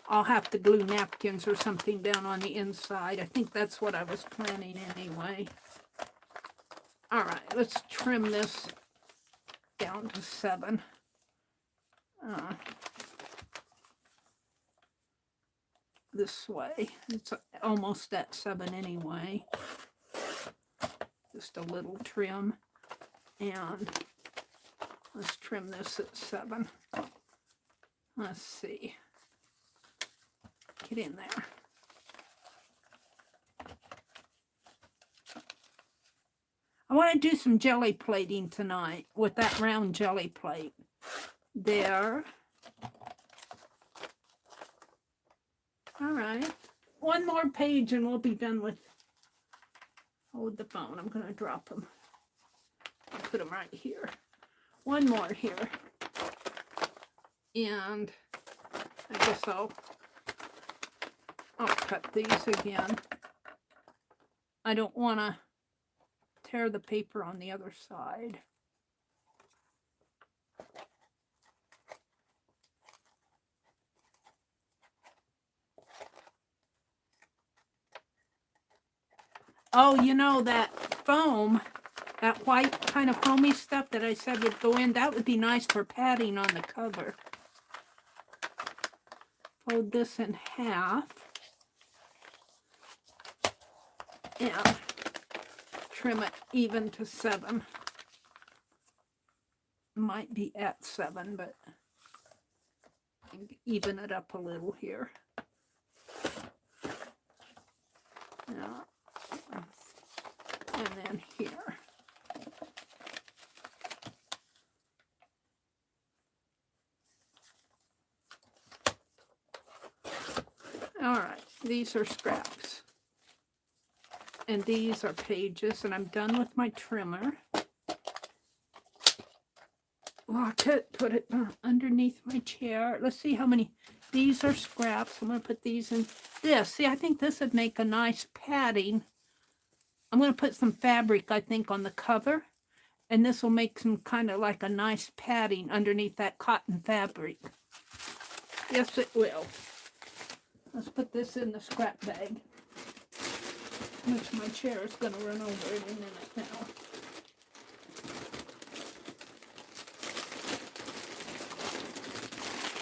I'll have to glue napkins or something down on the inside. I think that's what I was planning anyway. All right, let's trim this down to 7. This way. It's almost at 7 anyway. Just a little trim. And let's trim this at 7. Let's see. Get in there. I want to do some jelly plating tonight with that round jelly plate. There. All right. One more page and we'll be done with... Hold the phone. I'm going to drop them. I'll put them right here. One more here. And I guess I'll cut these again. I don't want to tear the paper on the other side. Oh, you know that foam, that white kind of foamy stuff that I said would go in, that would be nice for padding on the cover. Fold this in half. And trim it even to 7. Might be at 7, but even it up a little here. Yeah. And then here. All right, these are scraps. And these are pages, and I'm done with my trimmer. Lock it, put it underneath my chair. Let's see how many. These are scraps. I'm going to put these in this. See, I think this would make a nice padding. I'm going to put some fabric, I think, on the cover. And this will make some kind of like a nice padding underneath that cotton fabric. Yes, it will. Let's put this in the scrap bag. Which my chair is going to run over in a minute now.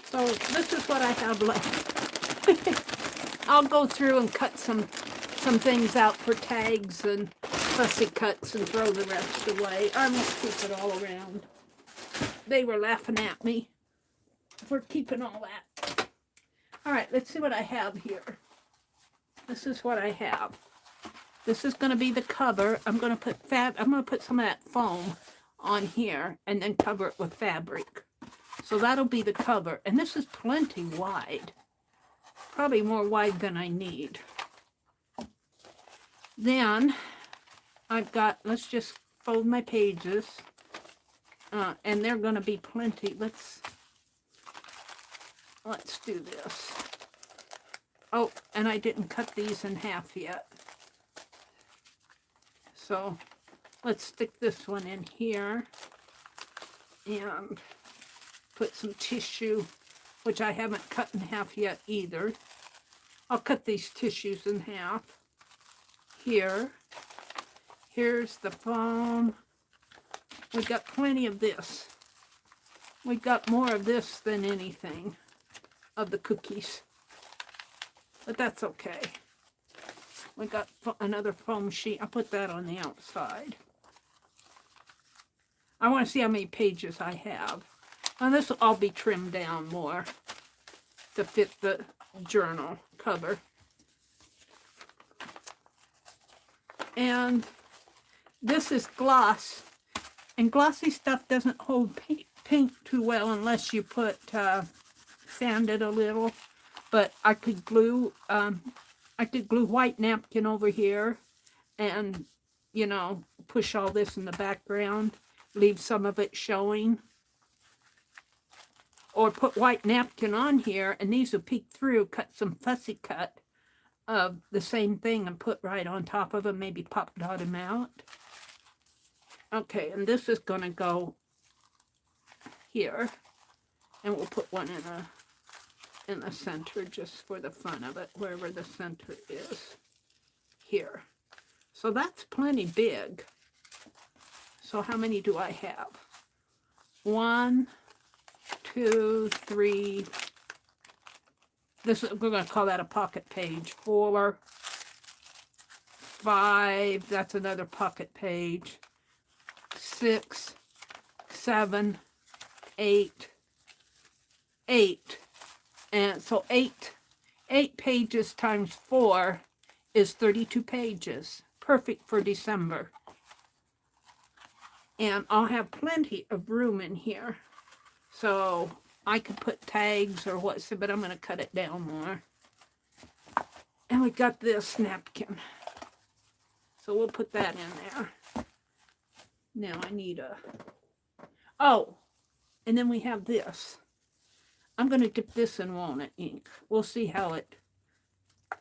So this is what I have left. I'll go through and cut some things out for tags and fussy cuts and throw the rest away. I won't keep it all around. They were laughing at me for keeping all that. All right, let's see what I have here. This is what I have. This is going to be the cover. I'm going to put some of that foam on here and then cover it with fabric. So that'll be the cover. And this is plenty wide. Probably more wide than I need. Then I've got, let's just fold my pages. And they're going to be plenty. Let's do this. Oh, and I didn't cut these in half yet. So let's stick this one in here and put some tissue, which I haven't cut in half yet either. I'll cut these tissues in half. Here. Here's the foam. We got plenty of this. We got more of this than anything of the cookies. But that's okay. We got another foam sheet. I'll put that on the outside. I want to see how many pages I have. And this will all be trimmed down more to fit the journal cover. And this is gloss. And glossy stuff doesn't hold paint too well unless you put, sand it a little. But I could glue white napkin over here and, you know, push all this in the background, leave some of it showing. Or put white napkin on here, and these will peek through, cut some fussy cut of the same thing and put right on top of them, maybe pop dot them out. Okay, and this is going to go here, and we'll put one in the center just for the fun of it, wherever the center is here. So that's plenty big. So how many do I have? 1, 2, 3. This is, we're going to call that a pocket page. 4, 5. That's another pocket page. 6, 7, 8. And so 8 pages times 4 is 32 pages. Perfect for December. And I'll have plenty of room in here. So I could put tags or what, but I'm going to cut it down more. And we got this napkin. So we'll put that in there. Now I need a... Oh, and then we have this. I'm going to dip this in walnut ink. We'll see how it...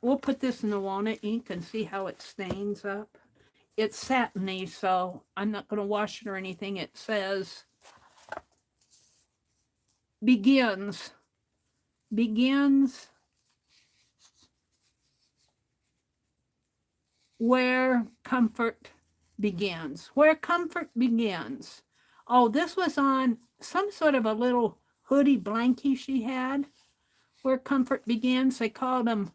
We'll put this in the walnut ink and see how it stains up. It's satiny, so I'm not going to wash it or anything. It says... Begins where comfort begins. Where comfort begins. Oh, this was on some sort of a little hoodie blankie she had. Where comfort begins. They called them,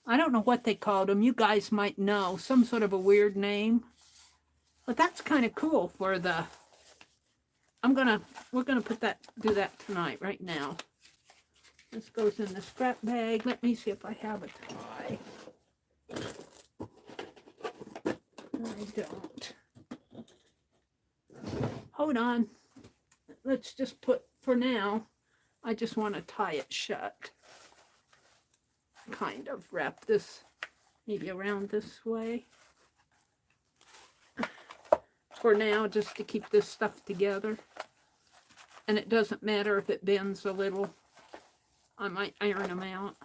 I don't know what they called them. You guys might know. Some sort of a weird name. But that's kind of cool for the... we're gonna do that tonight, right now. This goes in the scrap bag. Let me see if I have a tie. I don't. Hold on. Let's just put, for now, I just want to tie it shut. Kind of wrap this maybe around this way. For now, just to keep this stuff together. And it doesn't matter if it bends a little. I might iron them out.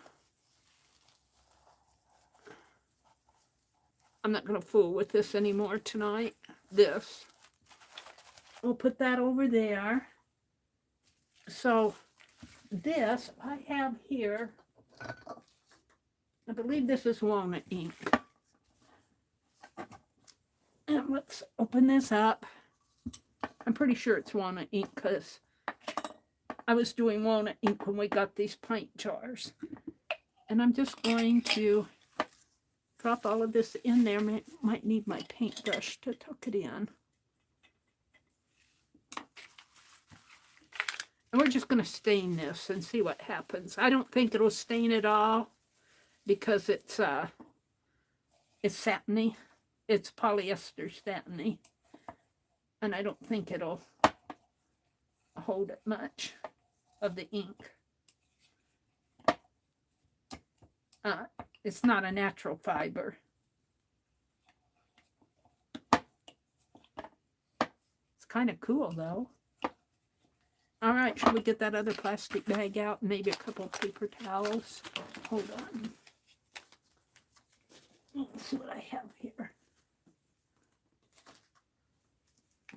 I'm not going to fool with this anymore tonight. This. We'll put that over there. So, this I have here. I believe this is walnut ink. And let's open this up. I'm pretty sure it's walnut ink because I was doing walnut ink when we got these pint jars. And I'm just going to drop all of this in there. Might need my paintbrush to tuck it in. And we're just going to stain this and see what happens. I don't think it'll stain at all because it's satiny. It's polyester satiny. And I don't think it'll hold it much of the ink. It's not a natural fiber. It's kind of cool though. All right, should we get that other plastic bag out? Maybe a couple of paper towels. Hold on. Let's see what I have here.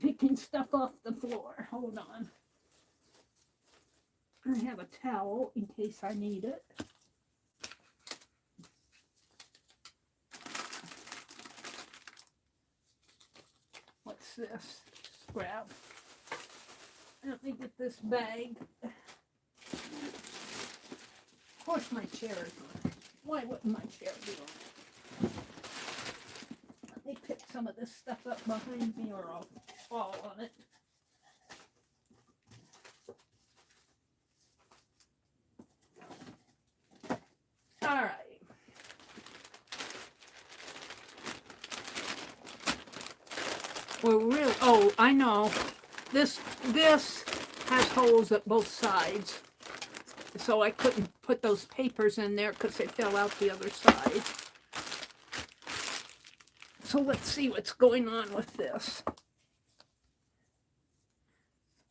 Picking stuff off the floor. Hold on. I have a towel in case I need it. What's this? Scrap. Let me get this bag. Of course my chair is on it. Why wouldn't my chair be on it? Let me pick some of this stuff up behind me or I'll fall on it. All right. Well, really, oh, I know. This has holes at both sides. So I couldn't put those papers in there because they fell out the other side. So let's see what's going on with this.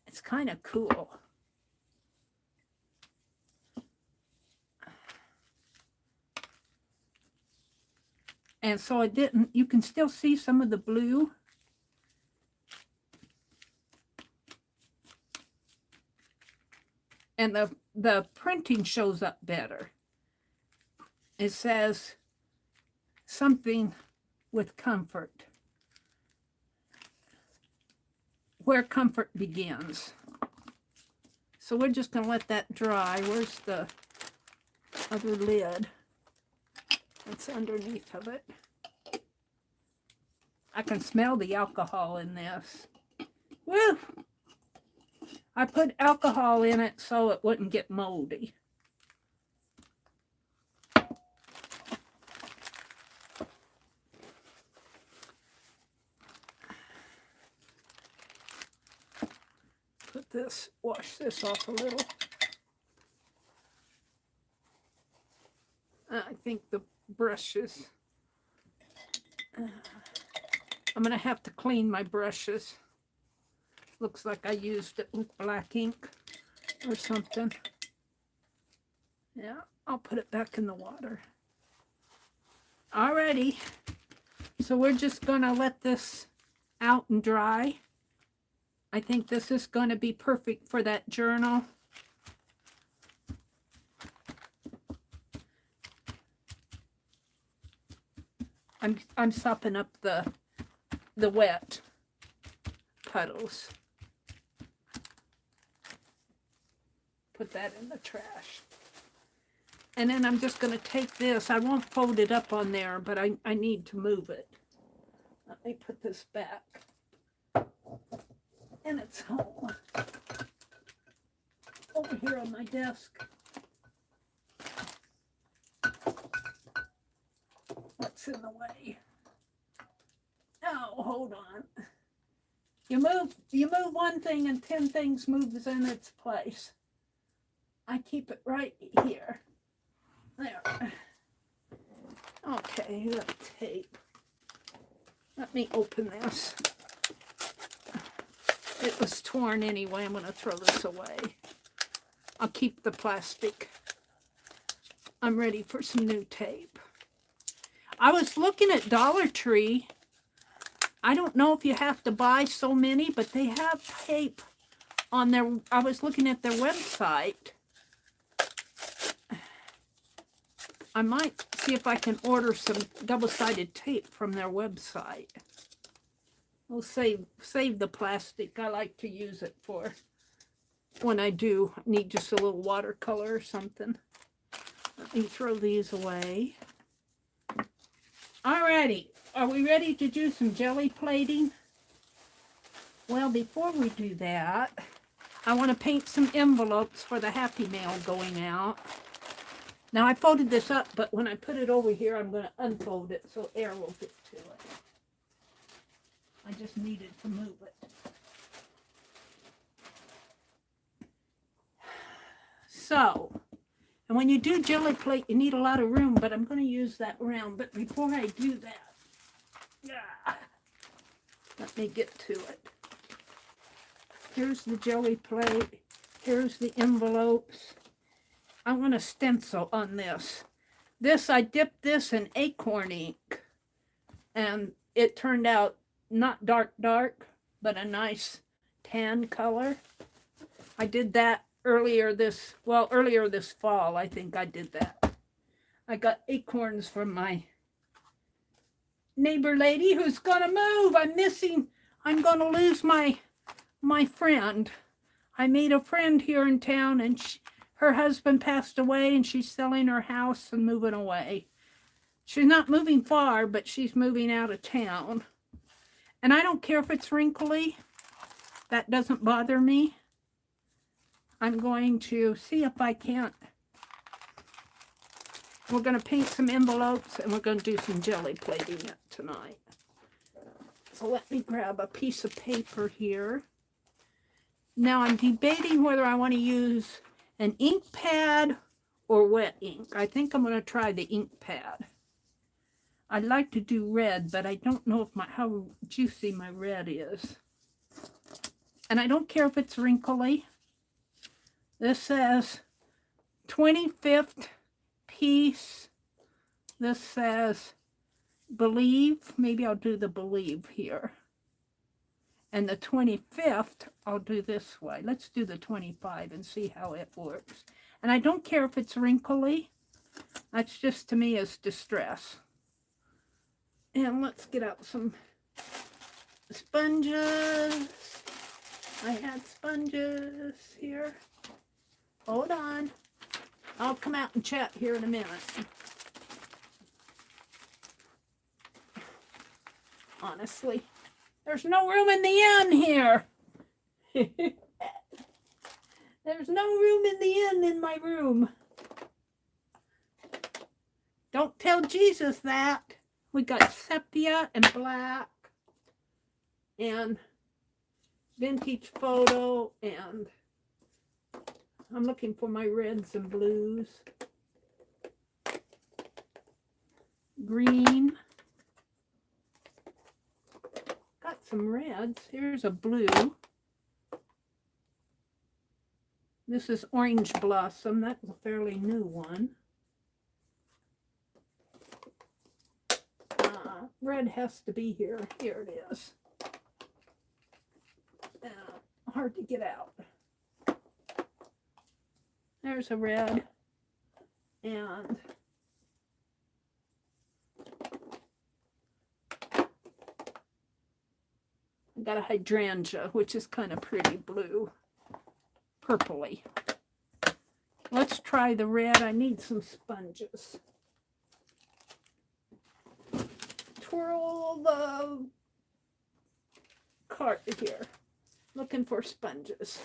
It's kind of cool. And so I didn't, you can still see some of the blue. And the printing shows up better. It says something with comfort. Where comfort begins. So we're just going to let that dry. Where's the other lid? It's underneath of it. I can smell the alcohol in this. Woo! I put alcohol in it so it wouldn't get moldy. Put this, wash this off a little. I think the brushes, I'm going to have to clean my brushes. Looks like I used it with black ink or something. Yeah, I'll put it back in the water. Alrighty. So we're just going to let this out and dry. I think this is going to be perfect for that journal. I'm sopping up the wet puddles. Put that in the trash. And then I'm just going to take this. I won't fold it up on there, but I need to move it. Let me put this back in its home. Over here on my desk. What's in the way? Oh, hold on. You move one thing and 10 things moves in its place. I keep it right here. There. Okay, the tape. Let me open this. It was torn anyway. I'm going to throw this away. I'll keep the plastic. I'm ready for some new tape. I was looking at Dollar Tree. I don't know if you have to buy so many, but they have tape on their, I was looking at their website. I might see if I can order some double-sided tape from their website. We'll save the plastic. I like to use it for when I do need just a little watercolor or something. Let me throw these away. Alrighty, are we ready to do some jelly plating? Well, before we do that, I want to paint some envelopes for the Happy Mail going out. Now, I folded this up, but when I put it over here, I'm going to unfold it so air will get to it. I just needed to move it. So, and when you do jelly plate, you need a lot of room, but I'm going to use that round. But before I do that, let me get to it. Here's the jelly plate. Here's the envelopes. I want a stencil on this. I dipped this in acorn ink, and it turned out not dark, but a nice tan color. I did that earlier this fall. I think I did that. I got acorns from my neighbor lady who's gonna move. I'm gonna lose my friend. I made a friend here in town, and her husband passed away, and she's selling her house and moving away. She's not moving far, but she's moving out of town. And I don't care if it's wrinkly. That doesn't bother me. I'm going to see if I can't. We're going to paint some envelopes, and we're going to do some jelly plating it tonight. So let me grab a piece of paper here. Now I'm debating whether I want to use an ink pad or wet ink. I think I'm going to try the ink pad. I'd like to do red, but I don't know if how juicy my red is. And I don't care if it's wrinkly. This says 25th piece. This says believe. Maybe I'll do the believe here. And the 25th, I'll do this way. Let's do the 25 and see how it works. And I don't care if it's wrinkly. That's just, to me, is distress. And let's get out some sponges. I had sponges here. Hold on. I'll come out and chat here in a minute. Honestly, there's no room in the inn here. There's no room in the inn in my room. Don't tell Jesus that. We got sepia and black and vintage photo, and I'm looking for my reds and blues. Green. Got some reds. Here's a blue. This is Orange Blossom. That's a fairly new one. Red has to be here. Here it is. Hard to get out. There's a red. And I got a hydrangea, which is kind of pretty blue. Purpley. Let's try the red. I need some sponges. Twirl the cart here. Looking for sponges.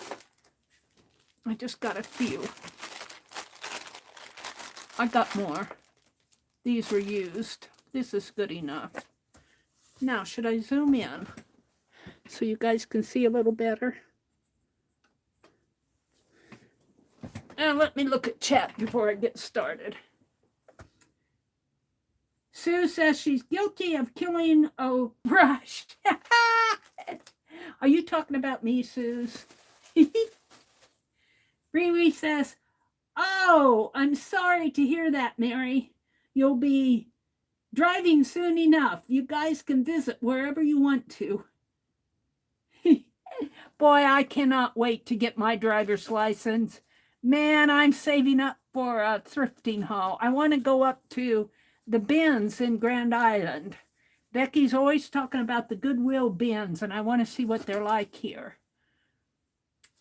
I just got a few. I got more. These were used. This is good enough. Now, should I zoom in so you guys can see a little better? And let me look at chat before I get started. Sue says she's guilty of killing a brush. Are you talking about me, Suze? Riri says, oh, I'm sorry to hear that, Meri. You'll be driving soon enough. You guys can visit wherever you want to. Boy, I cannot wait to get my driver's license. Man, I'm saving up for a thrifting haul. I want to go up to the bins in Grand Island. Becky's always talking about the Goodwill bins, and I want to see what they're like here.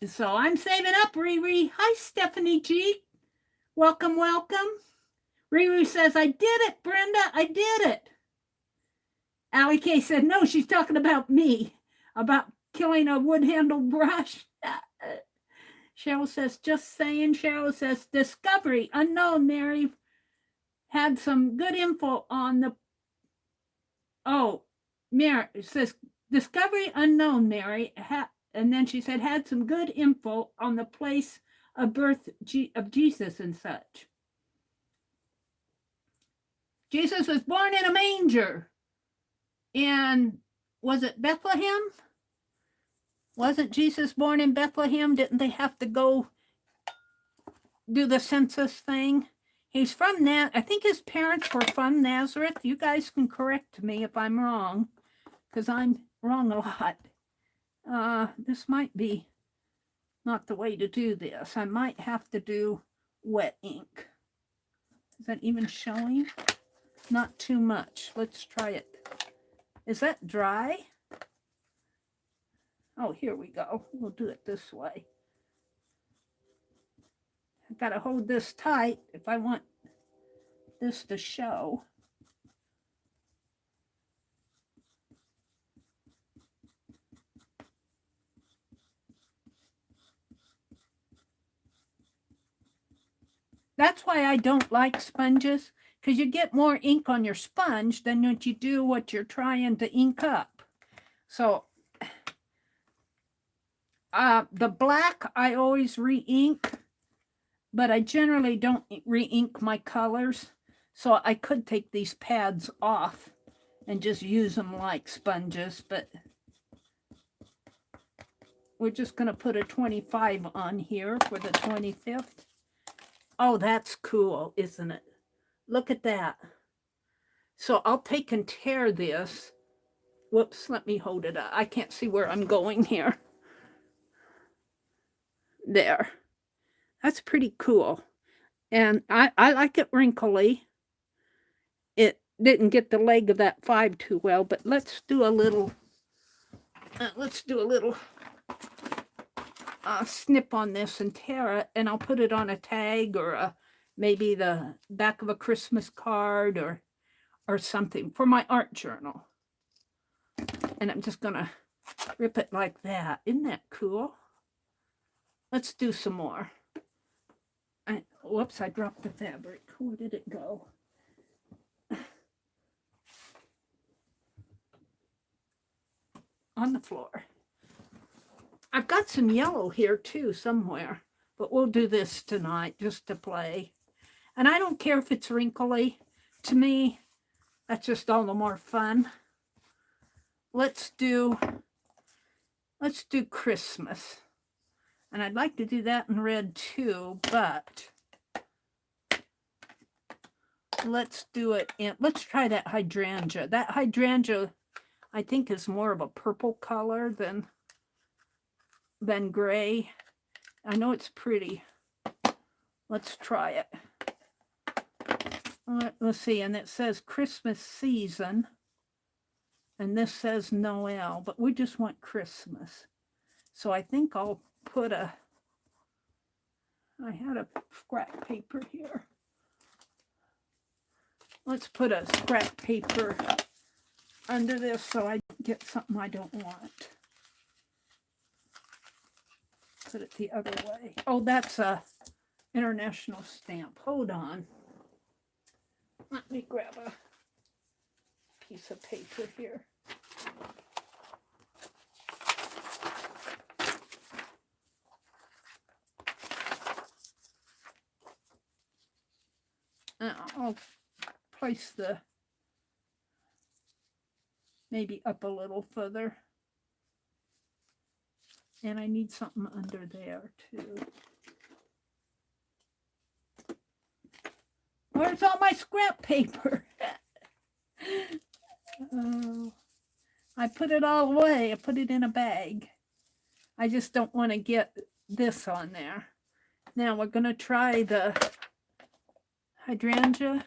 So I'm saving up, Riri. Hi, Stephanie G. Welcome, welcome. Riri says, I did it, Brenda. I did it. Allie K said, no, she's talking about me, about killing a wood-handled brush. Cheryl says, just saying. Cheryl says, discovery, unknown, Meri. Had some good info on the, Meri says, discovery unknown, Meri. And then she said, had some good info on the place of birth of Jesus and such. Jesus was born in a manger. In, was it Bethlehem? Wasn't Jesus born in Bethlehem? Didn't they have to go do the census thing? He's from Nazareth. I think his parents were from Nazareth. You guys can correct me if I'm wrong, because I'm wrong a lot. This might be not the way to do this. I might have to do wet ink. Is that even showing? Not too much. Let's try it. Is that dry? Oh, here we go. We'll do it this way. I've got to hold this tight if I want this to show. That's why I don't like sponges, because you get more ink on your sponge than what you do what you're trying to ink up. So the black I always re-ink, but I generally don't re-ink my colors. So I could take these pads off and just use them like sponges, but we're just going to put a 25 on here for the 25th. Oh, that's cool, isn't it? Look at that. So I'll take and tear this. Whoops, let me hold it up. I can't see where I'm going here. There. That's pretty cool. And I like it wrinkly. It didn't get the leg of that 5 too well, but let's do a little snip on this and tear it, and I'll put it on a tag or maybe the back of a Christmas card or something for my art journal. And I'm just gonna rip it like that. Isn't that cool? Let's do some more. Whoops, I dropped the fabric. Where did it go? On the floor. I've got some yellow here too somewhere, but we'll do this tonight just to play. And I don't care if it's wrinkly. To me, that's just all the more fun. Let's do Christmas. And I'd like to do that in red too, but let's do it in, let's try that hydrangea. That hydrangea, I think, is more of a purple color than gray. I know it's pretty. Let's try it. Let's see, and it says Christmas season, and this says Noel, but we just want Christmas. So I think I'll put I had a scrap paper here. Let's put a scrap paper under this so I get something I don't want. Put it the other way. Oh, that's a international stamp. Hold on. Let me grab a piece of paper here. I'll place the maybe up a little further. And I need something under there too. Where's all my scrap paper? I put it all away. I put it in a bag. I just don't want to get this on there. Now we're going to try the hydrangea.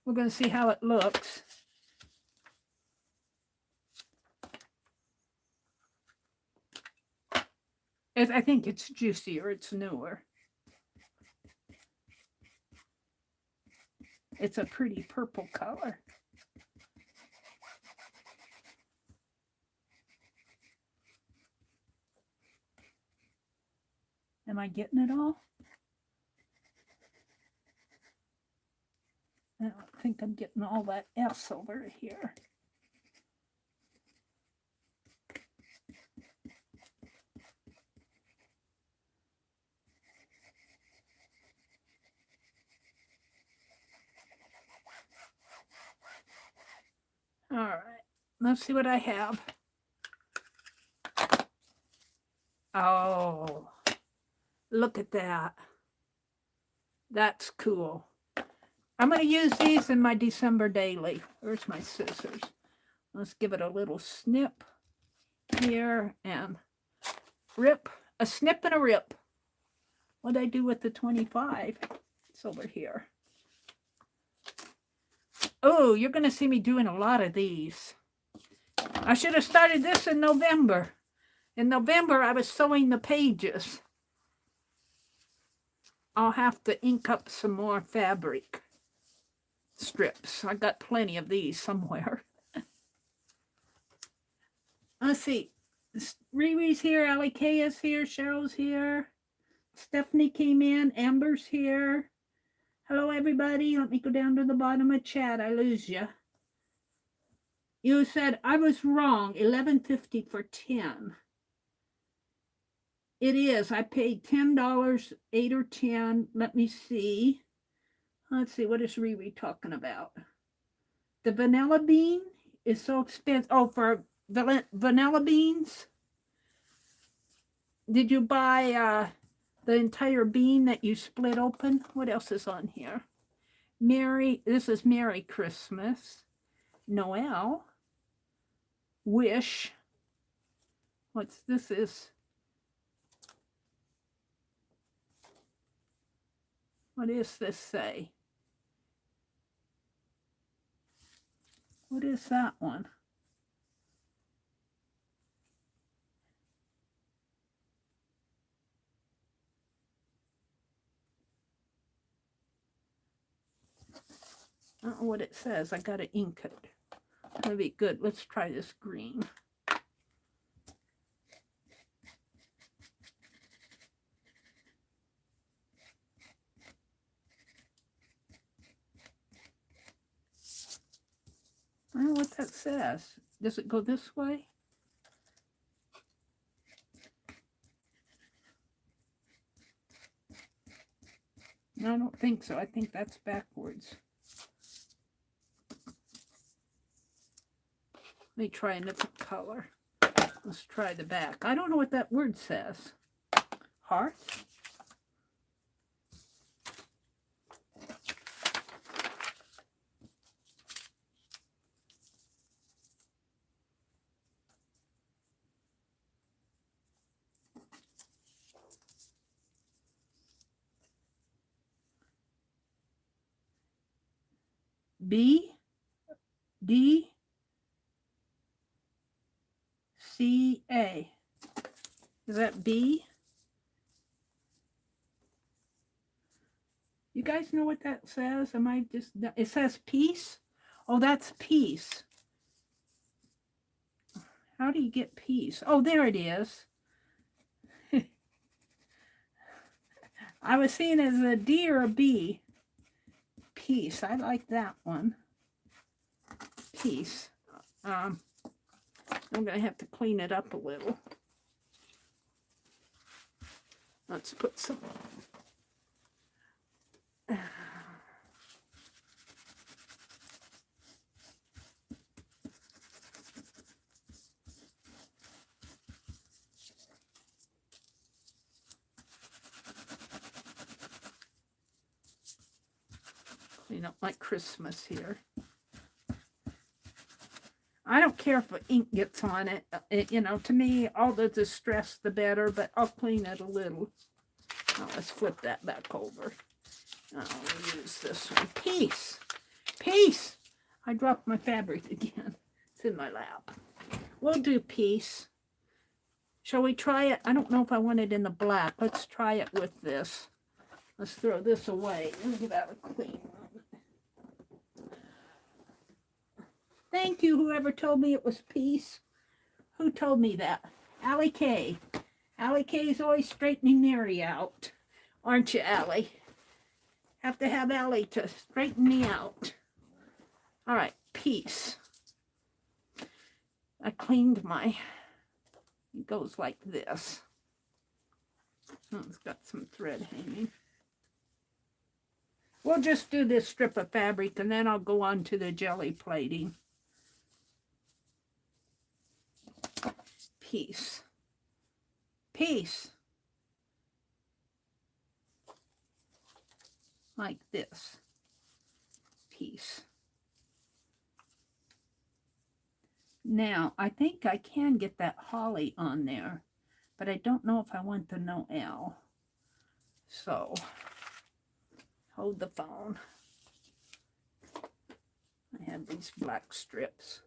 We're going to see how it looks. I think it's juicier. It's newer. It's a pretty purple color. Am I getting it all? I don't think I'm getting all that S over here. All right, let's see what I have. Oh, look at that. That's cool. I'm going to use these in my December daily. Where's my scissors? Let's give it a little snip here and rip. A snip and a rip. What did I do with the 25? It's over here. Oh, you're going to see me doing a lot of these. I should have started this in November. In November, I was sewing the pages. I'll have to ink up some more fabric strips. I got plenty of these somewhere. Let's see. Riri's here. Ali Kay is here. Cheryl's here. Stephanie came in. Amber's here. Hello, everybody. Let me go down to the bottom of chat. I lose you. You said I was wrong. $11.50 for 10. It is. I paid $10, 8 or 10. Let me see. Let's see. What is Riri talking about? The vanilla bean is so expensive. Oh, for vanilla beans? Did you buy the entire bean that you split open? What else is on here? This is Merry Christmas. Noel. Wish. What's this is? What does this say? What is that one? I don't know what it says. I got to ink it. That'll be good. Let's try this green. I don't know what that says. Does it go this way? No, I don't think so. I think that's backwards. Let me try a different color. Let's try the back. I don't know what that word says. Hearth? B, D, C, A. Is that B? You guys know what that says? Am I just, it says peace? Oh, that's peace. How do you get peace? Oh, there it is. I was seeing it as a D or a B. Peace. I like that one. Peace. I'm going to have to clean it up a little. Let's put some. Clean up my Christmas here. I don't care if ink gets on it. You know, to me, all the distress, the better, but I'll clean it a little. Now, let's flip that back over. I'll use this one. Peace. Peace. I dropped my fabric again. It's in my lap. We'll do peace. Shall we try it? I don't know if I want it in the black. Let's try it with this. Let's throw this away and give that a clean one. Thank you, whoever told me it was peace. Who told me that? Allie K. Allie K is always straightening Meri out. Aren't you, Allie? Have to have Allie to straighten me out. All right, peace. I cleaned my, it goes like this. Oh, it's got some thread hanging. We'll just do this strip of fabric and then I'll go on to the jelly plating. Peace. Peace. Like this. Peace. Now, I think I can get that holly on there, but I don't know if I want the Noel. So, hold the phone. I have these black strips.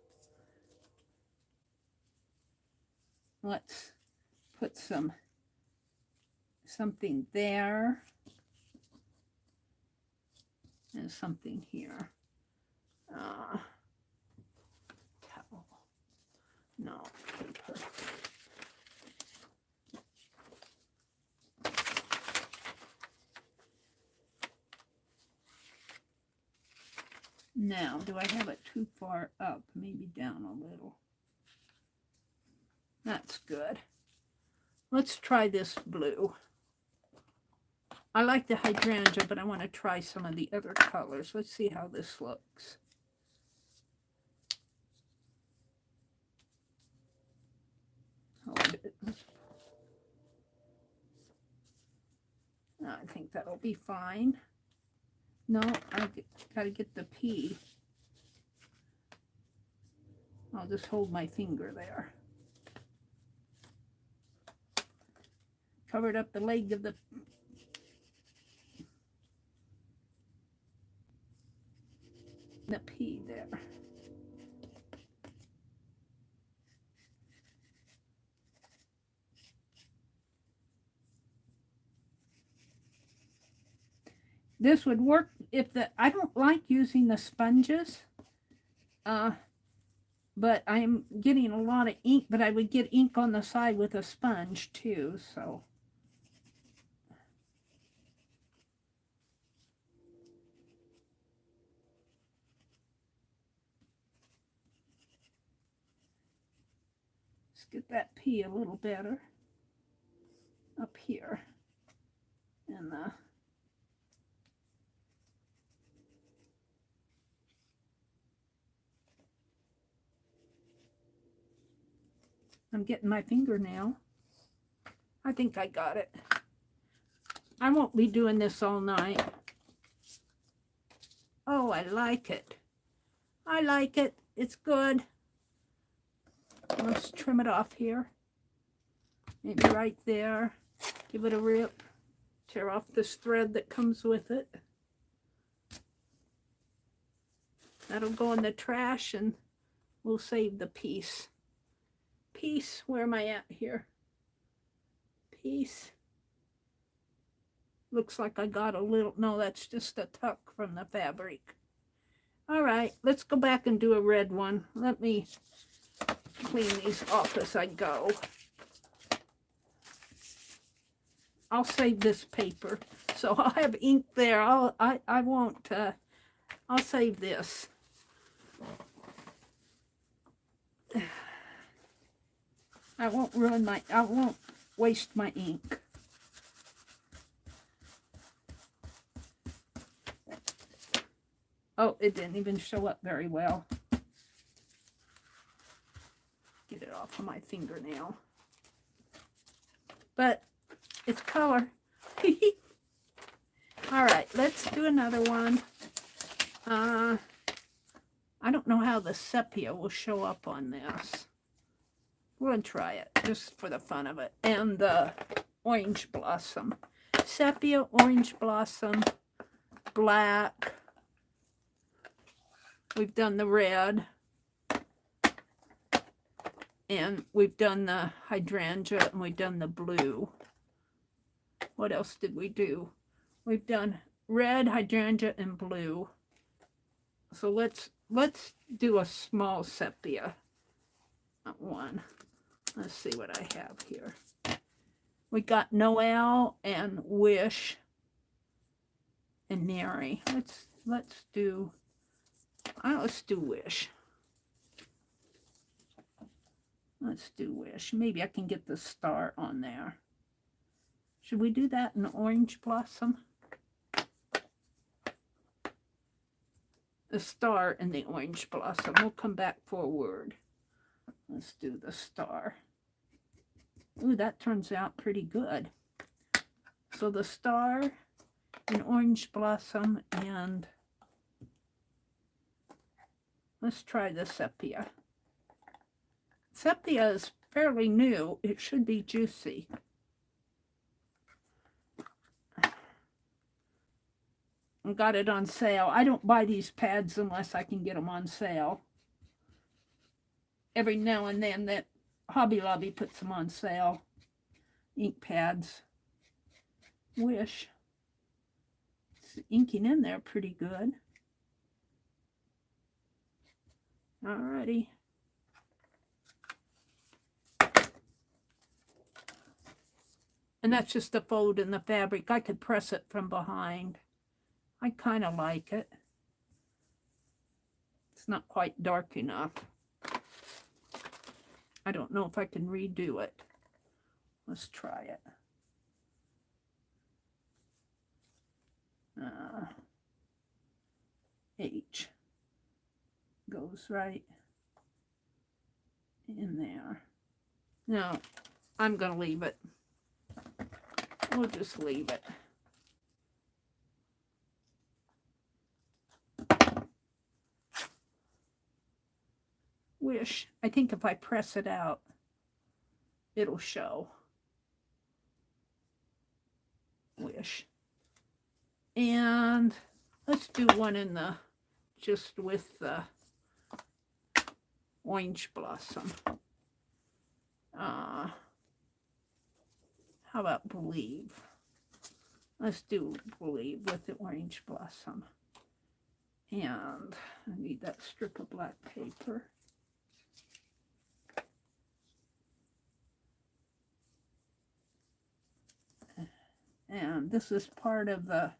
Let's put something there and something here. Towel. No, paper. Now, do I have it too far up? Maybe down a little. That's good. Let's try this blue. I like the hydrangea, but I want to try some of the other colors. Let's see how this looks. Hold it. I think that'll be fine. No, I gotta get the P. I'll just hold my finger there. Covered up the leg of the P there. This would work if I don't like using the sponges, but I'm getting a lot of ink, but I would get ink on the side with a sponge too, so. Let's get that P a little better up here. And I'm getting my fingernail. I think I got it. I won't be doing this all night. Oh, I like it. I like it. It's good. Let's trim it off here. Maybe right there. Give it a rip. Tear off this thread that comes with it. That'll go in the trash and we'll save the piece. Piece, where am I at here? Piece. Looks like I got a little, no, that's just a tuck from the fabric. All right, let's go back and do a red one. Let me clean these off as I go. I'll save this paper. So I'll have ink there. I won't, I'll save this. I won't waste my ink. Oh, it didn't even show up very well. Get it off of my fingernail. But it's color. All right, let's do another one. I don't know how the sepia will show up on this. We're going to try it just for the fun of it. And the orange blossom. Sepia, orange blossom, black. We've done the red. And we've done the hydrangea and we've done the blue. What else did we do? We've done red, hydrangea, and blue. So let's do a small sepia one. Let's see what I have here. We got Noel and Wish and Meri. Let's do Wish. Let's do Wish. Maybe I can get the star on there. Should we do that in orange blossom? The star in the orange blossom. We'll come back forward. Let's do the star. Ooh, that turns out pretty good. So the star in orange blossom, and let's try the sepia. Sepia is fairly new. It should be juicy. I got it on sale. I don't buy these pads unless I can get them on sale. Every now and then that Hobby Lobby puts them on sale. Ink pads. Wish. It's inking in there pretty good. Alrighty. And that's just a fold in the fabric. I could press it from behind. I kind of like it. It's not quite dark enough. I don't know if I can redo it. Let's try it. H goes right in there. No, I'm going to leave it. We'll just leave it. Wish. I think if I press it out, it'll show. Wish. And let's do one in the, just with the orange blossom. How about believe? Let's do believe with the orange blossom. And I need that strip of black paper. And this is part of the,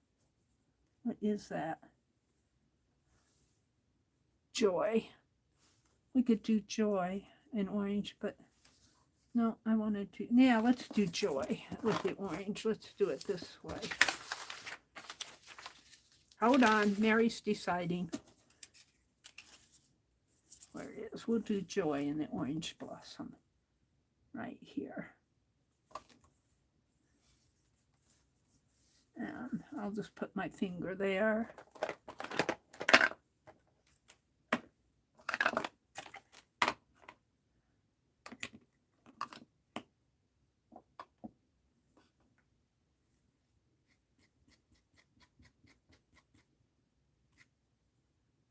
what is that? Joy. We could do joy in orange, but no, I wanted to, yeah, let's do joy with the orange. Let's do it this way. Hold on, Mary's deciding where it is. We'll do joy in the orange blossom right here. And I'll just put my finger there.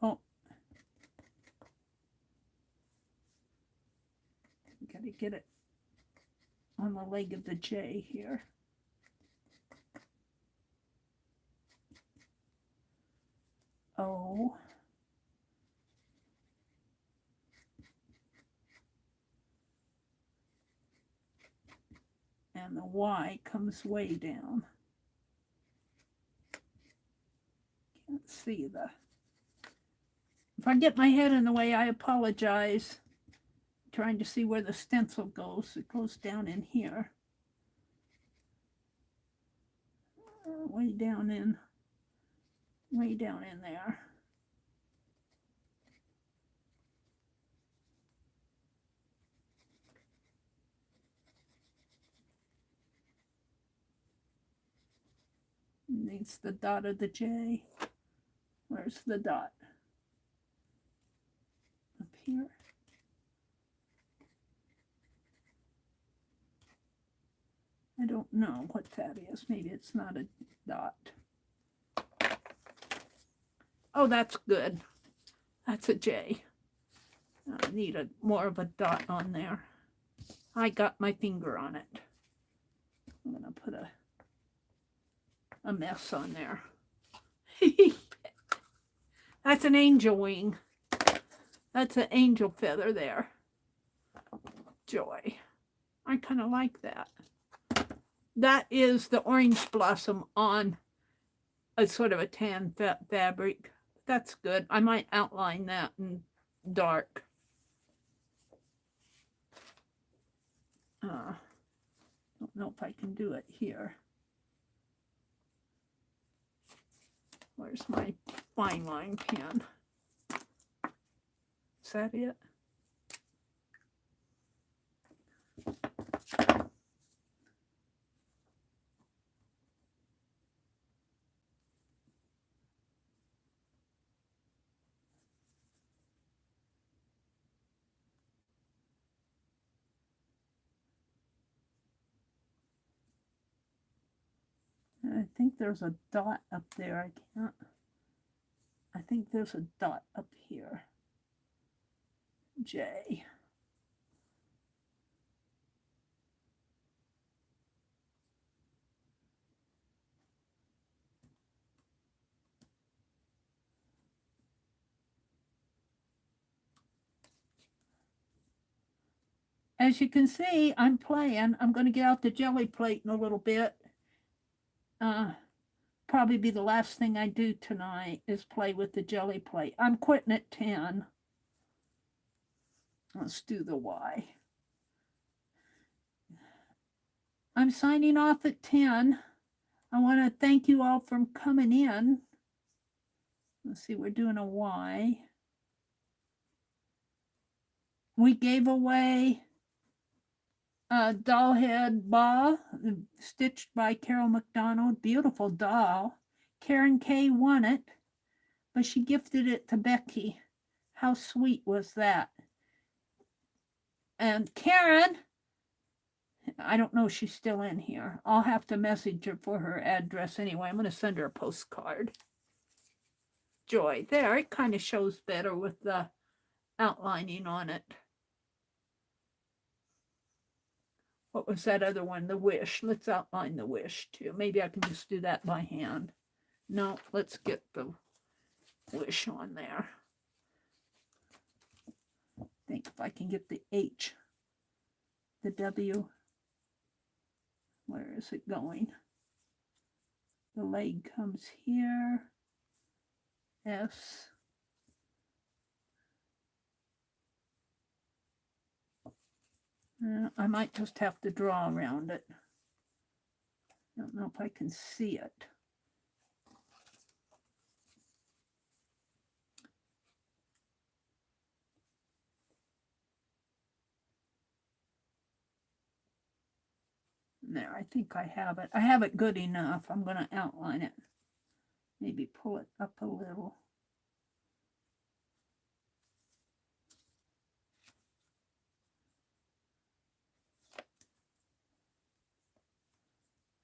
Oh, gotta get it on the leg of the J here. O. And the Y comes way down. Can't see the... If I get my head in the way, I apologize. I'm trying to see where the stencil goes. It goes down in here. Way down in there. Needs the dot of the J. Where's the dot? Up here. I don't know what that is. Maybe it's not a dot. Oh, that's good. That's a J. I need more of a dot on there. I got my finger on it. I'm going to put a mess on there. That's an angel wing. That's an angel feather there. Joy. I kind of like that. That is the orange blossom on a sort of a tan fabric. That's good. I might outline that in dark. Don't know if I can do it here. Where's my fine line pen? Is that it? I think there's a dot up there. I think there's a dot up here. J. As you can see, I'm playing. I'm going to get out the jelly plate in a little bit. Part probably be the last thing I do tonight is play with the jelly plate. I'm quitting at 10. Let's do the Y. I'm signing off at 10. I want to thank you all for coming in. Let's see, we're doing a Y. We gave away a doll head Ba, stitched by Carol McDonald. Beautiful doll. Karen K won it, but she gifted it to Becky. How sweet was that? And Karen, I don't know if she's still in here. I'll have to message her for her address anyway. I'm going to send her a postcard. Joy. There, it kind of shows better with the outlining on it. What was that other one? The wish. Let's outline the wish too. Maybe I can just do that by hand. No, let's get the wish on there. I think if I can get the H, the W. Where is it going? The leg comes here. S. I might just have to draw around it. I don't know if I can see it. There, I think I have it. I have it good enough. I'm going to outline it. Maybe pull it up a little.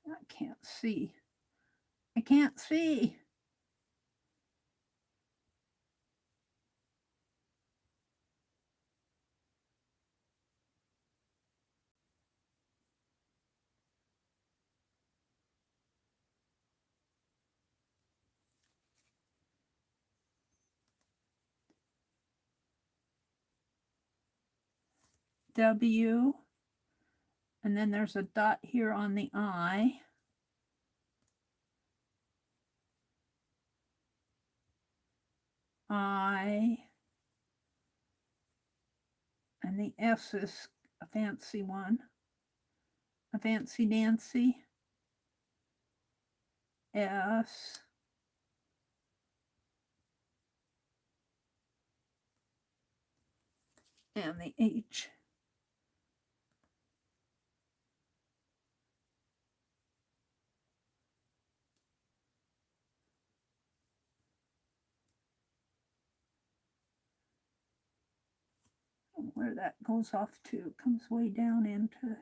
I can't see. I can't see. W, and then there's a dot here on the I. I, and the S is a fancy one, a fancy Nancy. S, and the H. Where that goes off to, comes way down into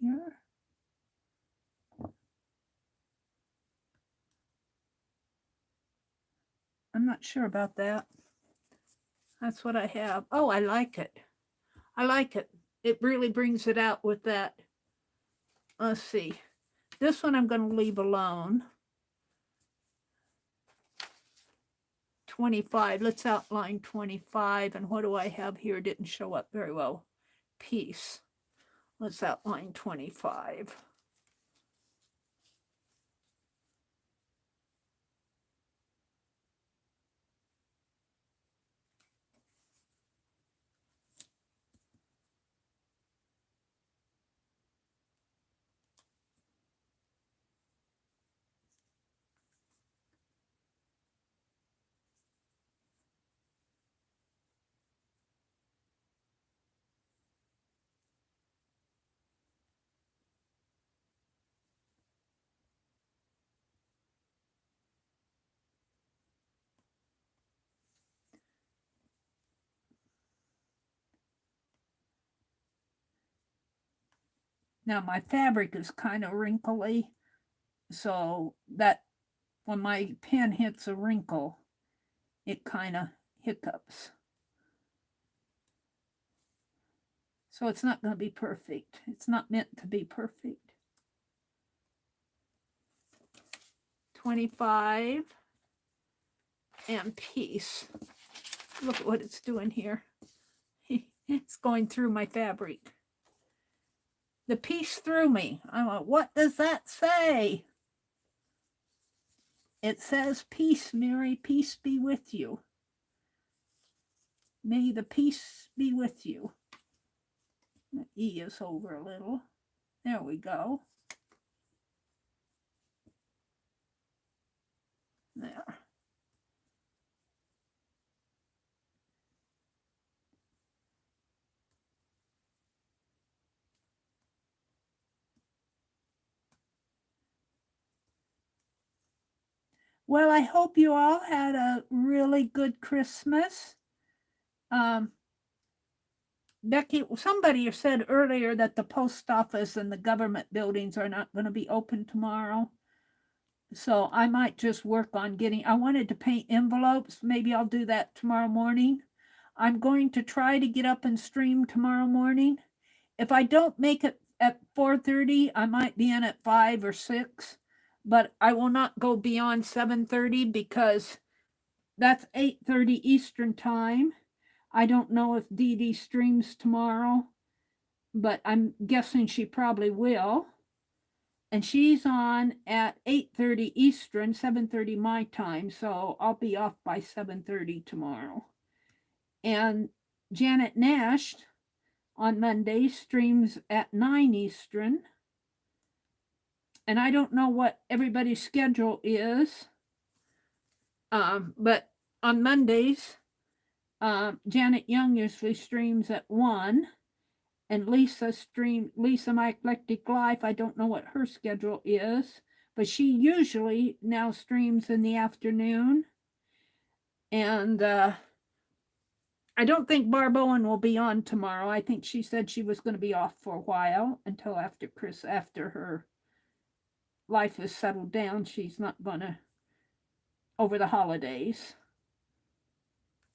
here. I'm not sure about that. That's what I have. Oh, I like it. I like it. It really brings it out with that. Let's see. This one I'm going to leave alone. 25. Let's outline 25. And what do I have here? Didn't show up very well. Piece. Let's outline 25. Now my fabric is kind of wrinkly, so that when my pen hits a wrinkle, it kind of hiccups. So it's not going to be perfect. It's not meant to be perfect. 25 and piece. Look at what it's doing here. It's going through my fabric. The piece threw me. I went, what does that say? It says peace, Meri, peace be with you. May the peace be with you. The E is over a little. There we go. There. Well, I hope you all had a really good Christmas. Becky, somebody said earlier that the post office and the government buildings are not going to be open tomorrow. So I might just work on getting, I wanted to paint envelopes. Maybe I'll do that tomorrow morning. I'm going to try to get up and stream tomorrow morning. If I don't make it at 4:30, I might be in at 5 or 6, but I will not go beyond 7:30 because that's 8:30 Eastern time. I don't know if Dee Dee streams tomorrow, but I'm guessing she probably will. And she's on at 8:30 Eastern, 7:30 my time, so I'll be off by 7:30 tomorrow. And Janet Nash on Monday streams at 9 Eastern. And I don't know what everybody's schedule is, but on Mondays, Janet Young usually streams at 1, and Lisa, My Eclectic Life, I don't know what her schedule is, but she usually now streams in the afternoon. And I don't think Barb Owen will be on tomorrow. I think she said she was going to be off for a while until after her life is settled down. She's not going to over the holidays.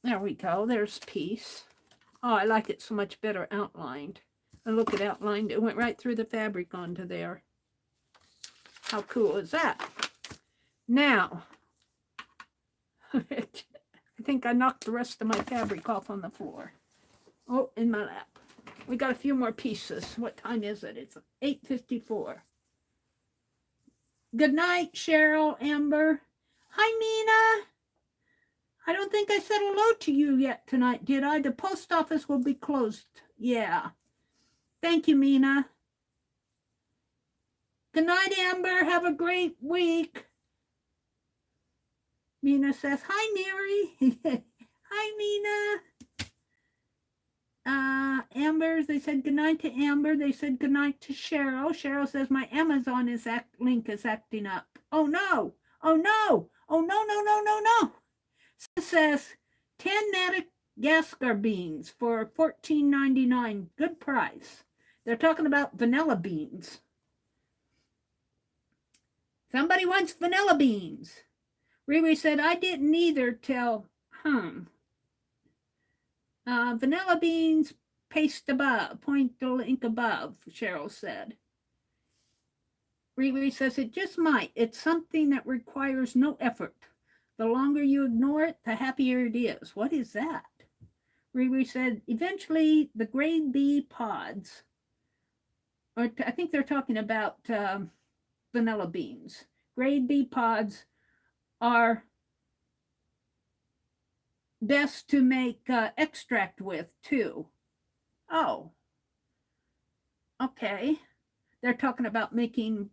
There we go. There's peace. Oh, I like it so much better outlined. And look, it outlined. It went right through the fabric onto there. How cool is that? Now, I think I knocked the rest of my fabric off on the floor. Oh, in my lap. We got a few more pieces. What time is it? It's 8:54. Good night, Cheryl, Amber. Hi, Mina. I don't think I said hello to you yet tonight, did I? The post office will be closed. Yeah. Thank you, Mina. Good night, Amber. Have a great week. Mina says, hi, Meri. Hi, Mina. Amber, they said goodnight to Amber. They said goodnight to Cheryl. Cheryl says, my Amazon link is acting up. Oh, no. Oh, no. Oh, no, no, no, no, no. It says 10 Madagascar beans for $14.99. Good price. They're talking about vanilla beans. Somebody wants vanilla beans. Riri said, I didn't either till, vanilla beans, paste above, point the link above, Cheryl said. Riri says, it just might. It's something that requires no effort. The longer you ignore it, the happier it is. What is that? Riri said, eventually the grade B pods, or I think they're talking about vanilla beans. Grade B pods are best to make extract with too. Oh, okay. They're talking about making,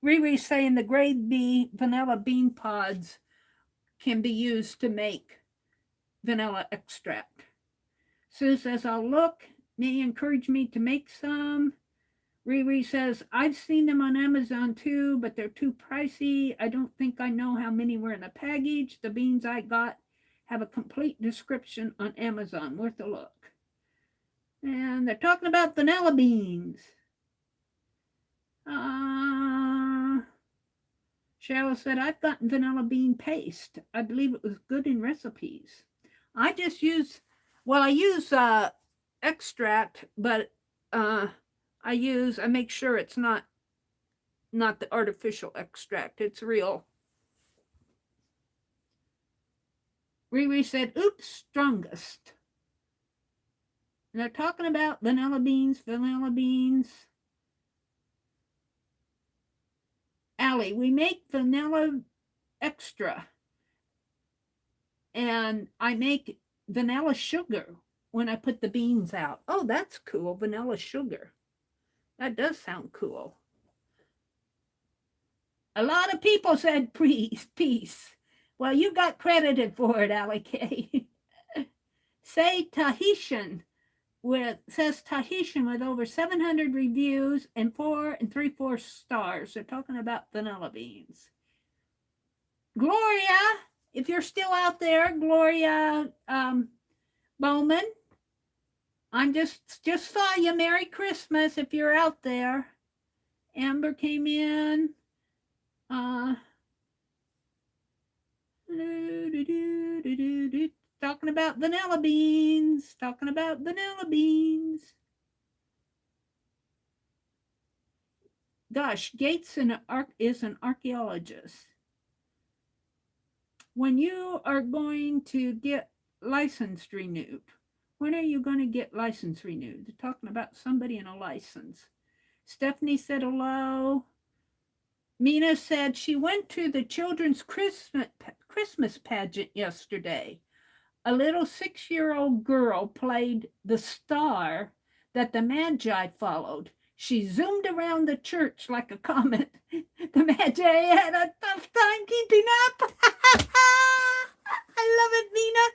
Riri's saying the grade B vanilla bean pods can be used to make vanilla extract. Sue says, I'll look. May encourage me to make some. Riri says, I've seen them on Amazon too, but they're too pricey. I don't think I know how many were in a package. The beans I got have a complete description on Amazon. Worth a look. And they're talking about vanilla beans. Cheryl said, I've gotten vanilla bean paste. I believe it was good in recipes. I just use, well, I use extract, but I make sure it's not the artificial extract. It's real. Riri said, oops, strongest. And they're talking about vanilla beans. Allie, we make vanilla extra. And I make vanilla sugar when I put the beans out. Oh, that's cool. Vanilla sugar. That does sound cool. A lot of people said peace. Well, you got credited for it, Allie K. Say Tahitian. Says Tahitian with over 700 reviews and 4 3/4 stars. They're talking about vanilla beans. Gloria, if you're still out there, Gloria Bowman, I'm just saw you. Merry Christmas if you're out there. Amber came in. Talking about vanilla beans. Talking about vanilla beans. Gosh, Gates is an archaeologist. When you are going to get license renewed, when are you going to get license renewed? They're talking about somebody in a license. Stephanie said hello. Mina said she went to the children's Christmas pageant yesterday. A little 6-year-old girl played the star that the Magi followed. She zoomed around the church like a comet. The Magi had a tough time keeping up. I love it, Mina.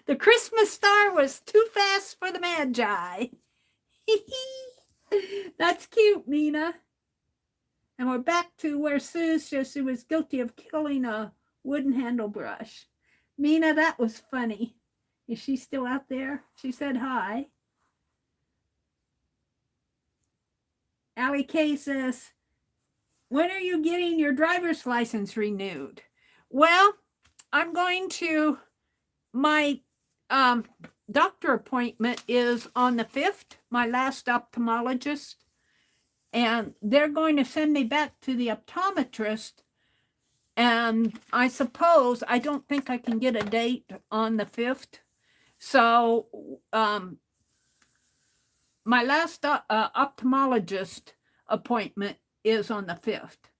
The Christmas star was too fast for the Magi. That's cute, Mina. And we're back to where Sue says she was guilty of killing a wooden handle brush. Mina, that was funny. Is she still out there? She said hi. Allie K says, when are you getting your driver's license renewed? Well, I'm going to, my doctor appointment is on the 5th, my last ophthalmologist, and they're going to send me back to the optometrist. And I suppose, I don't think I can get a date on the 5th. So my last ophthalmologist appointment is on the 5th.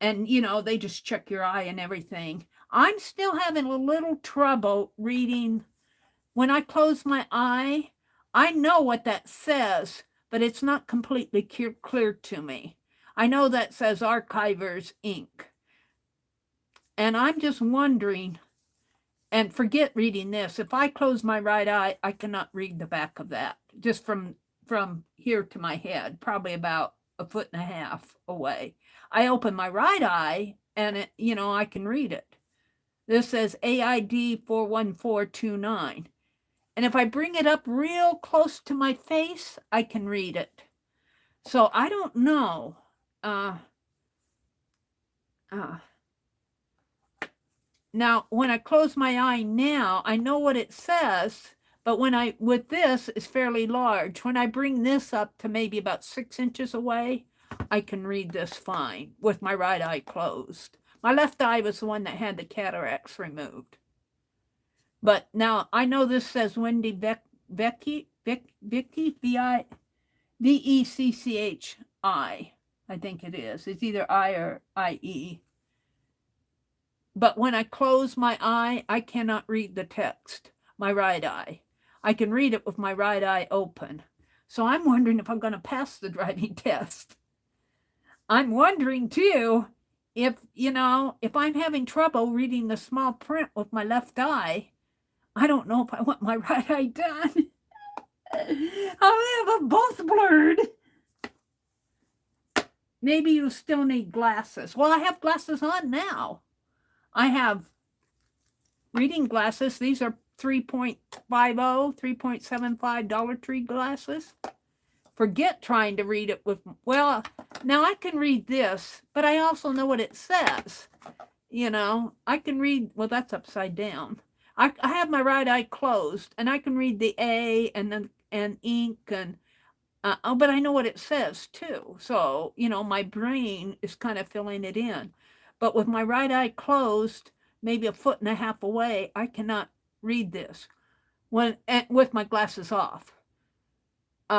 And, you know, they just check your eye and everything. I'm still having a little trouble reading. When I close my eye, I know what that says, but it's not completely clear to me. I know that says Archivers Inc. And I'm just wondering, and forget reading this. If I close my right eye, I cannot read the back of that. Just from here to my head, probably about 1.5 feet away. I open my right eye and it, you know, I can read it. This says AID 41429. And if I bring it up real close to my face, I can read it. So I don't know. Now, when I close my eye now, I know what it says, but with this, it's fairly large. When I bring this up to maybe about 6 inches away, I can read this fine with my right eye closed. My left eye was the one that had the cataracts removed. But now I know this says Wendy Vicky, V-E-C-C-H-I, I think it is. It's either I or I-E. But when I close my eye, I cannot read the text, my right eye. I can read it with my right eye open. So I'm wondering if I'm going to pass the driving test. I'm wondering too, if I'm having trouble reading the small print with my left eye, I don't know if I want my right eye done. I have them both blurred. Maybe you still need glasses. Well, I have glasses on now. I have reading glasses. These are $3.50, $3.75 Dollar Tree glasses. Forget trying to read it with, well, now I can read this, but I also know what it says. You know, I can read, well, that's upside down. I have my right eye closed, and I can read the A and ink, and but I know what it says too. So, you know, my brain is kind of filling it in. But with my right eye closed, maybe 1.5 feet away, I cannot read this with my glasses off.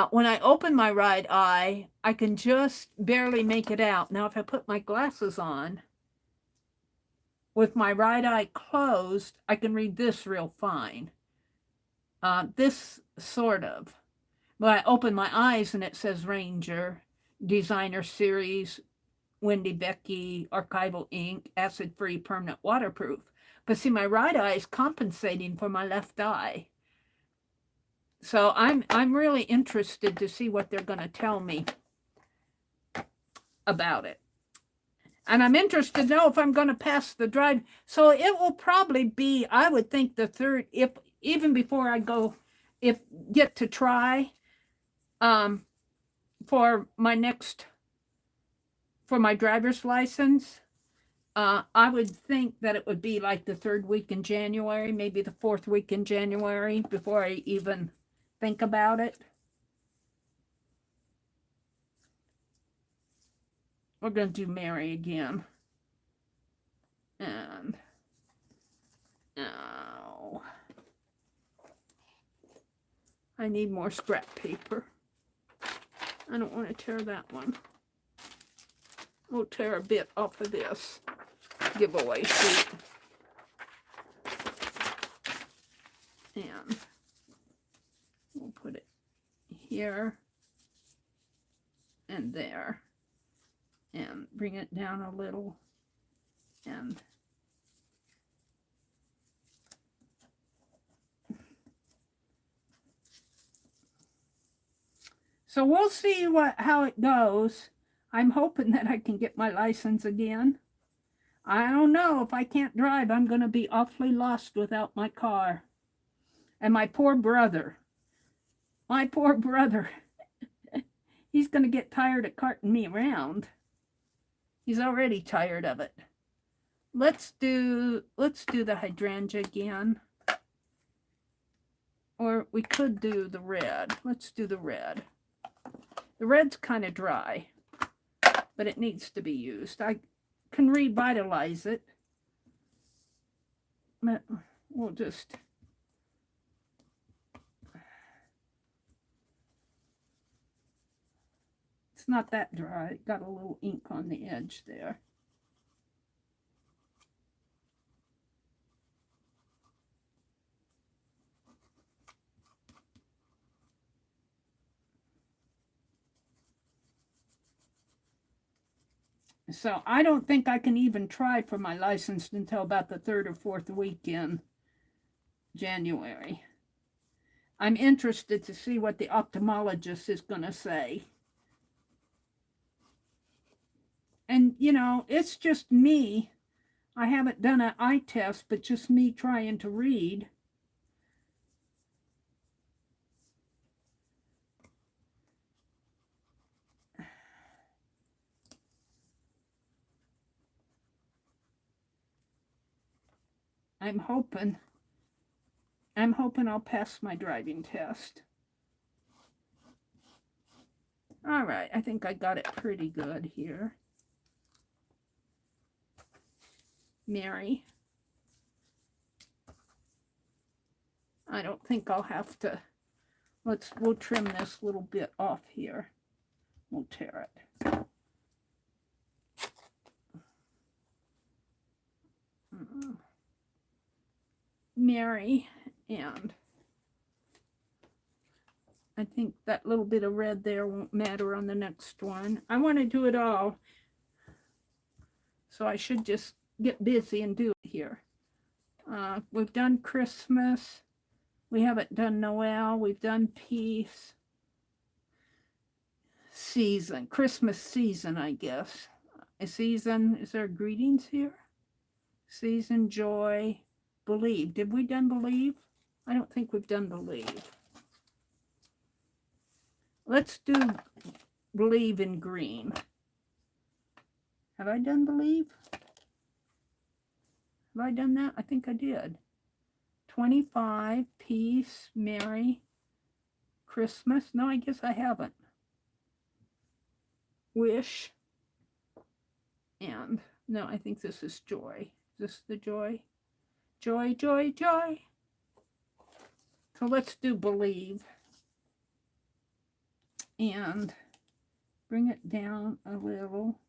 when I open my right eye, I can just barely make it out. Now, if I put my glasses on, with my right eye closed, I can read this real fine. This sort of. But I open my eyes and it says Ranger, Designer Series, Wendy Becky, Archival Ink, Acid-Free, Permanent Waterproof. But see, my right eye is compensating for my left eye. So I'm really interested to see what they're going to tell me about it. And I'm interested to know if I'm going to pass the drive. So it will probably be, I would think, the third, if even before I go, get to try for my driver's license. I would think that it would be like the 3rd week in January, maybe the 4th week in January before I even think about it. We're going to do Meri again. And oh, I need more scrap paper. I don't want to tear that one. We'll tear a bit off of this giveaway sheet. And we'll put it here and there. And bring it down a little. And so we'll see how it goes. I'm hoping that I can get my license again. I don't know. If I can't drive, I'm going to be awfully lost without my car. And my poor brother. He's going to get tired of carting me around. He's already tired of it. Let's do the hydrangea again. Or we could do the red. Let's do the red. The red's kind of dry, but it needs to be used. I can revitalize it. But we'll just... It's not that dry. It got a little ink on the edge there. So I don't think I can even try for my license until about the 3rd or 4th week in January. I'm interested to see what the ophthalmologist is going to say. And, you know, it's just me. I haven't done an eye test, but just me trying to read. I'm hoping I'll pass my driving test. All right, I think I got it pretty good here. Meri. I don't think I'll have to. We'll trim this little bit off here. We'll tear it. Meri, and I think that little bit of red there won't matter on the next one. I want to do it all, so I should just get busy and do it here. We've done Christmas. We haven't done Noel. We've done peace. Season. Christmas season, I guess. A season. Is there greetings here? Season, joy, believe. Did we done believe? I don't think we've done believe. Let's do believe in green. Have I done believe? Have I done that? I think I did. 25, peace, Meri, Christmas. No, I guess I haven't. Wish. And no, I think this is joy. Is this the joy? Joy, joy, joy. So let's do believe. and bring it down a little.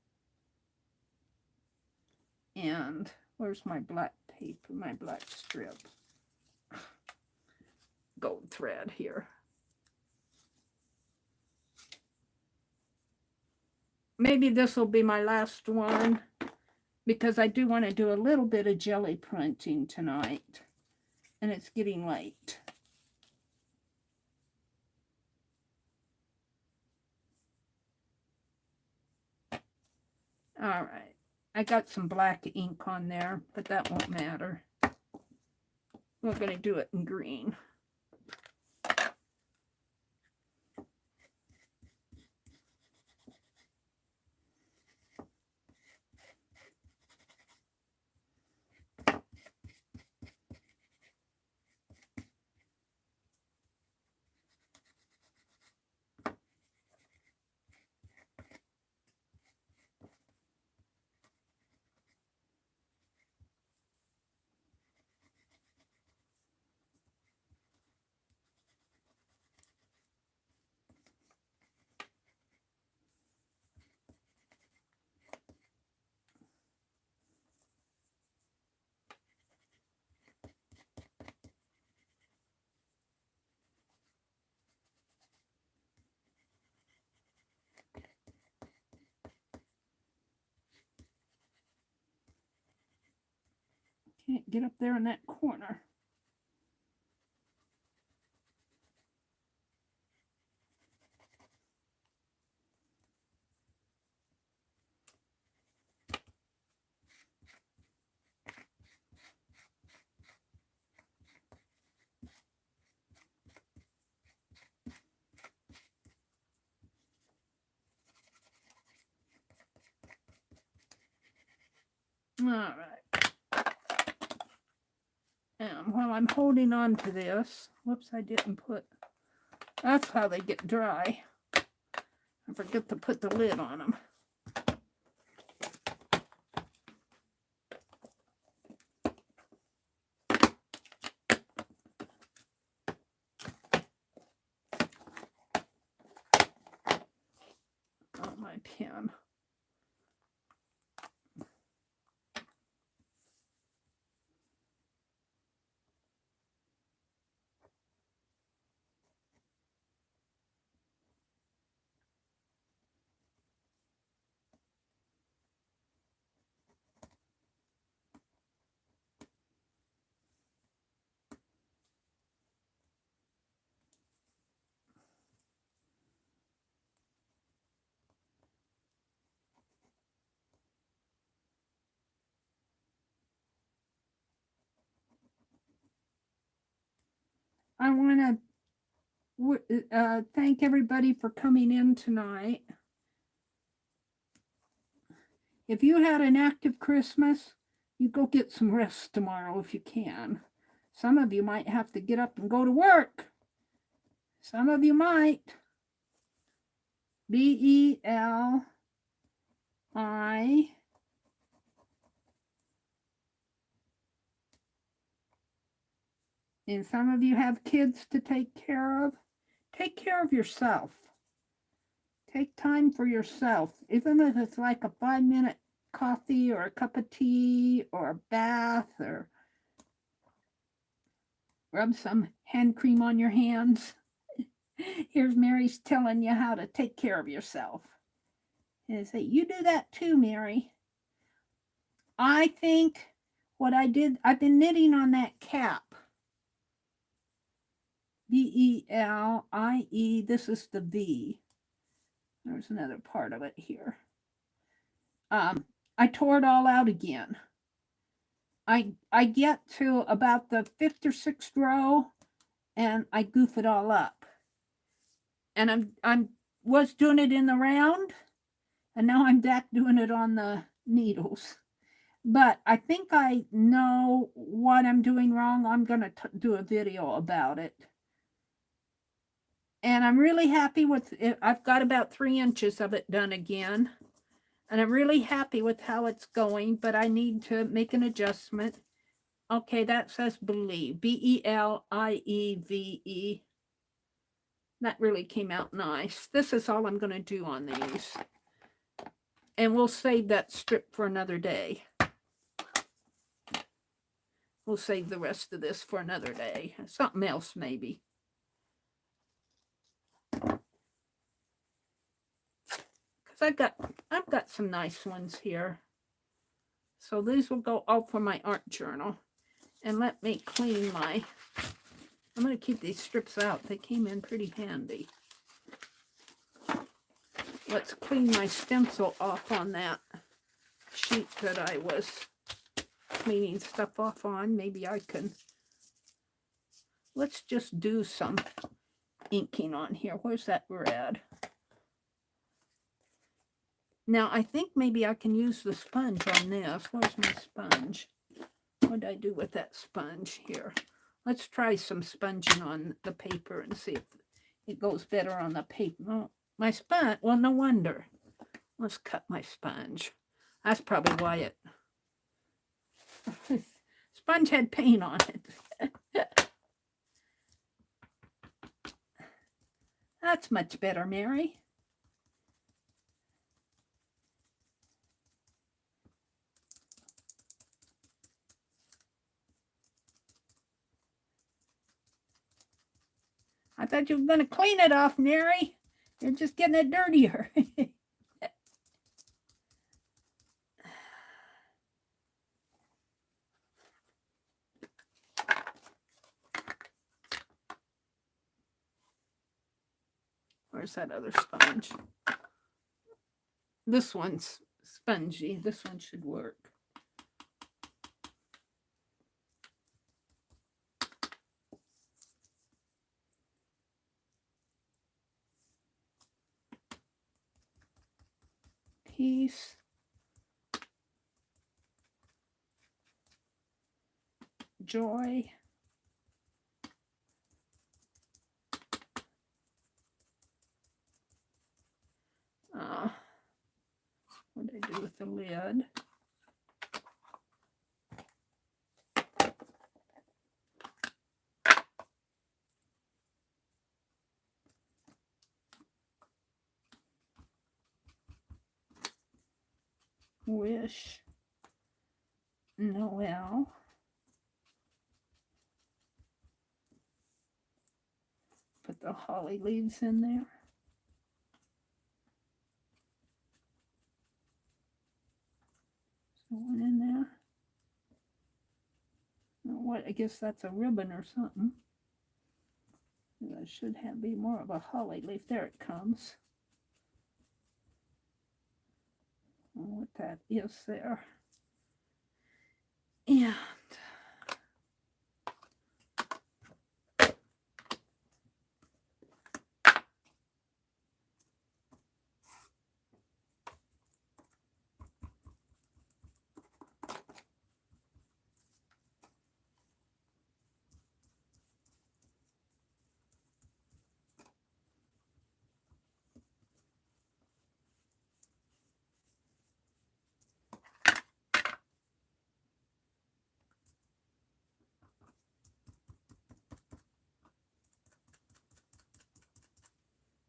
And where's my black paper, my black strip? Gold thread here. Maybe this will be my last one, because I do want to do a little bit of jelly printing tonight, and it's getting late. All right, I got some black ink on there, but that won't matter. We're going to do it in green. Can't get up there in that corner. All right. And while I'm holding on to this, whoops, I didn't put, that's how they get dry. I forget to put the lid on them. Oh, my pen. I want to thank everybody for coming in tonight. If you had an active Christmas, you go get some rest tomorrow if you can. Some of you might have to get up and go to work. Some of you might. B-E-L-I. And some of you have kids to take care of. Take care of yourself. Take time for yourself, even if it's like a 5-minute coffee or a cup of tea or a bath, or rub some hand cream on your hands. Here's Mary's telling you how to take care of yourself. And say, you do that too, Meri. I think what I did, I've been knitting on that cap. V-E-L-I-E, this is the V. There's another part of it here. I tore it all out again. I get to about the 5th or 6th row and I goof it all up. And I was doing it in the round, and now I'm back doing it on the needles. But I think I know what I'm doing wrong. I'm going to do a video about it. And I'm really happy with it. I've got about 3 inches of it done again. And I'm really happy with how it's going, but I need to make an adjustment. Okay, that says believe. B-E-L-I-E-V-E. That really came out nice. This is all I'm going to do on these. And we'll save that strip for another day. We'll save the rest of this for another day. Something else maybe. Because I've got some nice ones here. So these will go all for my art journal. And let me clean my... I'm going to keep these strips out. They came in pretty handy. Let's clean my stencil off on that sheet that I was cleaning stuff off on. Maybe I can... Let's just do some inking on here. Where's that red? Now, I think maybe I can use the sponge on this. Where's my sponge? What did I do with that sponge here? Let's try some sponging on the paper and see if it goes better on the paper. Oh, my sponge, well, no wonder. Let's cut my sponge. That's probably why it... Sponge had paint on it. That's much better, Meri. I thought you were going to clean it off, Meri. You're just getting it dirtier. Where's that other sponge? This one's spongy. This one should work. Peace. Joy. What did I do with the lid? Wish. Noel. Put the holly leaves in there. One in there. Now what? I guess that's a ribbon or something. That should be more of a holly leaf. There it comes. I don't know what that is there. And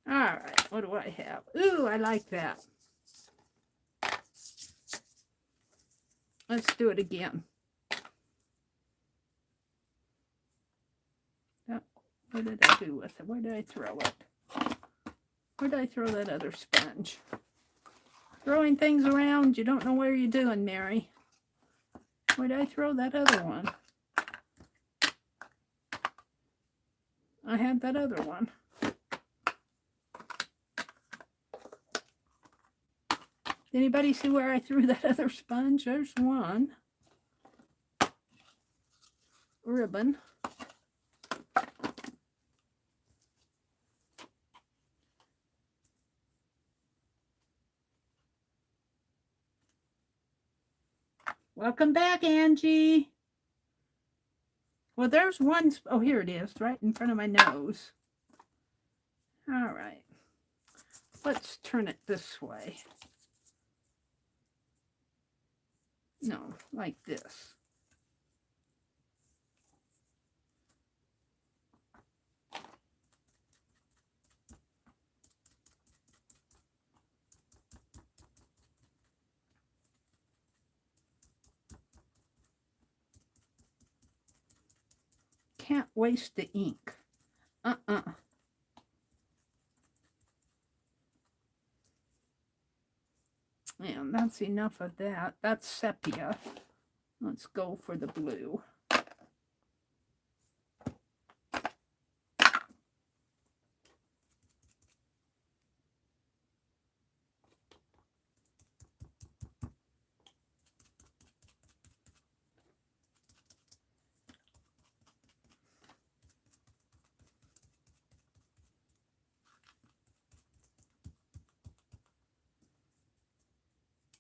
all right, what do I have? Ooh, I like that. Let's do it again. Oh, what did I do with it? Where did I throw it? Where did I throw that other sponge? Throwing things around, you don't know where you're doing, Meri. Where did I throw that other one? I had that other one. Anybody see where I threw that other sponge? There's one. Ribbon. Welcome back, Angie. Well, there's one. Oh, here it is, right in front of my nose. All right. Let's turn it this way. No, like this. can't waste the ink. And that's enough of that. That's sepia. Let's go for the blue.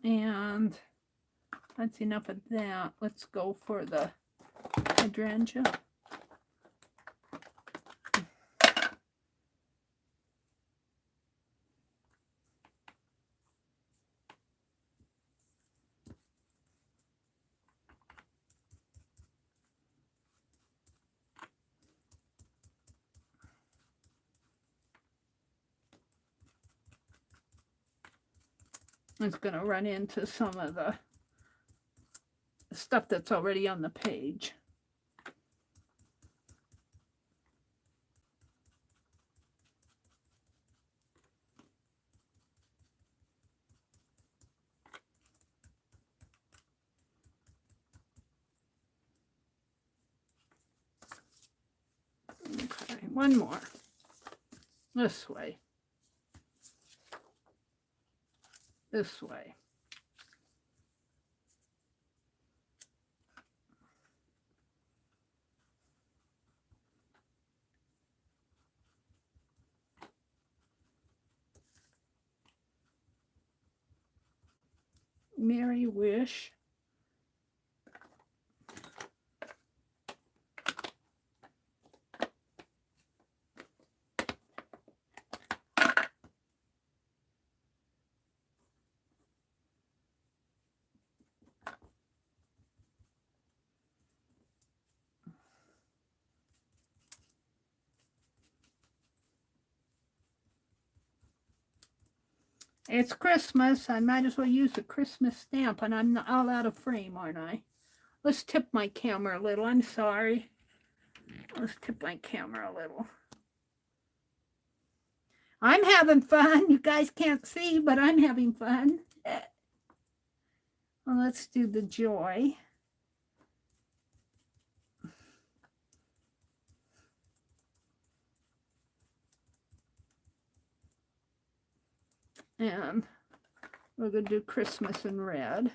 And that's enough of that. Let's go for the hydrangea. It's going to run into some of the stuff that's already on the page. Okay, one more. This way. This way. Merry Wish. It's Christmas. I might as well use a Christmas stamp, and I'm all out of frame, aren't I? Let's tip my camera a little. I'm sorry. Let's tip my camera a little. I'm having fun. You guys can't see, but I'm having fun. Well, let's do the joy. And we're going to do Christmas in red.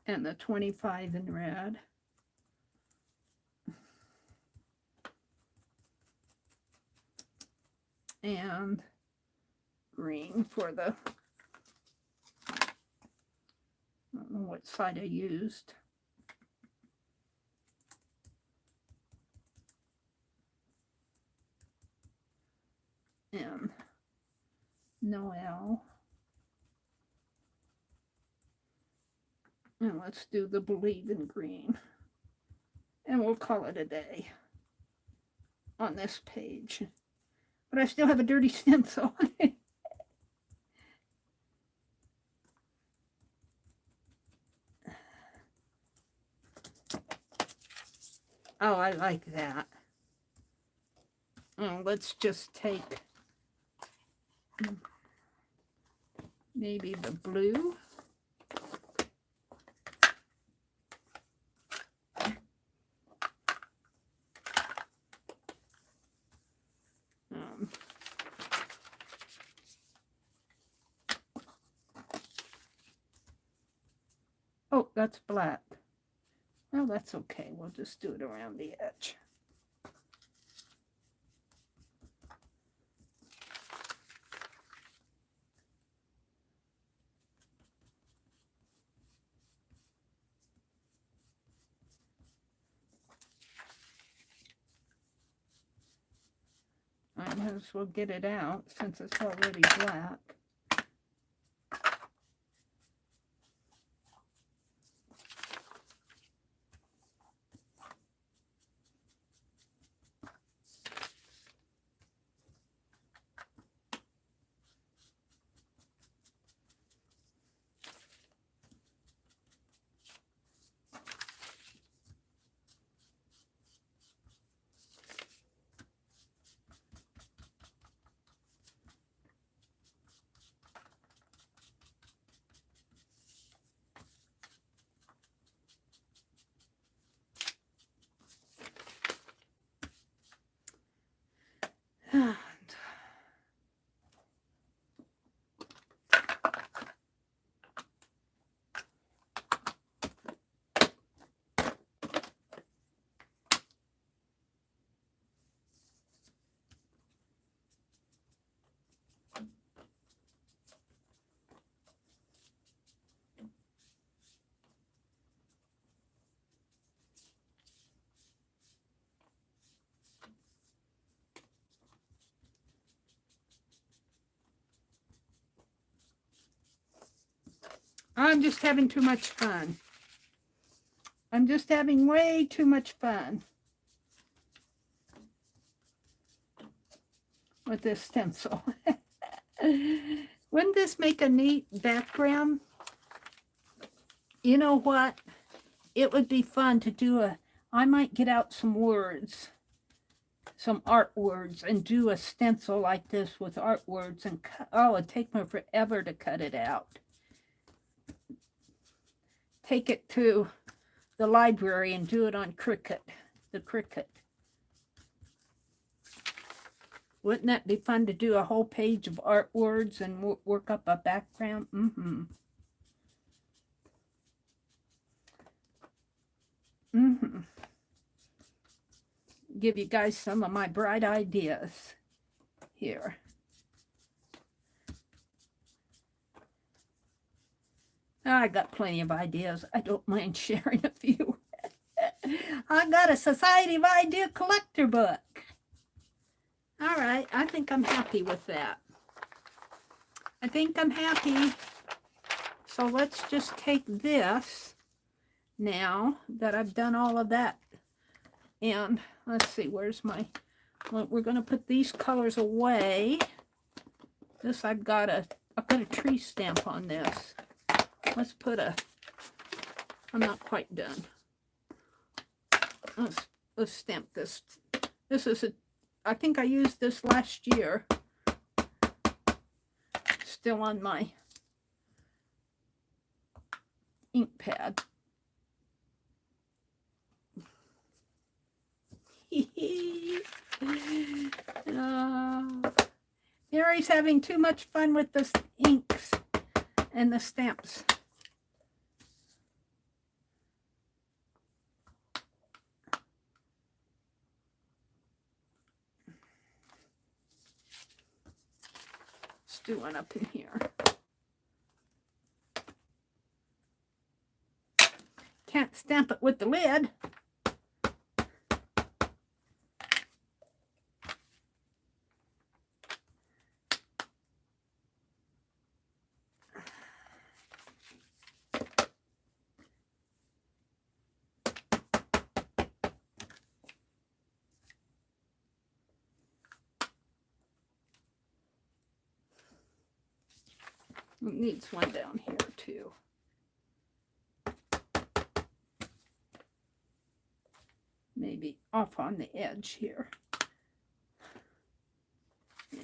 And the 25 in red. And green for the, I don't know what side I used. And Noel. And let's do the Believe in green. And we'll call it a day on this page. But I still have a dirty stencil on it. Oh, I like that. Oh, let's just take maybe the blue. Oh, that's black. Well, that's okay. We'll just do it around the edge. I might as well get it out since it's already black. I'm just having too much fun. I'm just having way too much fun with this stencil. Wouldn't this make a neat background? You know what? It would be fun to do I might get out some words, some art words, and do a stencil like this with art words and cut. Oh, it'd take me forever to cut it out. Take it to the library and do it on Cricut, the Cricut. Wouldn't that be fun to do a whole page of art words and work up a background? Give you guys some of my bright ideas here. I got plenty of ideas. I don't mind sharing a few. I got a Society of Idea Collector book. All right, I think I'm happy with that. I think I'm happy. So let's just take this now that I've done all of that. And let's see, where's my, well, we're going to put these colors away. This I've got a tree stamp on this. Let's put I'm not quite done. Let's stamp this. This is I think I used this last year. Still on my ink pad. Meri's having too much fun with the inks and the stamps. Let's do one up in here. Can't stamp it with the lid. It needs one down here too. Maybe off on the edge here. Yeah.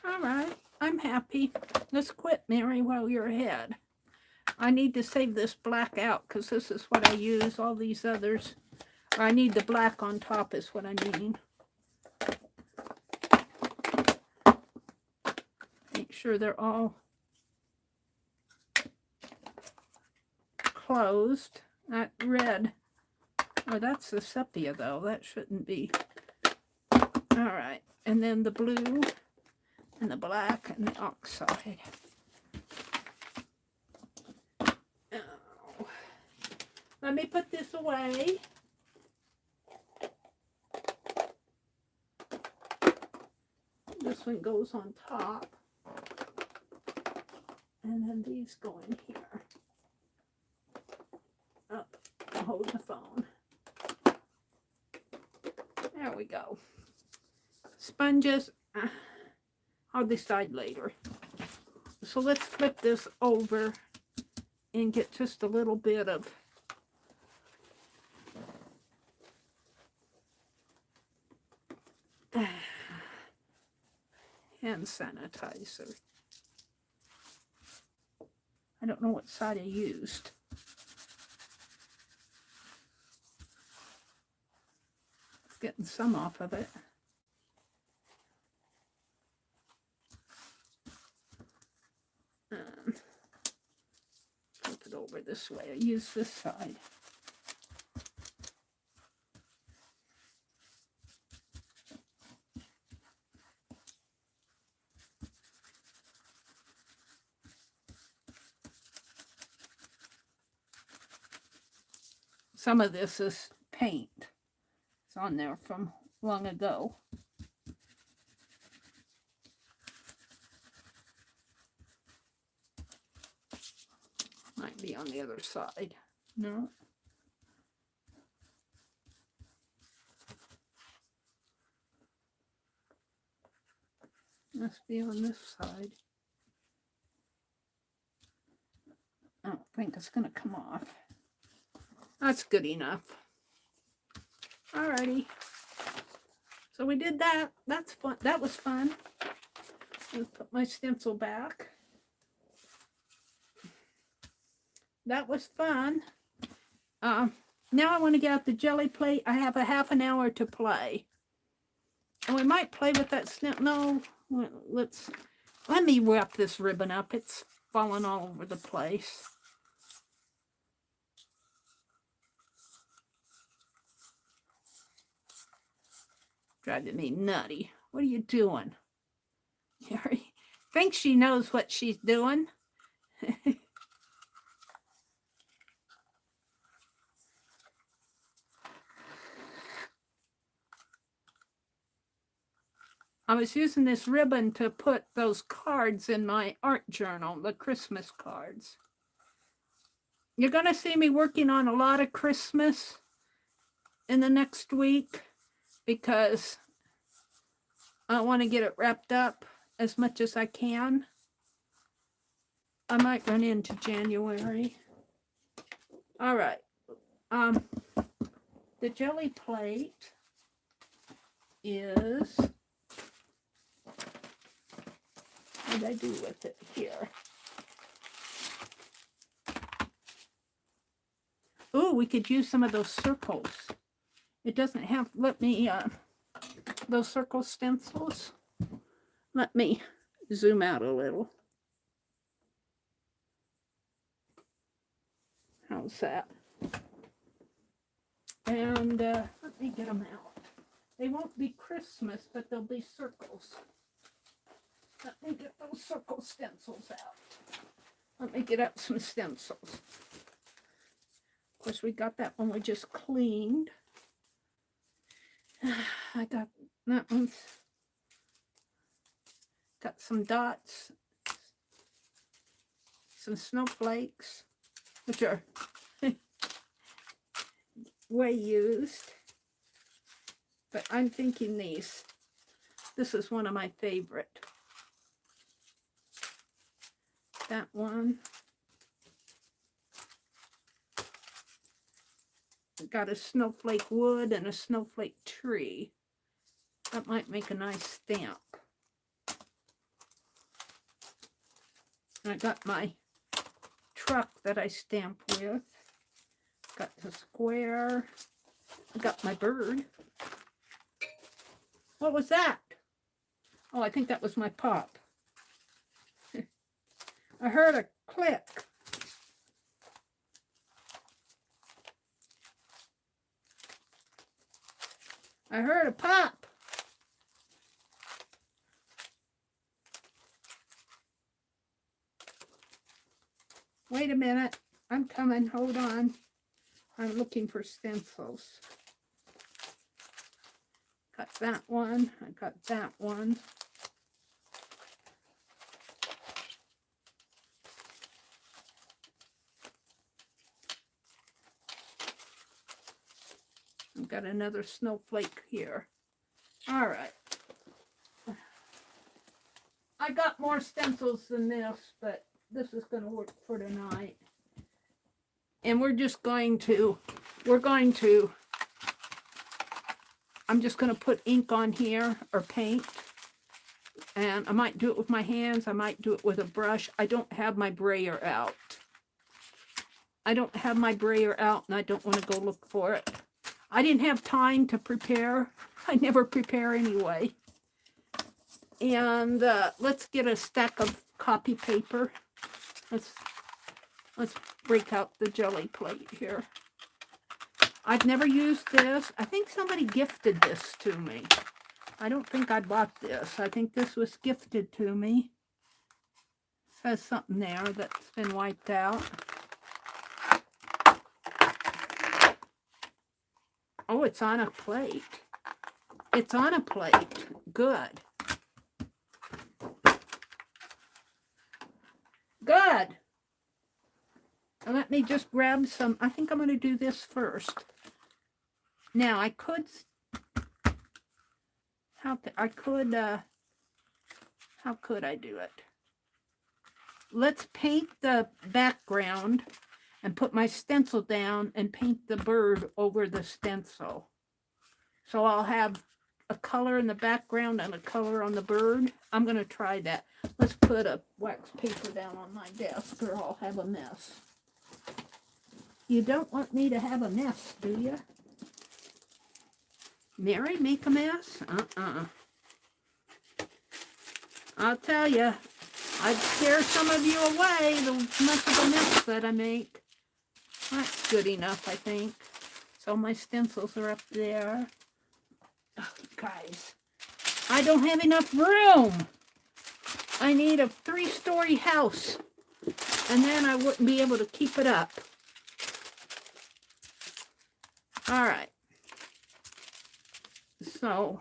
All right, I'm happy. Let's quit, Meri, while you're ahead. I need to save this black out because this is what I use. All these others, or I need the black on top is what I mean. Make sure they're all closed. That red, oh, that's the sepia though. That shouldn't be. All right, and then the blue and the black and the oxide. Oh. Let me put this away. This one goes on top. And then these go in here. Up, hold the phone. There we go. Sponges. I'll decide later. So let's flip this over and get just a little bit of hand sanitizer. I don't know what side I used. It's getting some off of it. Flip it over this way. I use this side. Some of this is paint. It's on there from long ago. Might be on the other side. No. Must be on this side. I don't think it's going to come off. That's good enough. Alrighty. So we did that. That's fun. That was fun. Let's put my stencil back. That was fun. Now I want to get out the jelly plate. I have a half an hour to play. And we might play with that No, let me wrap this ribbon up. It's falling all over the place. Driving me nutty. What are you doing? Meri thinks she knows what she's doing. I was using this ribbon to put those cards in my art journal, the Christmas cards. You're going to see me working on a lot of Christmas in the next week because I want to get it wrapped up as much as I can. I might run into January. All right. The jelly plate is... What did I do with it here? Oh, we could use some of those circles. It doesn't have, let me, those circle stencils. Let me zoom out a little. How's that? And let me get them out. They won't be Christmas, but they'll be circles. Let me get those circle stencils out. Let me get out some stencils. Of course, we got that one we just cleaned. I got that one. Got some dots. Some snowflakes, which are way used. But I'm thinking these. This is one of my favorite. That one. Got a snowflake wood and a snowflake tree. That might make a nice stamp. And I got my truck that I stamp with. Got the square. I got my bird. What was that? Oh, I think that was my pop. I heard a click. I heard a pop. Wait a minute. I'm coming. Hold on. I'm looking for stencils. Got that one. I got that one. I've got another snowflake here. All right. I got more stencils than this, but this is going to work for tonight. And I'm just going to put ink on here or paint. And I might do it with my hands. I might do it with a brush. I don't have my brayer out. And I don't want to go look for it. I didn't have time to prepare. I never prepare anyway. And let's get a stack of copy paper. Let's break out the jelly plate here. I've never used this. I think somebody gifted this to me. I don't think I bought this. I think this was gifted to me. It says something there that's been wiped out. Oh, it's on a plate. It's on a plate. Good. Good. Let me just grab some. I think I'm going to do this first. Now, I could, how could I do it? Let's paint the background and put my stencil down and paint the bird over the stencil. So I'll have a color in the background and a color on the bird. I'm going to try that. Let's put a wax paper down on my desk or I'll have a mess. You don't want me to have a mess, do you? Meri, make a mess? I'll tell you, I'd scare some of you away, the much of a mess that I make. That's good enough, I think. So my stencils are up there. Oh, guys, I don't have enough room. I need a 3-story house, and then I wouldn't be able to keep it up. All right. So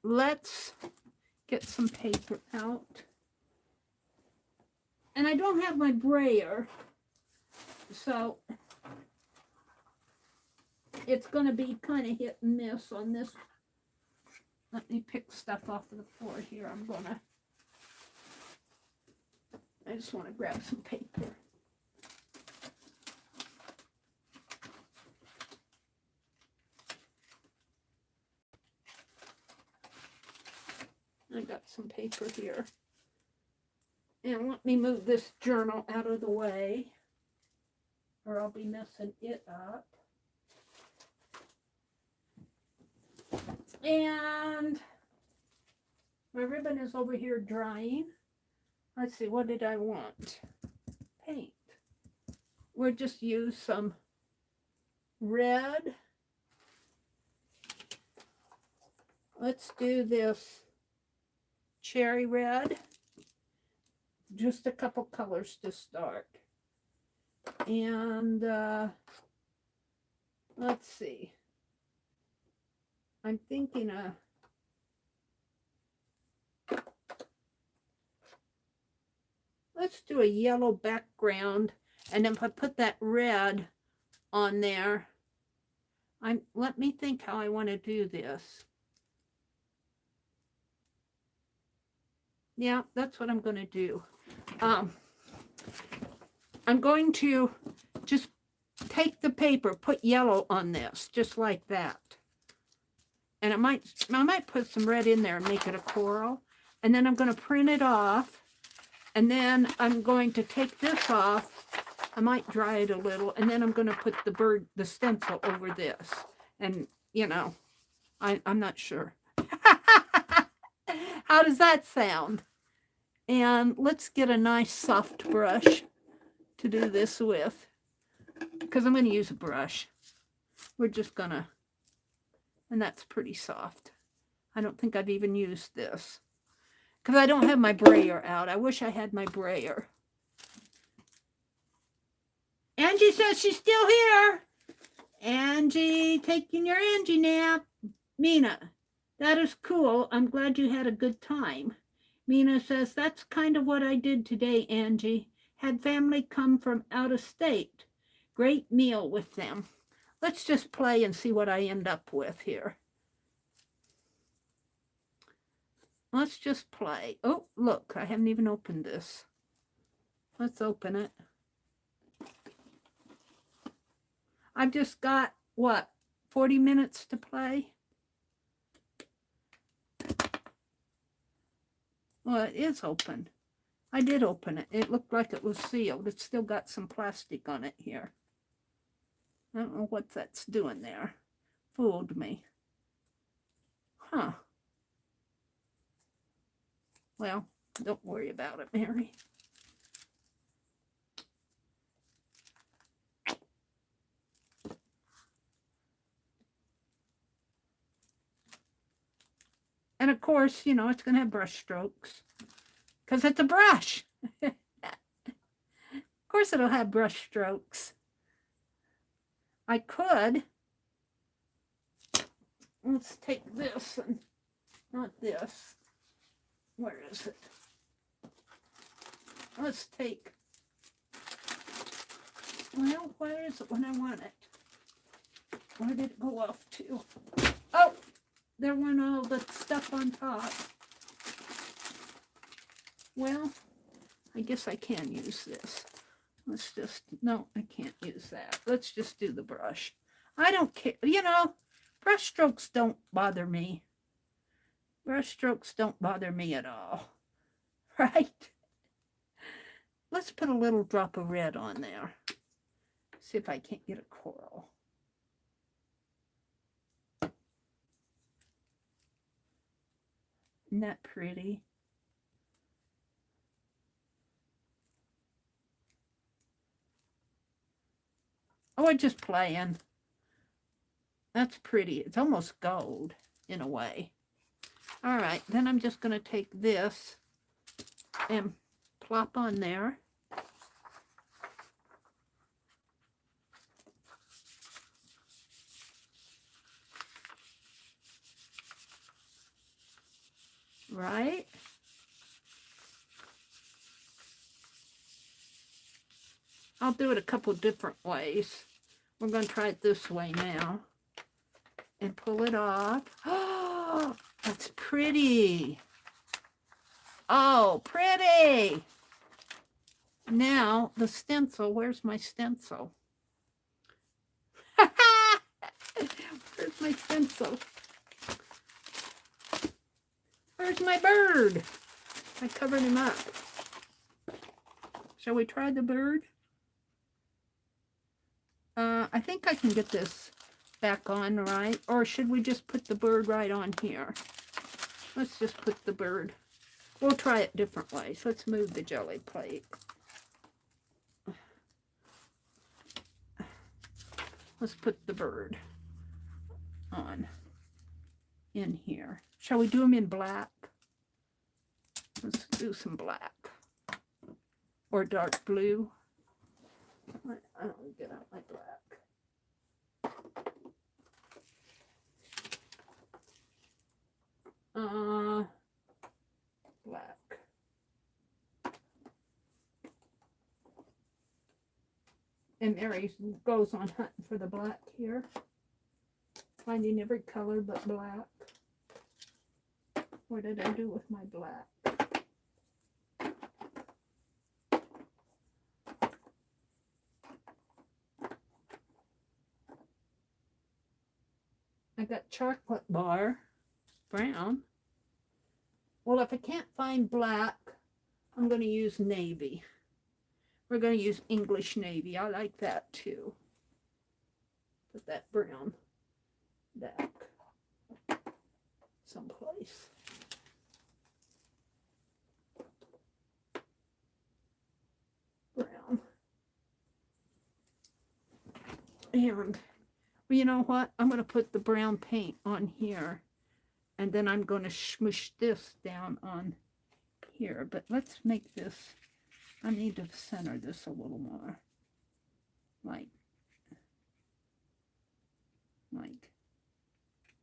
let's get some paper out. And I don't have my brayer, so it's going to be kind of hit and miss on this. Let me pick stuff off of the floor here. I just want to grab some paper. I got some paper here. And let me move this journal out of the way, or I'll be messing it up. And my ribbon is over here drying. Let's see, what did I want? Paint. We'll just use some red. Let's do this cherry red. Just a couple colors to start. And let's see. I'm thinking let's do a yellow background, and if I put that red on there, let me think how I want to do this. Yeah, that's what I'm going to do. I'm going to just take the paper, put yellow on this, just like that. And I might put some red in there and make it a coral. And then I'm going to print it off. And then I'm going to take this off. I might dry it a little. And then I'm going to put the stencil over this. And, you know, I'm not sure. How does that sound? And let's get a nice soft brush to do this with, because I'm going to use a brush. We're just going to, and that's pretty soft. I don't think I've even used this, because I don't have my brayer out. I wish I had my brayer. Angie says she's still here. Angie, taking your Angie nap. Mina, that is cool. I'm glad you had a good time. Mina says, that's kind of what I did today, Angie. Had family come from out of state. Great meal with them. Let's just play and see what I end up with here. Let's just play. Oh, look, I haven't even opened this. Let's open it. I've just got, what, 40 minutes to play? Well, it is open. I did open it. It looked like it was sealed. It's still got some plastic on it here. I don't know what that's doing there. Fooled me. Huh. Well, don't worry about it, Meri. And of course, you know, it's going to have brush strokes because it's a brush. Of course it'll have brush strokes. I could, let's take this and not this. Where is it? Let's take, well, where is it when I want it? Where did it go off to? Oh, there went all the stuff on top. Well, I guess I can use this. Let's just, no, I can't use that. Let's just do the brush. I don't care, you know, brush strokes don't bother me. Brush strokes don't bother me at all, right? Let's put a little drop of red on there. See if I can't get a coral. Isn't that pretty? Oh, I'm just playing. That's pretty. It's almost gold in a way. All right, then I'm just going to take this and plop on there. Right? I'll do it a couple different ways. We're going to try it this way now. And pull it off. Oh, that's pretty. Oh, pretty. Now, the stencil. Where's my stencil? Where's my stencil? Where's my bird? I covered him up. Shall we try the bird? I think I can get this back on, right? Or should we just put the bird right on here? Let's just put the bird. We'll try it different ways. Let's move the jelly plate. Let's put the bird on in here. Shall we do them in black? Let's do some black. Or dark blue. I don't get out my black. Black. And Meri goes on hunting for the black here. Finding every color but black. What did I do with my black? I got chocolate bar, brown. Well, if I can't find black, I'm going to use navy. We're going to use English navy. I like that too. Put that brown back someplace. Brown. And well, you know what? I'm going to put the brown paint on here. And then I'm going to smoosh this down on here. But let's make this, I need to center this a little more. Like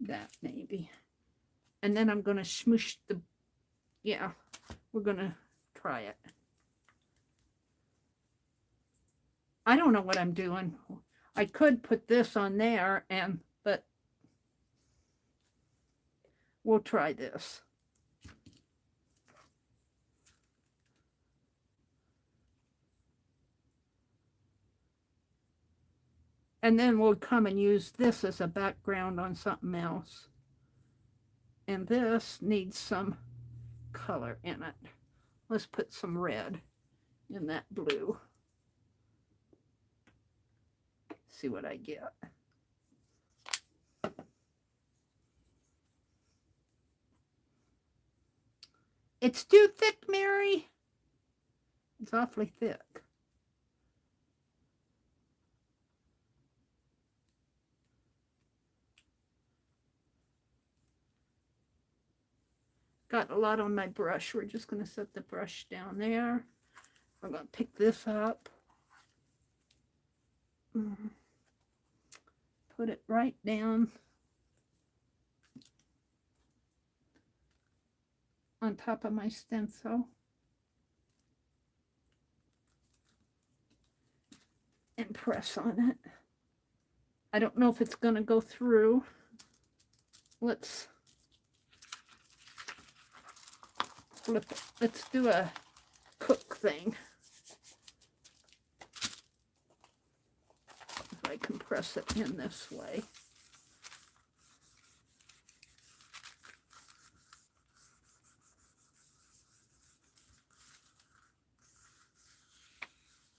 that maybe. And then I'm going to smoosh the, yeah, we're going to try it. I don't know what I'm doing. I could put this on there but we'll try this. And then we'll come and use this as a background on something else. And this needs some color in it. Let's put some red in that blue. See what I get. It's too thick, Meri. It's awfully thick. Got a lot on my brush. We're just going to set the brush down there. I'm going to pick this up. put it right down on top of my stencil. And press on it. I don't know if it's going to go through. Let's flip it. Let's do a cook thing. If I can press it in this way.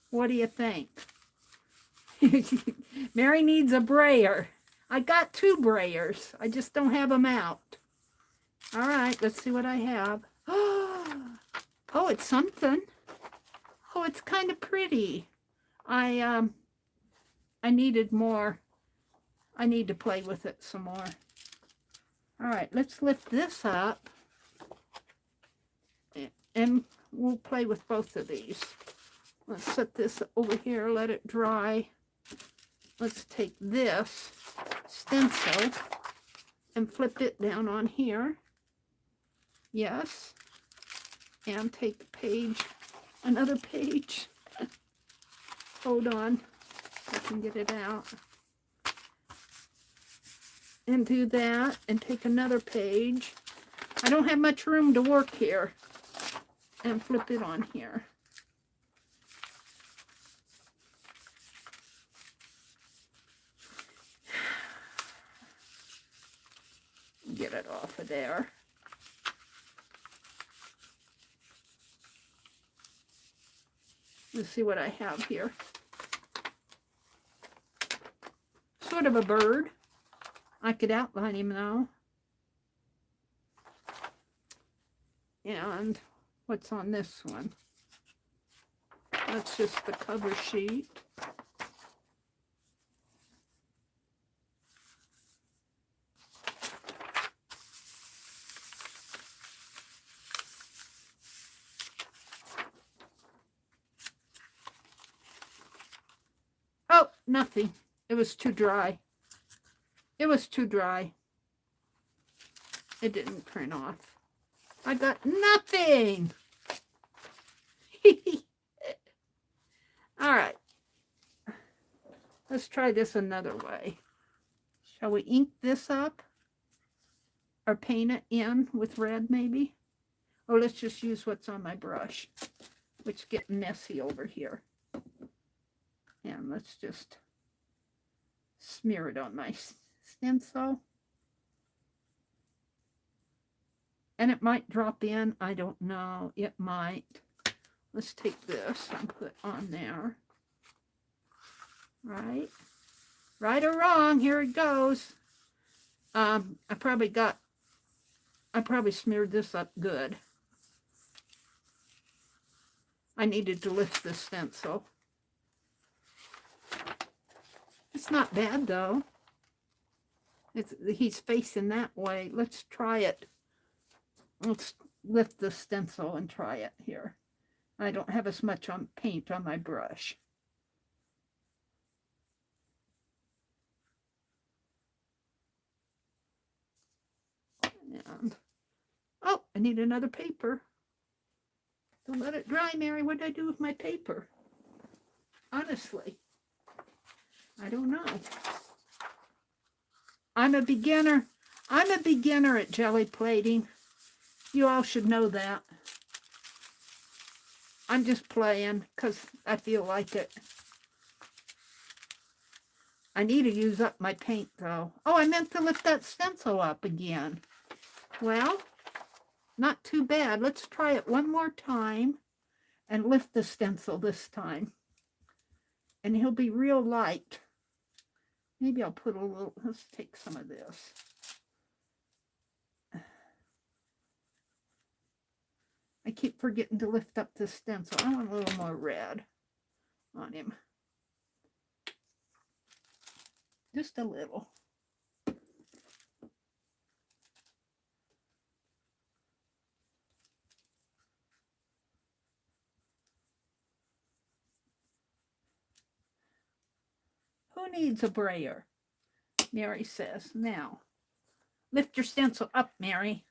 What do you think? Meri needs a brayer. I got 2 brayers. I just don't have them out. All right, let's see what I have. Oh, it's something. Oh, it's kind of pretty. I needed more. I need to play with it some more. All right, let's lift this up. And we'll play with both of these. Let's set this over here, let it dry. Let's take this stencil and flip it down on here. Yes. And take the page, another page. Hold on, I can get it out. And do that, and take another page. I don't have much room to work here. And flip it on here. Get it off of there. Let's see what I have here. Sort of a bird. I could outline him though. And what's on this one? That's just the cover sheet. Oh, nothing. It was too dry. It was too dry. It didn't print off. I got nothing. All right. Let's try this another way. Shall we ink this up? Or paint it in with red maybe? Or let's just use what's on my brush, which is getting messy over here. And let's just smear it on my stencil. And it might drop in. I don't know. It might. Let's take this and put on there. Right? Right or wrong, here it goes. I probably smeared this up good. I needed to lift the stencil. It's not bad though. He's facing that way. Let's try it. Let's lift the stencil and try it here. I don't have as much paint on my brush. And, oh, I need another paper. Don't let it dry, Meri. What did I do with my paper? Honestly, I don't know. I'm a beginner. I'm a beginner at jelly plating. You all should know that. I'm just playing because I feel like it. I need to use up my paint though. Oh, I meant to lift that stencil up again. Well, not too bad. Let's try it one more time and lift the stencil this time. And he'll be real light. Maybe I'll put a little, let's take some of this. I keep forgetting to lift up the stencil. I want a little more red on him. Just a little. Who needs a brayer? Meri says. Now, lift your stencil up, Meri.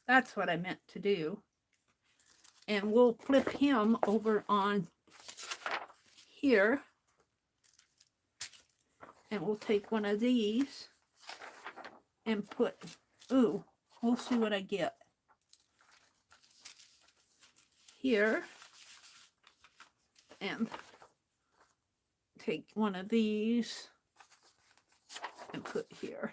That's what I meant to do. And we'll flip him over on here. And we'll take one of these and put, ooh, we'll see what I get. Here. And take one of these and put here.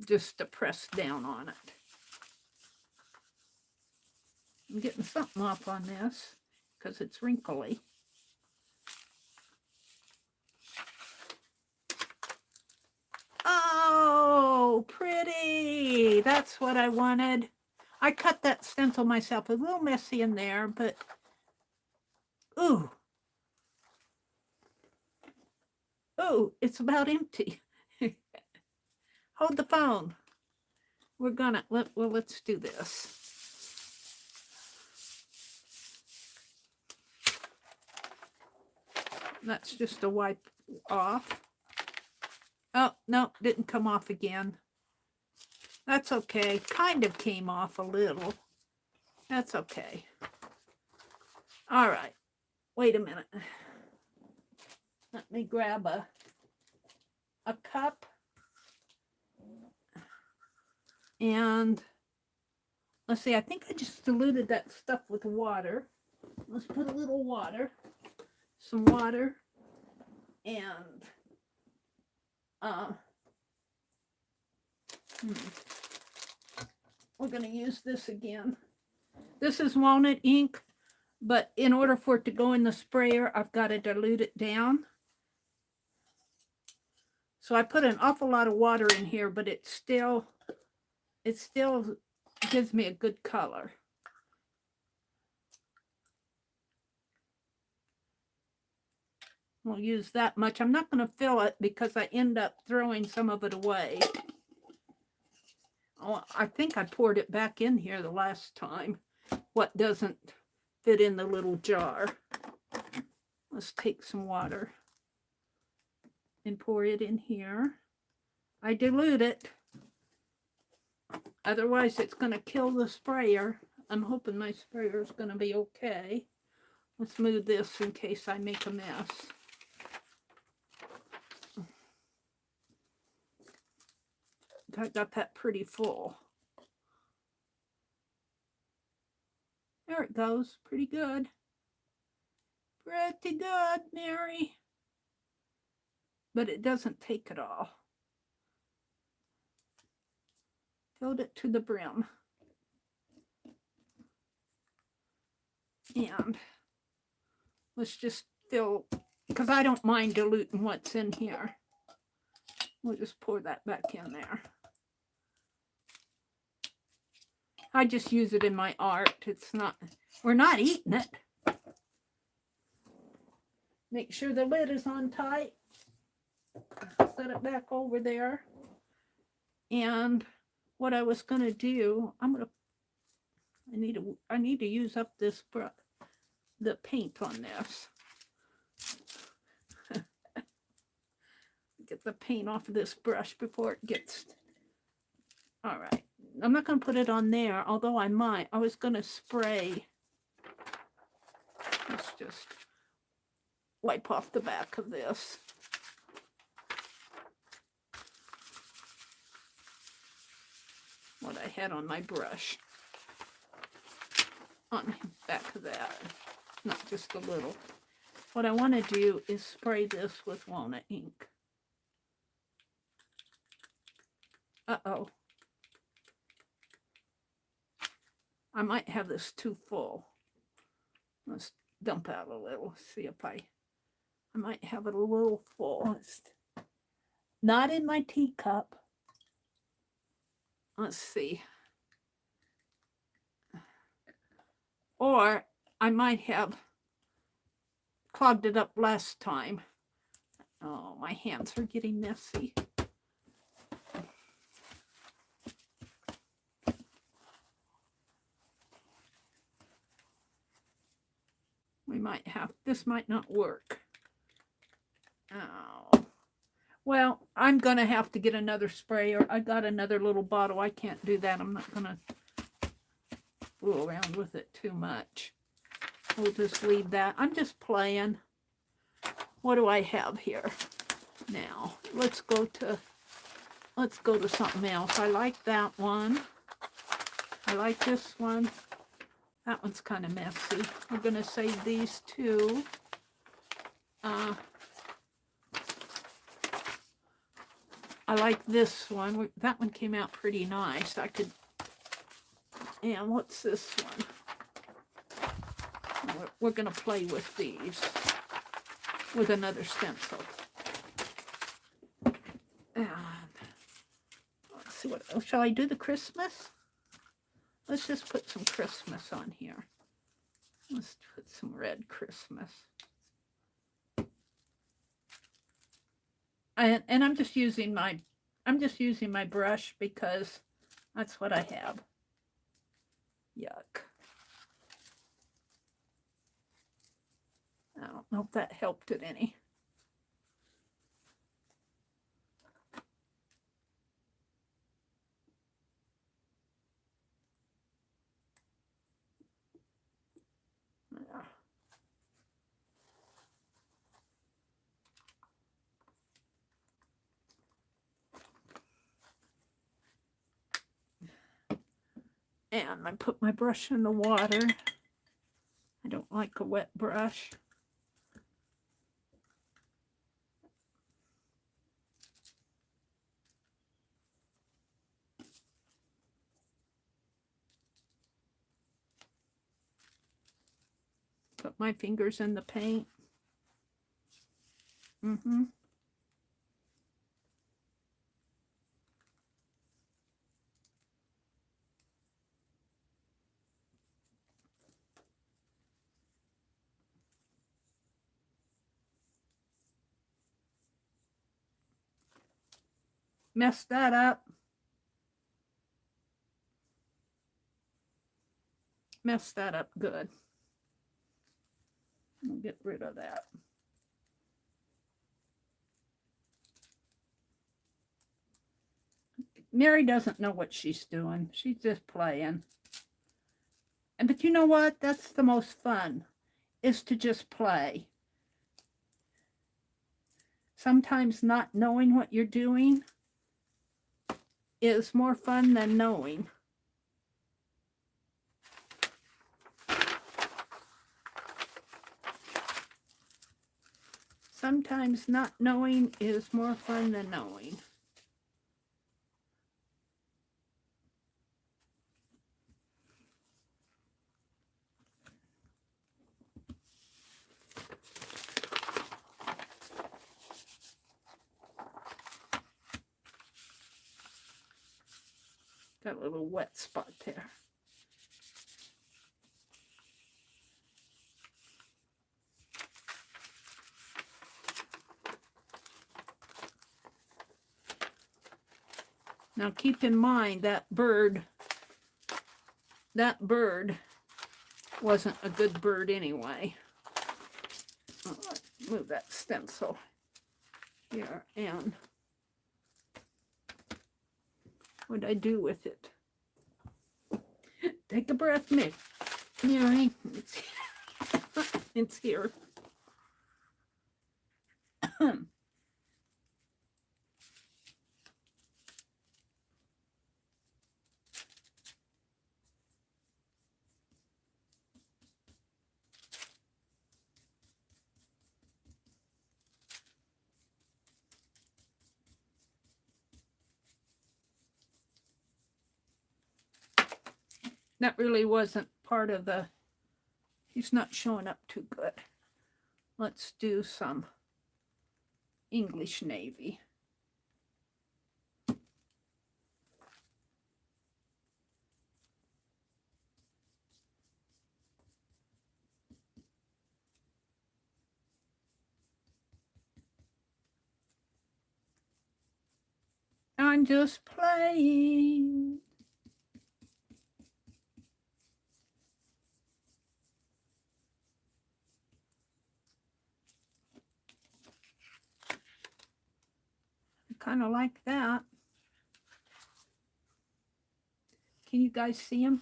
Just to press down on it. I'm getting something off on this because it's wrinkly. Oh, pretty. That's what I wanted. I cut that stencil myself. A little messy in there, but ooh. Ooh, it's about empty. Hold the phone. We're gonna, let's do this. That's just a wipe off. Oh, no, didn't come off again. That's okay. Kind of came off a little. That's okay. All right. Wait a minute. Let me grab a cup. And let's see, I think I just diluted that stuff with water. Let's put a little water. Some water. And we're going to use this again. This is walnut ink, but in order for it to go in the sprayer, I've got to dilute it down. So I put an awful lot of water in here, but it still gives me a good color. We'll use that much. I'm not going to fill it because I end up throwing some of it away. Oh, I think I poured it back in here the last time. What doesn't fit in the little jar. Let's take some water and pour it in here. I dilute it. Otherwise, it's going to kill the sprayer. I'm hoping my sprayer is going to be okay. Let's move this in case I make a mess. I got that pretty full. There it goes. Pretty good. Pretty good, Meri. But it doesn't take it all. Filled it to the brim. And let's just fill, because I don't mind diluting what's in here. We'll just pour that back in there. I just use it in my art. It's not, we're not eating it. Make sure the lid is on tight. Set it back over there. And what I was going to do, I need to use up this brush, the paint on this. Get the paint off of this brush before it gets, all right. I'm not going to put it on there, although I might. I was going to spray. Let's just wipe off the back of this. What I had on my brush. On the back of that. Not just a little. What I want to do is spray this with walnut ink. Uh-oh. I might have this too full. Let's dump out a little. See if I might have it a little full. It's not in my teacup. Let's see. Or I might have clogged it up last time. Oh, my hands are getting messy. We might have, this might not work. Oh. Well, I'm going to have to get another sprayer. I got another little bottle. I can't do that. I'm not going to fool around with it too much. We'll just leave that. I'm just playing. What do I have here? Now, let's go to something else. I like that one. I like this one. That one's kind of messy. We're going to save these two. I like this one. That one came out pretty nice. I could... And what's this one? We're going to play with these with another stencil. And let's see what else. Shall I do the Christmas? Let's just put some Christmas on here. Let's put some red Christmas. And I'm just using my brush because that's what I have. Yuck. I don't know if that helped it any. And I put my brush in the water. I don't like a wet brush. Put my fingers in the paint. Mess that up. Mess that up good. I'll get rid of that. Meri doesn't know what she's doing. She's just playing. But you know what? That's the most fun, is to just play. Sometimes not knowing what you're doing is more fun than knowing. Sometimes not knowing is more fun than knowing. Got a little wet spot there. Now keep in mind that bird wasn't a good bird anyway. Let's move that stencil here. And what did I do with it? Take a breath, Mick. Meri, it's here. That really wasn't part of the, he's not showing up too good. Let's do some English Navy. I'm just playing. kind of like that. Can you guys see them?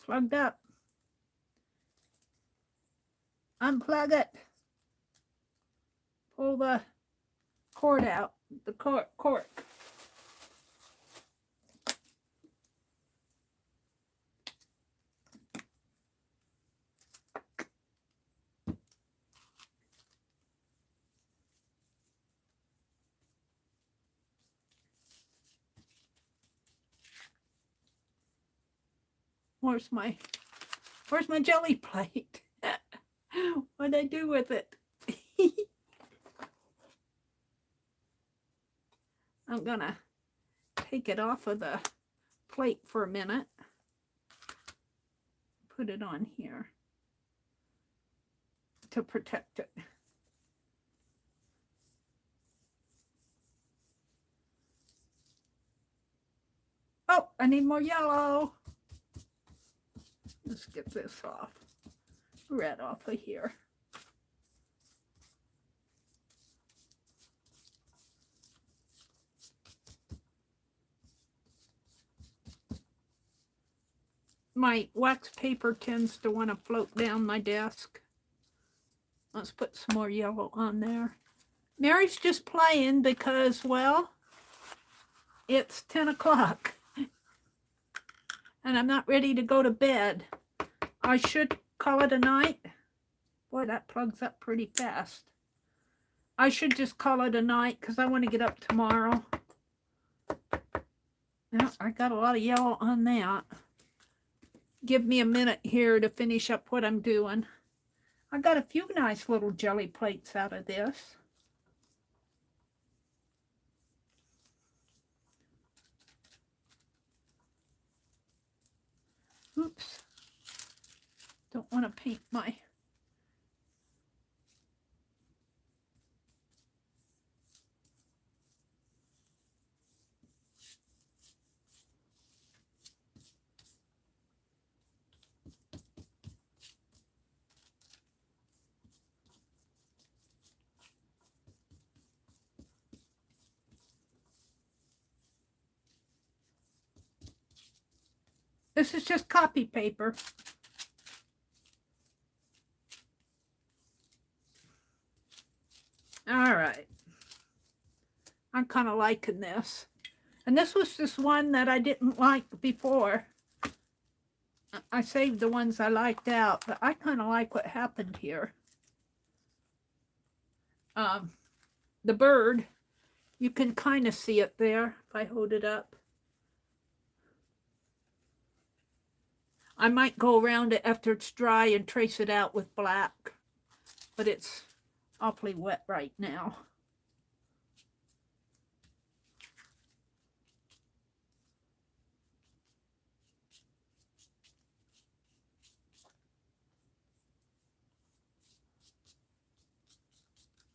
Plugged up. Unplug it. Pull the cord out, the cork. Where's my jelly plate? What'd I do with it? I'm gonna take it off of the plate for a minute. Put it on here to protect it. Oh, I need more yellow. Let's get this off. Red off of here. My wax paper tends to want to float down my desk. Let's put some more yellow on there. Mary's just playing because, well, it's 10 o'clock. And I'm not ready to go to bed. I should call it a night. Boy, that plugs up pretty fast. I should just call it a night because I want to get up tomorrow. Now, I got a lot of yellow on that. Give me a minute here to finish up what I'm doing. I got a few nice little jelly plates out of this. Oops. Don't want to paint my... This is just copy paper. All right. I'm kind of liking this. And this was just one that I didn't like before. I saved the ones I liked out, but I kind of like what happened here. The bird, you can kind of see it there if I hold it up. I might go around it after it's dry and trace it out with black, but it's awfully wet right now.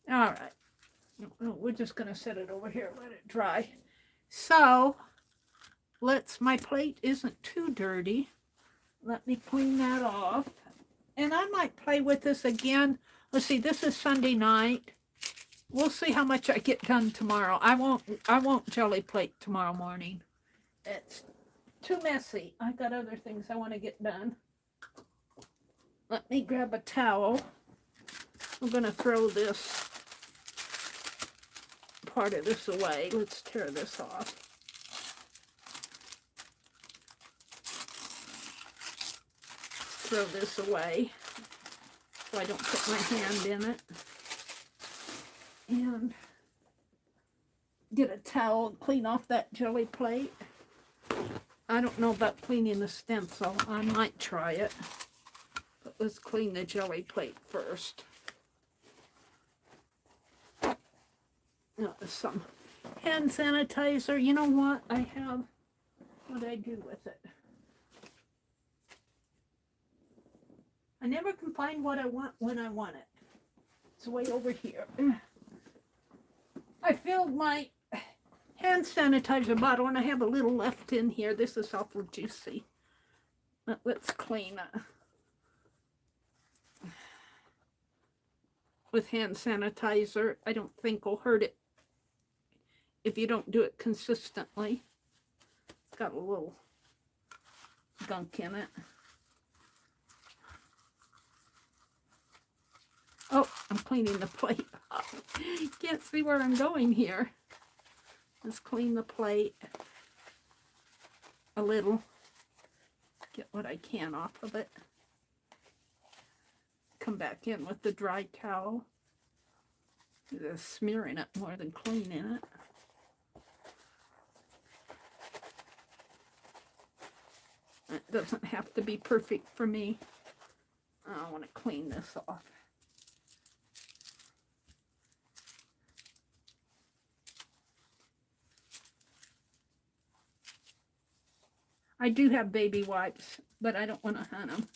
All right, we're just going to set it over here, let it dry. So, my plate isn't too dirty. Let me clean that off. And I might play with this again. Let's see, this is Sunday night. We'll see how much I get done tomorrow. I won't jelly plate tomorrow morning. It's too messy. I got other things I want to get done. Let me grab a towel. I'm going to throw this part of this away. Let's tear this off. Throw this away so I don't put my hand in it. And get a towel and clean off that jelly plate. I don't know about cleaning the stencil. I might try it. But let's clean the jelly plate first. Now, some hand sanitizer. You know what? I have. What do I do with it? I never can find what I want when I want it. It's way over here. I filled my hand sanitizer bottle, and I have a little left in here. This is awful juicy. Let's clean it with hand sanitizer. I don't think will hurt it if you don't do it consistently. It's got a little gunk in it. Oh, I'm cleaning the plate. Can't see where I'm going here. Let's clean the plate a little. Get what I can off of it. Come back in with the dry towel. Just smearing it more than cleaning it. It doesn't have to be perfect for me. I want to clean this off. I do have baby wipes, but I don't want to hunt them.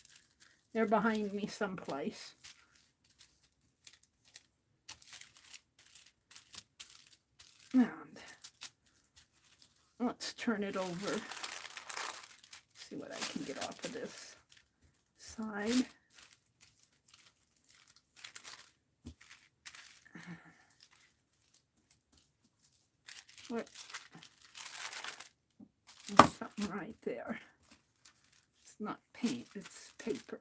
They're behind me someplace. And let's turn it over. See what I can get off of this side. What? There's something right there. It's not paint, it's paper.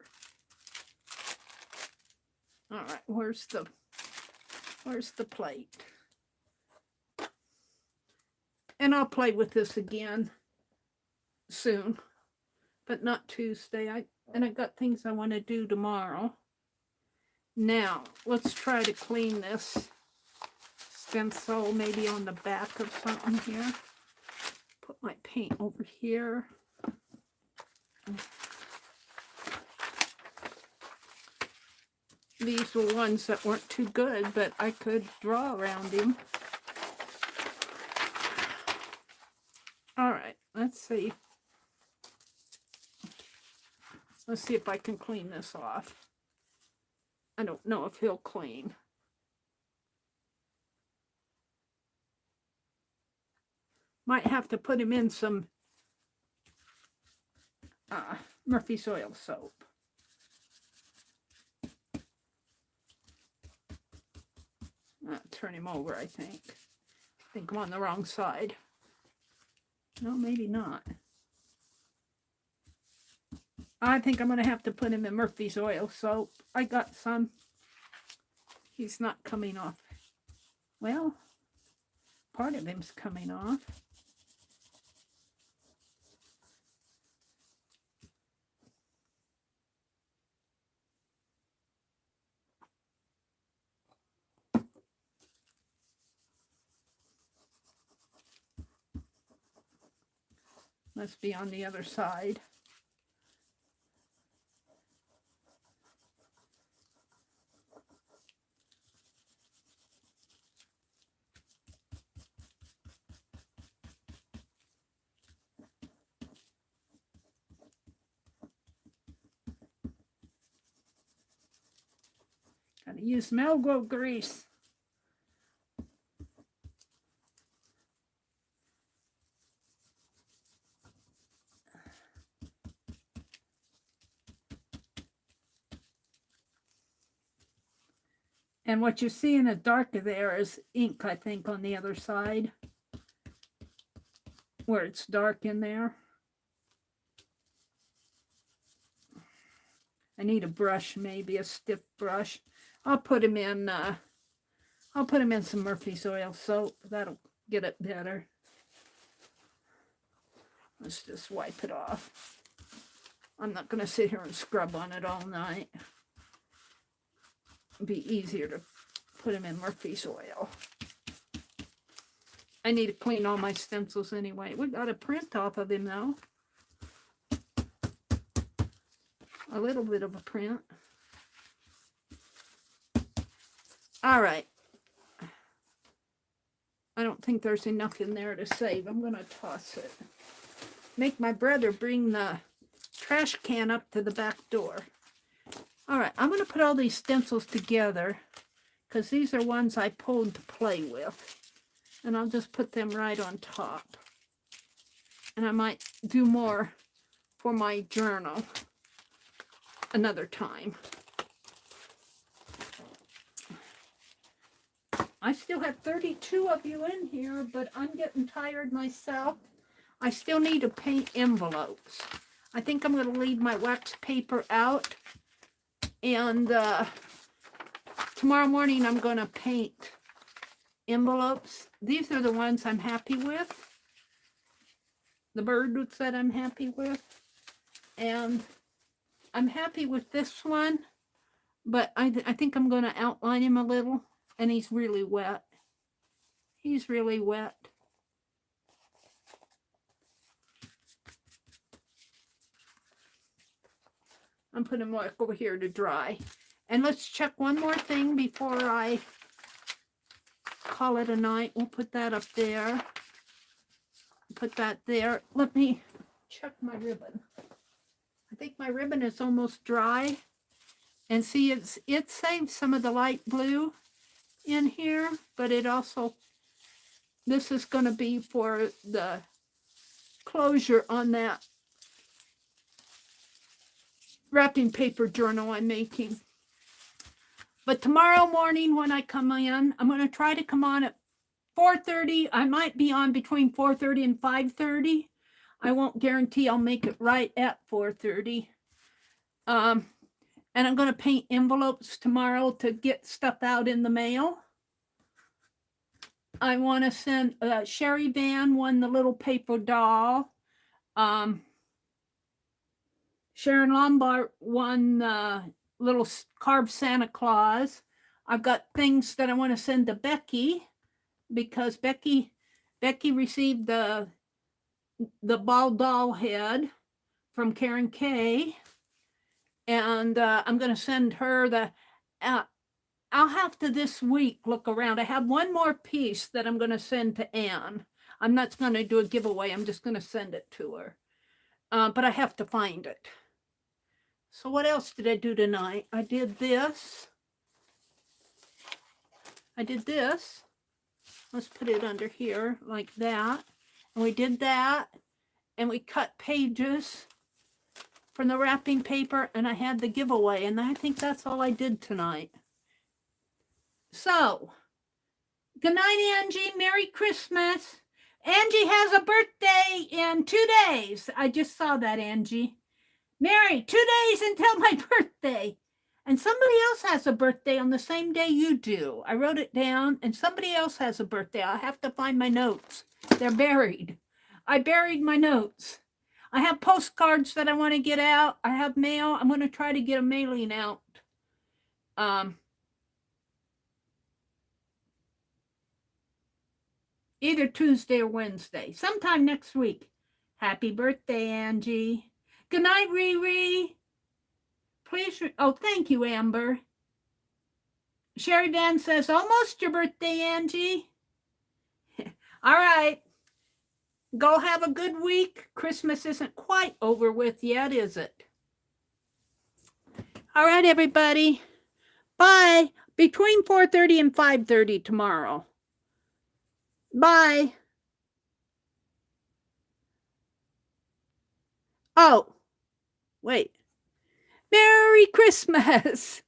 All right, where's the plate? And I'll play with this again soon, but not Tuesday. I got things I want to do tomorrow. Now, let's try to clean this stencil maybe on the back of something here. Put my paint over here. These were ones that weren't too good, but I could draw around him. All right, let's see. Let's see if I can clean this off. I don't know if he'll clean. Might have to put him in some Murphy's oil soap. Turn him over, I think. I think I'm on the wrong side. No, maybe not. I think I'm going to have to put him in Murphy's oil soap. I got some. He's not coming off. Well, part of him's coming off. Must be on the other side. Gotta use Melgo grease. And what you see in the darker there is ink, I think, on the other side, where it's dark in there. I need a brush, maybe a stiff brush. I'll put him in some Murphy's oil soap. That'll get it better. Let's just wipe it off. I'm not going to sit here and scrub on it all night. It'd be easier to put him in Murphy's oil. I need to clean all my stencils anyway. We got a print off of him though. A little bit of a print. All right. I don't think there's enough in there to save. I'm going to toss it. Make my brother bring the trash can up to the back door. All right, I'm going to put all these stencils together because these are ones I pulled to play with. And I'll just put them right on top. And I might do more for my journal another time. I still have 32 of you in here, but I'm getting tired myself. I still need to paint envelopes. I think I'm going to leave my wax paper out. And tomorrow morning I'm going to paint envelopes. These are the ones I'm happy with. The bird that I'm happy with. And I'm happy with this one. But I think I'm going to outline him a little. And he's really wet. He's really wet. I'm putting him over here to dry. And let's check one more thing before I call it a night. We'll put that up there. Put that there. Let me check my ribbon. I think my ribbon is almost dry. And see, it saved some of the light blue in here, but it also, this is going to be for the closure on that wrapping paper journal I'm making. But tomorrow morning when I come in, I'm going to try to come on at 4:30. I might be on between 4:30 and 5:30. I won't guarantee I'll make it right at 4:30. And I'm going to paint envelopes tomorrow to get stuff out in the mail. I want to send Sherry Van won the little paper doll. Sharon Lombard won the little carved Santa Claus. I've got things that I want to send to Becky because Becky received the ball doll head from Karen Kay. And I'm going to send her the, I'll have to this week look around. I have one more piece that I'm going to send to Anne. I'm not going to do a giveaway. I'm just going to send it to her. But I have to find it. So what else did I do tonight? I did this. I did this. Let's put it under here like that. And we did that. And we cut pages from the wrapping paper, and I had the giveaway, and I think that's all I did tonight. So, good night, Angie. Merry Christmas. Angie has a birthday in 2 days. I just saw that, Angie. Mary, 2 days until my birthday. And somebody else has a birthday on the same day you do. I wrote it down, and somebody else has a birthday. I'll have to find my notes. They're buried. I buried my notes. I have postcards that I want to get out. I have mail. I'm going to try to get a mailing out. Either Tuesday or Wednesday. Sometime next week. Happy birthday, Angie. Good night, Riri. Please. Oh, thank you, Amber. Sherry Van says, almost your birthday, Angie. All right. Go have a good week. Christmas isn't quite over with yet, is it? All right, everybody. Bye. Between 4:30 and 5:30 tomorrow. Bye. Oh, wait. Merry Christmas.